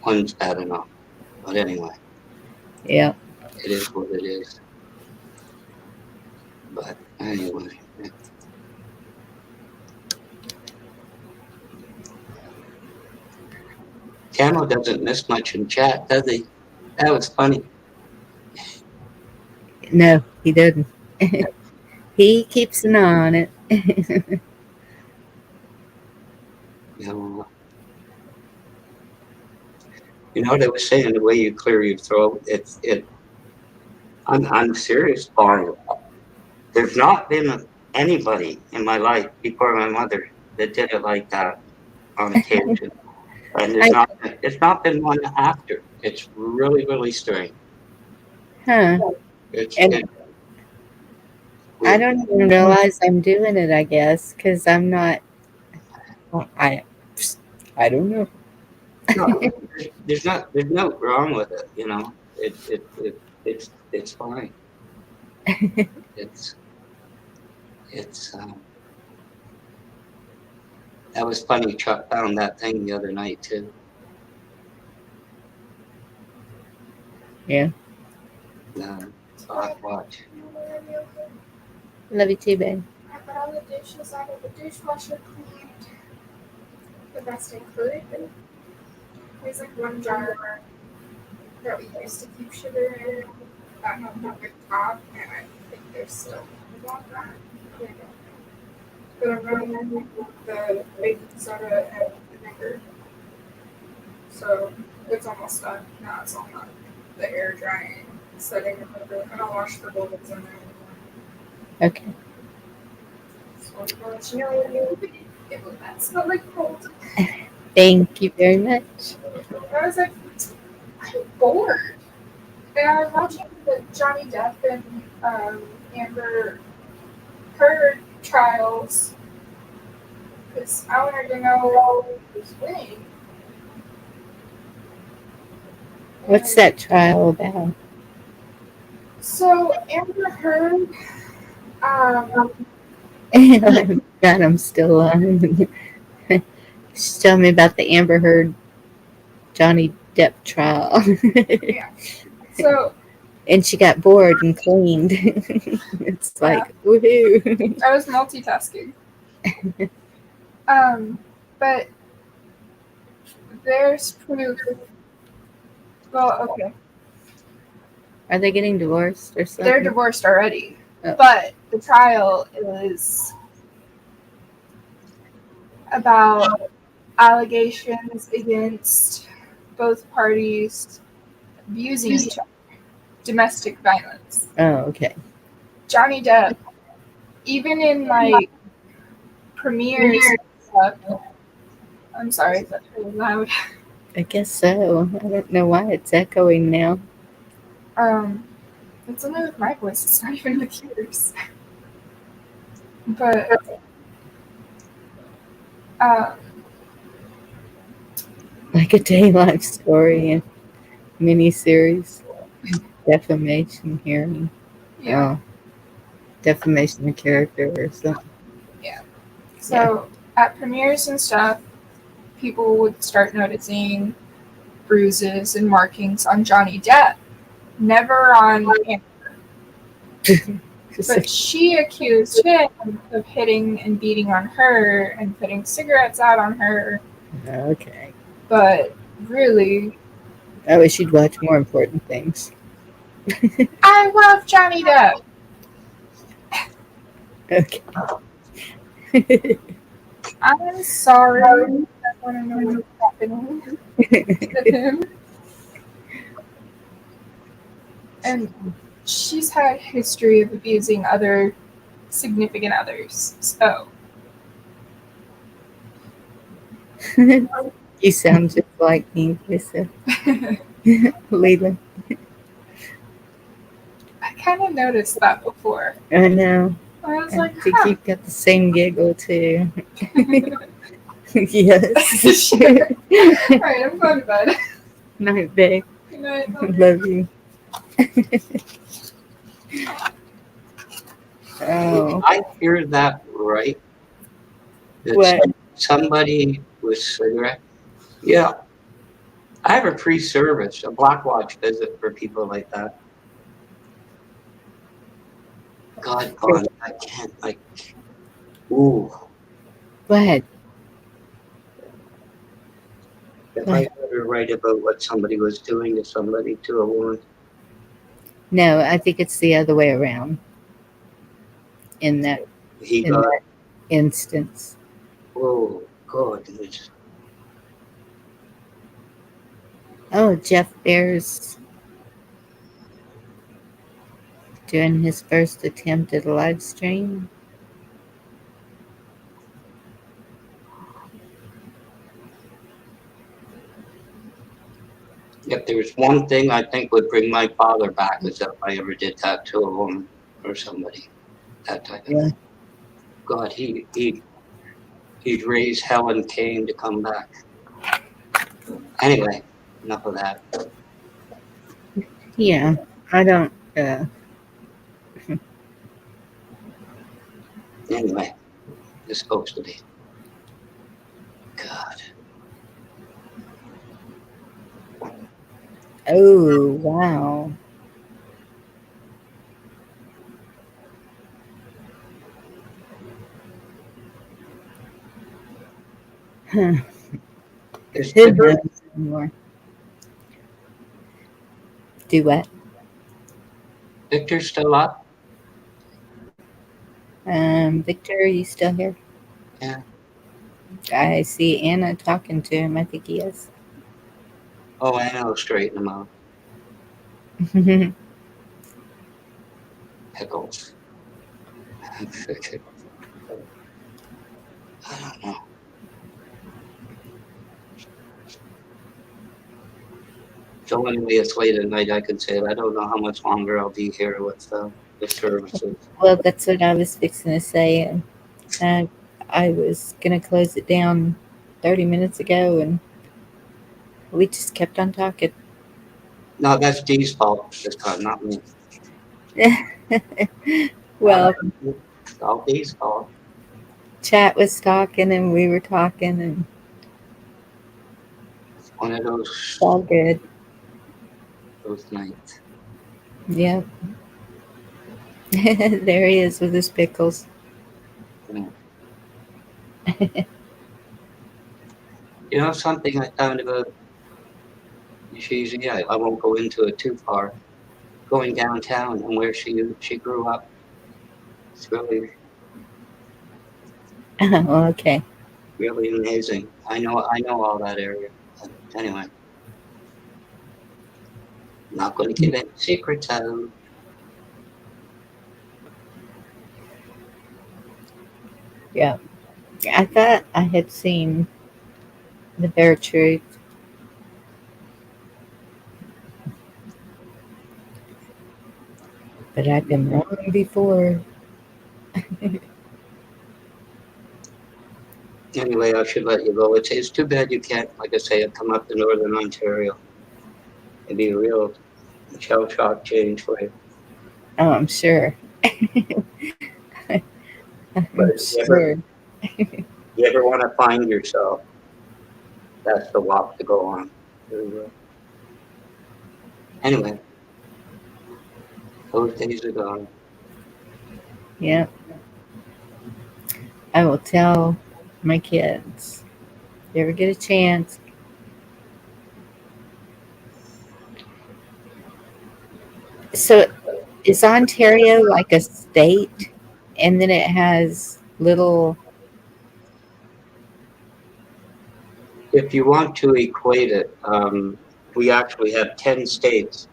One's bad enough. But anyway, Yeah. it is what it is. But anyway. Camo doesn't miss much in chat, does he? That was funny. No, he doesn't. He keeps an eye on it. You know what I was saying? The way you clear your throat, I'm serious, Paul. There's not been anybody in my life before my mother that did it like that on occasion, and it's not been one after. It's really, really strange. Huh. It's And it, I don't even realize I'm doing it, I guess, because I'm not. Well, I don't know. no, there's no wrong with it, you know. It's fine. It's it's that was funny. Chuck found that thing the other night too. Yeah. I'll have to watch. Love you too, babe. I put all the dishes out of the dishwasher cleaned. The rest included. There's like one jar that we used to keep sugar in that had a big top, and I think there's still more of that. But I'm running the baking soda and vinegar. So it's almost done. Now it's all done. The air drying, setting it over, and I'll wash the bowls in there. Okay. So I'll let you know when you it will not smell like cold. Thank you very much. I was like, I'm bored. And I was watching the Johnny Depp and Amber Heard trials because I wanted to know who's winning. What's that trial about? So Amber Heard, God, I'm still on. She's telling me about the Amber Heard Johnny Depp trial. yeah. So And she got bored and cleaned. It's like, woohoo. I was multitasking. But there's proof. Well, okay. Are they getting divorced or something? They're divorced already. Oh. But the trial is about allegations against both parties abusing each other, domestic violence. Oh, okay. Johnny Depp, even in like premieres and stuff. I'm sorry if that's really loud. I guess so. I don't know why it's echoing now. It's only with my voice, it's not even with yours. But Like a day life story and miniseries. Defamation hearing. yeah. Oh, defamation of character or something. So at premieres and stuff, people would start noticing bruises and markings on Johnny Depp, never on Amber. But she accused him of hitting and beating on her and putting cigarettes out on her. Okay. But really, I wish you'd watch more important things. I love Johnny Depp. Okay. I'm sorry. I want to know what's happening with him. And she's had a history of abusing other significant others. So You sound just like me, Lisa. Leland. I kind of noticed that before. I know. I was I like, think huh. you've got the same giggle too. Yes. Sure. All right, I'm going to bed. Night, babe. Good night. Love you. Oh. I hear that right. That What? somebody with cigarette. Yeah. I have a free service, a Black Watch visit for people like that. God, I can't, like, ooh. Go ahead. If I heard her write about what somebody was doing to somebody, to a woman. No, I think it's the other way around. In that instance. Oh, God. Oh, Jeff Bear's doing his first attempt at a live stream. If there was one thing I think would bring my father back is if I ever did that to a woman or somebody, that type of Yeah. thing. God, he'd raise hell and Cain to come back. Anyway, enough of that. Yeah. I don't. Anyway, it's supposed to be. God. Oh, wow. Huh. Is Who Victor, knows anymore? Do what? Victor still up? Victor, are you still here? Yeah. I see Anna talking to him. I think he is. Oh, I know, straighten him out. Pickles. I don't know. So anyway, it's late at night. I can say I don't know how much longer I'll be here with the services. Well, that's what I was fixing to say. Uh, I was going to close it down 30 minutes ago, and we just kept on talking. No, that's Dee's fault this time, not me. Well, It's all Dee's fault. chat was talking, and we were talking, and It's one of it's all good. those nights. Yep. There he is with his pickles. Yeah. You know something I found about Shizi? I won't go into it too far. Going downtown and where she grew up. It's really Okay. really amazing. I know all that area. But anyway, not going to give any secrets out. Yeah. I thought I had seen the bare truth, but I've been wrong before. Anyway, I should let you go. It's too bad you can't, like I say, come up to Northern Ontario. It'd be a real shell shock change for you. Oh, I'm sure. But I'm if sure. you ever want to find yourself, that's the walk to go on. Very well. Anyway, those days are gone. Yep. I will tell my kids. If you ever get a chance, so is Ontario like a state, and then it has little? If you want to equate it, we actually have 10 states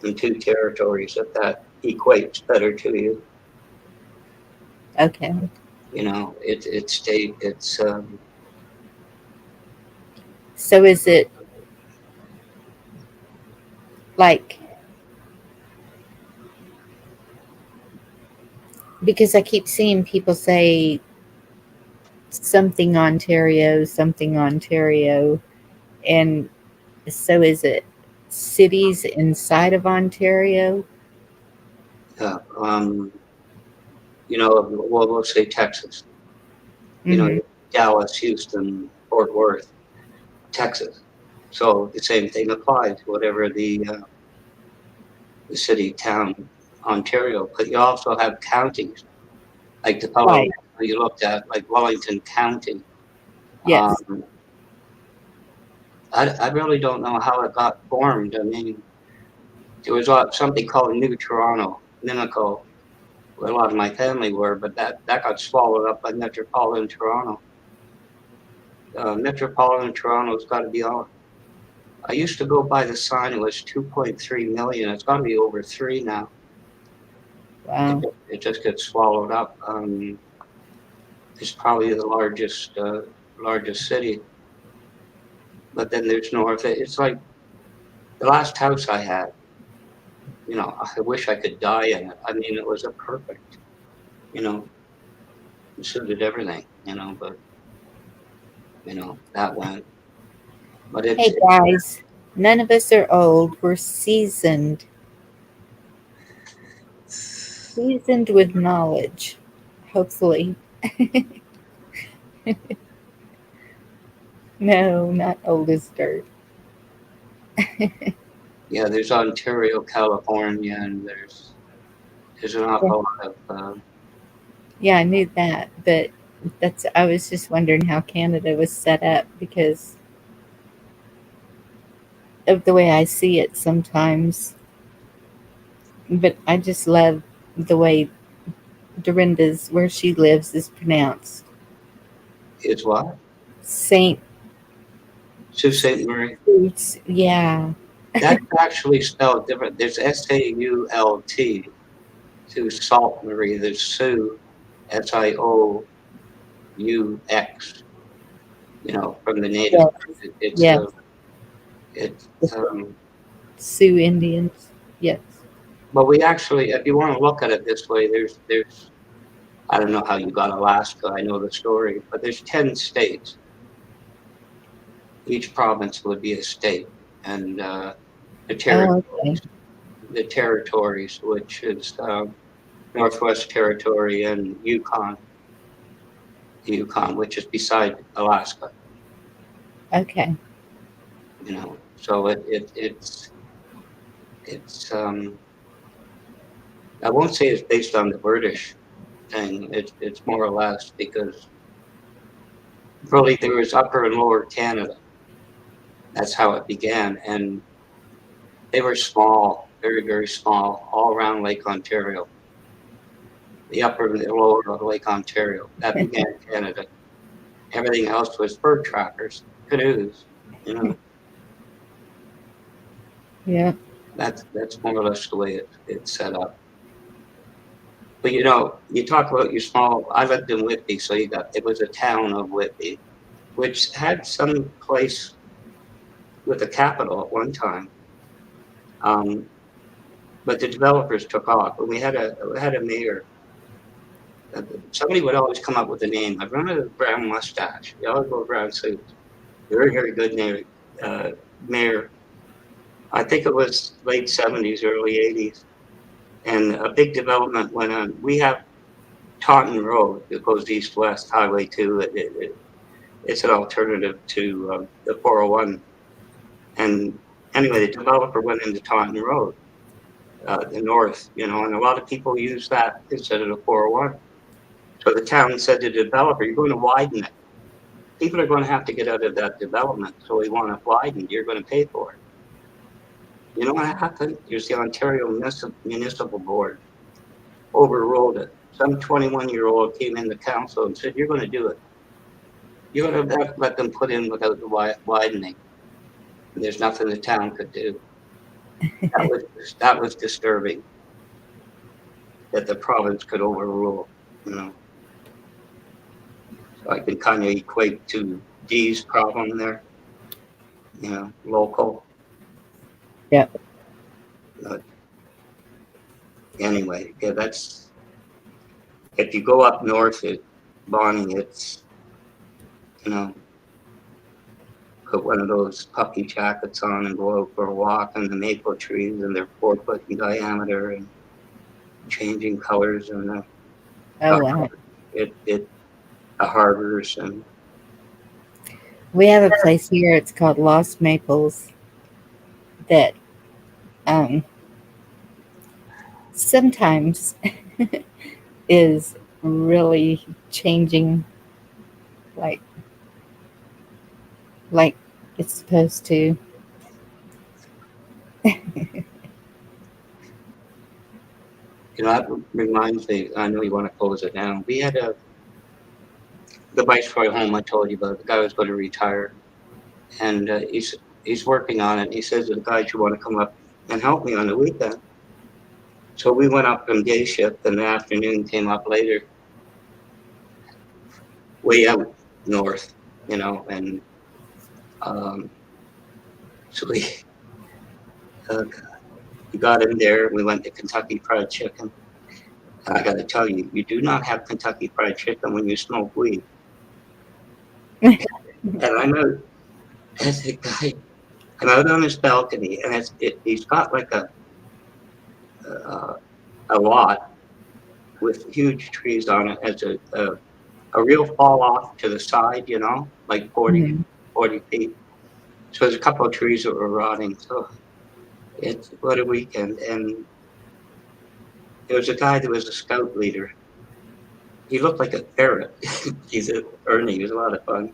and 2 territories, if that equates better to you. Okay. You know, it's state, it's So is it like, because I keep seeing people say something Ontario, and so is it cities inside of Ontario? you know, well, we'll say Texas. You know, Mm-hmm. Dallas, Houston, Fort Worth, Texas. So the same thing applies, whatever the city, town, Ontario. But you also have counties, like the fellow Right. you looked at, like Wellington County. Yes. I really don't know how it got formed. I mean, there was something called New Toronto, Mimico, where a lot of my family were, but that got swallowed up by Metropolitan Toronto. Metropolitan Toronto's got to be on. I used to go by the sign, it was 2.3 million. It's got to be over 3 now. Wow. It just gets swallowed up. It's probably the largest city. But then there's north. It's like The last house I had, you know, I wish I could die in it. I mean, it was a perfect, you know, it suited everything, you know, but, you know, that went. But Hey guys, none of us are old. We're seasoned. Seasoned with knowledge. Hopefully. No, not old as dirt. yeah, there's Ontario, California, and there's an awful lot of, Yeah, I knew that, but I was just wondering how Canada was set up because of the way I see it sometimes. But I just love the way Dorinda's, where she lives, is pronounced. is what? Saint. Sault Ste. Marie. Yeah. That's actually spelled different. There's SAULT, to Salt Marie. There's Sioux, SIOUX, you know, from the native. Yes. It's, Yes. it's, Sioux Indians. Yes. but we actually, if you want to look at it this way, there's, I don't know how you got Alaska. I know the story, but there's 10 states. Each province would be a state, and the territories, Okay. the territories, which is Northwest Territory and Yukon, which is beside Alaska. Okay. You know, so it's I won't say it's based on the British thing. It's more or less because really there was Upper and Lower Canada. That's how it began, and they were small, very very small, all around Lake Ontario. The upper and the lower of Lake Ontario. That began Canada. Everything else was bird trackers, canoes. You know, Yeah. that's more or less the way it's set up. But you know, you talk about your small. I lived in Whitby, so it was a town of Whitby, which had some place with a capital at one time. Um, but the developers took off, and we had a mayor. Somebody would always come up with a name. I remember the brown mustache, the always wore brown suits. Very very good name, mayor. I think it was late 70s, early 80s, and a big development went on. We have Taunton Road that goes east-west, Highway 2. It's an alternative to the 401. And anyway, the developer went into Taunton Road, the north, you know, and a lot of people use that instead of the 401. So the town said to the developer, you're going to widen it. People are going to have to get out of that development, so we want it widened. You're going to pay for it. You know what happened? There's the Ontario Municipal Board overruled it. Some 21-year-old came in the council and said, you're going to do it. You're going to let them put in without the widening. And there's nothing the town could do. That was disturbing that the province could overrule, you know. So I can kind of equate to Dee's problem there, you know, local. Yeah. But anyway, yeah, that's, if you go up north at Bonnie, it's, you know, put one of those puffy jackets on and go out for a walk on the maple trees, and they're 4 foot in diameter and changing colors, and Oh wow. the harbors, and We have a place here. It's called Lost Maples. That um, sometimes is really changing, like like it's supposed to. you know, that reminds me. I know you want to close it down. We had the Viceroy home I told you about. The guy was going to retire, and he's working on it. He says to the guys, you want to come up and help me on the weekend? So we went up from day shift, and the afternoon came up later, way out north, you know, and so We got in there. We went to Kentucky Fried Chicken. And I got to tell you, you do not have Kentucky Fried Chicken when you smoke weed. And I'm out, as a guy, I'm out on his balcony, and he's got like a lot with huge trees on it as a real fall off to the side, you know, like 40 feet. So there's a couple of trees that were rotting. So it's what a weekend. And there was a guy that was a scout leader. He looked like a ferret. He's Ernie. He was a lot of fun.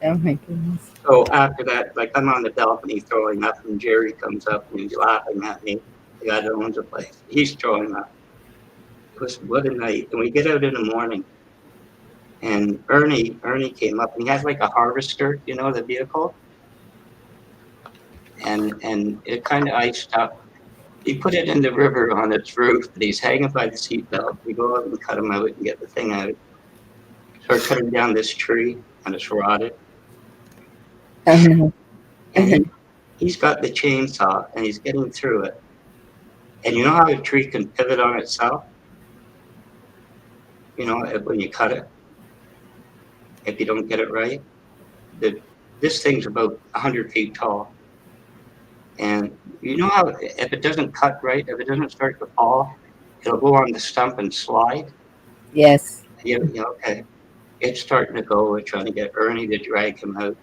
Oh my goodness. So after that, like I'm on the balcony throwing up, and Jerry comes up and he's laughing at me. The guy that owns the place. He's throwing up. It was what a night. And we get out in the morning. And Ernie came up, and he has like a harvester, you know, the vehicle. And it kind of iced up. He put it in the river on its roof, and he's hanging by the seatbelt. We go out and cut him out and get the thing out. Start cutting down this tree, and it's rotted. And he's got the chainsaw, and he's getting through it. And you know how a tree can pivot on itself? You know, when you cut it, if you don't get it right. This thing's about 100 feet tall. And you know how if it doesn't cut right, if it doesn't start to fall, it'll go on the stump and slide? Yes. Yeah, okay. It's starting to go. We're trying to get Ernie to drag him out.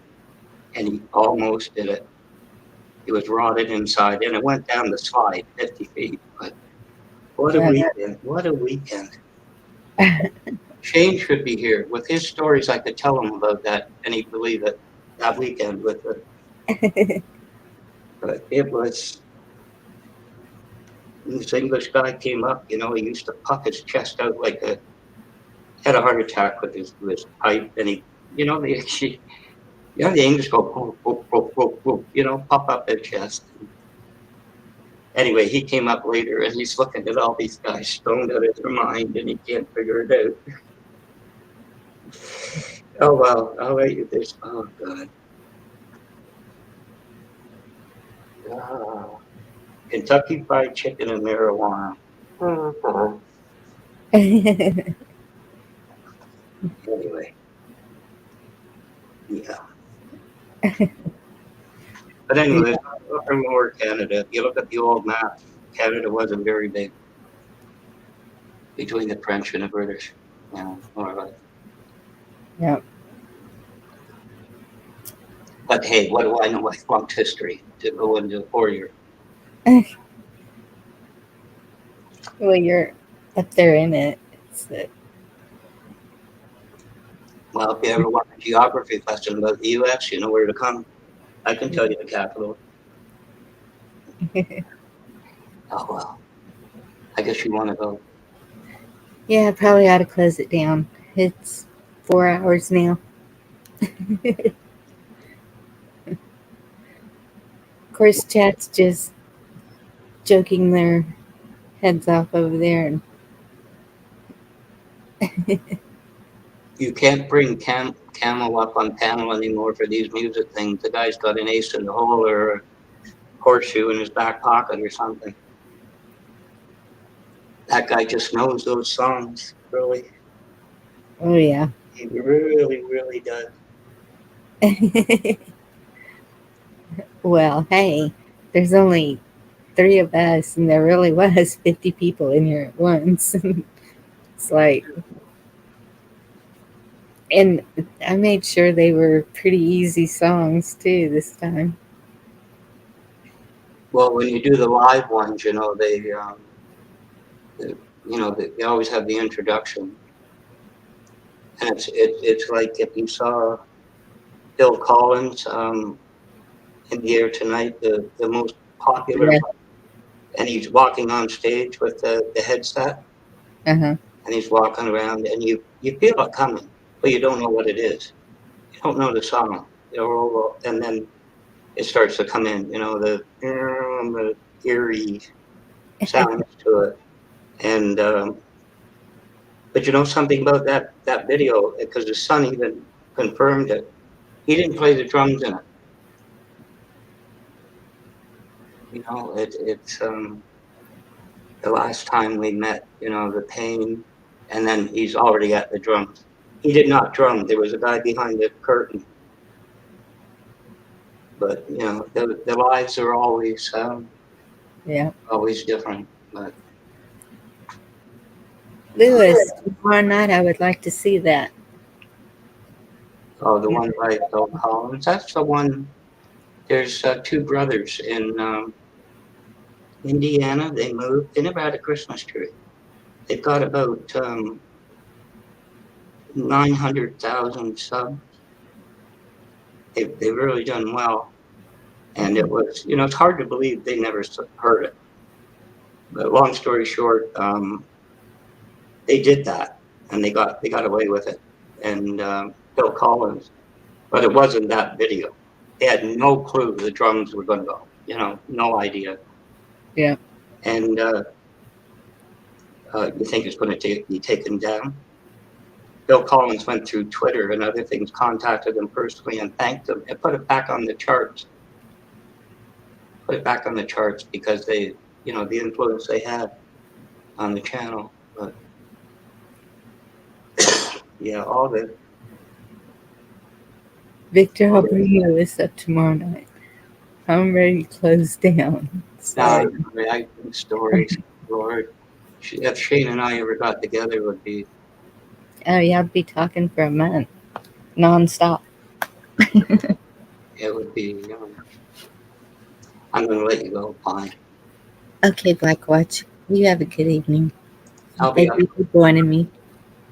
And he almost did it. He was rotted inside, and it went down the slide 50 feet. But what a weekend. What a weekend. Shane should be here. With his stories, I could tell him about that, and he'd believe it that weekend with it. But it was, this English guy came up, you know, he used to puff his chest out like had a heart attack with his pipe, and he, you know, the English go, whoop, whoop, whoop, whoop, whoop, you know, puff up their chest. Anyway, he came up later, and he's looking at all these guys stoned out of their mind, and he can't figure it out. Oh, well, I'll let you this. Oh, God. Kentucky Fried Chicken and marijuana. Anyway. Yeah. But anyway, up in Lower Canada, if you look at the old map, Canada wasn't very big between the French and the British. You know, more or less. Yeah. But hey, what do I know? I flunked history to go into a 4-year. Well, you're up there in it. Well, if you ever want a geography lesson about the U.S., you know where to come. I can tell you the capital. Oh, well. I guess you want to go. Yeah, I probably ought to close it down. It's 4 hours now. Of course, chat's just joking their heads off over there. You can't bring Camel up on panel anymore for these music things. The guy's got an ace in the hole or a horseshoe in his back pocket or something. That guy just knows those songs, really. Oh, yeah. He really, really does. Well, hey, there's only 3 of us, and there really was 50 people in here at once. It's like, and I made sure they were pretty easy songs too this time. Well, when you do the live ones, you know, they always have the introduction, and it's like if you saw Phil Collins in the air tonight, the most popular, and he's walking on stage with the headset, and he's walking around, and you feel it coming, but you don't know what it is. You don't know the song, and then it starts to come in, you know, the eerie sounds to it. And but you know something about that video, because his son even confirmed it. He didn't play the drums in it. You know, it's the last time we met, you know, the pain, and then he's already at the drums. He did not drum. There was a guy behind the curtain. But you know, the lives are always Yeah. always different. But Lewis, tomorrow night I would like to see that. oh, the one by Phil Collins, that's the one. There's two brothers in Indiana. They moved. They never had a Christmas tree. They've got about 900,000 subs. They've really done well. And it was, you know, it's hard to believe they never heard it. But long story short, they did that, and they got away with it. And Phil Collins, but it wasn't that video. They had no clue the drums were going to go. You know, no idea. Yeah. And you think it's going to be taken down? Bill Collins went through Twitter and other things, contacted them personally and thanked them, and put it back on the charts. Put it back on the charts because they, you know, the influence they had on the channel. But yeah, all the Victor, I'll bring you this up tomorrow night. I'm ready to close down. Sorry. I think stories, Lord. If Shane and I ever got together, it would be. Oh yeah, I'd be talking for a month, nonstop. It would be. I'm going to let you go. Fine. Okay, Black Watch. You have a good evening. I'll be Thank you for joining me.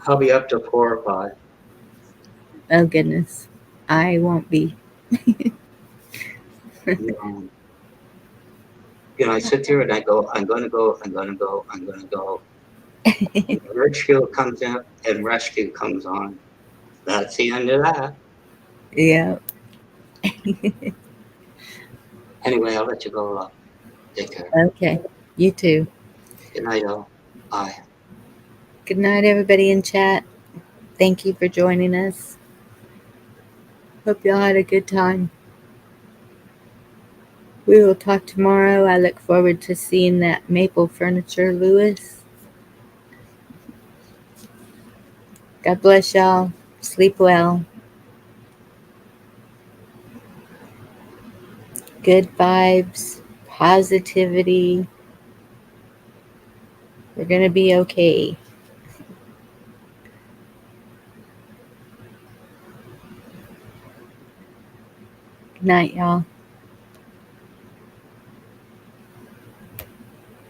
I'll be up to 4 or 5. Oh goodness, I won't be. You know, I sit there and I go, I'm going to go, I'm going to go, I'm going to go. Rescue comes in and rescue comes on. That's the end of that. Yeah. Anyway, I'll let you go, love. Take care. Okay. You too. Good night, all. Bye. Good night, everybody in chat. Thank you for joining us. Hope y'all had a good time. We will talk tomorrow. I look forward to seeing that maple furniture, Lewis. God bless y'all. Sleep well. Good vibes. Positivity. We're going to be okay. Good night, y'all.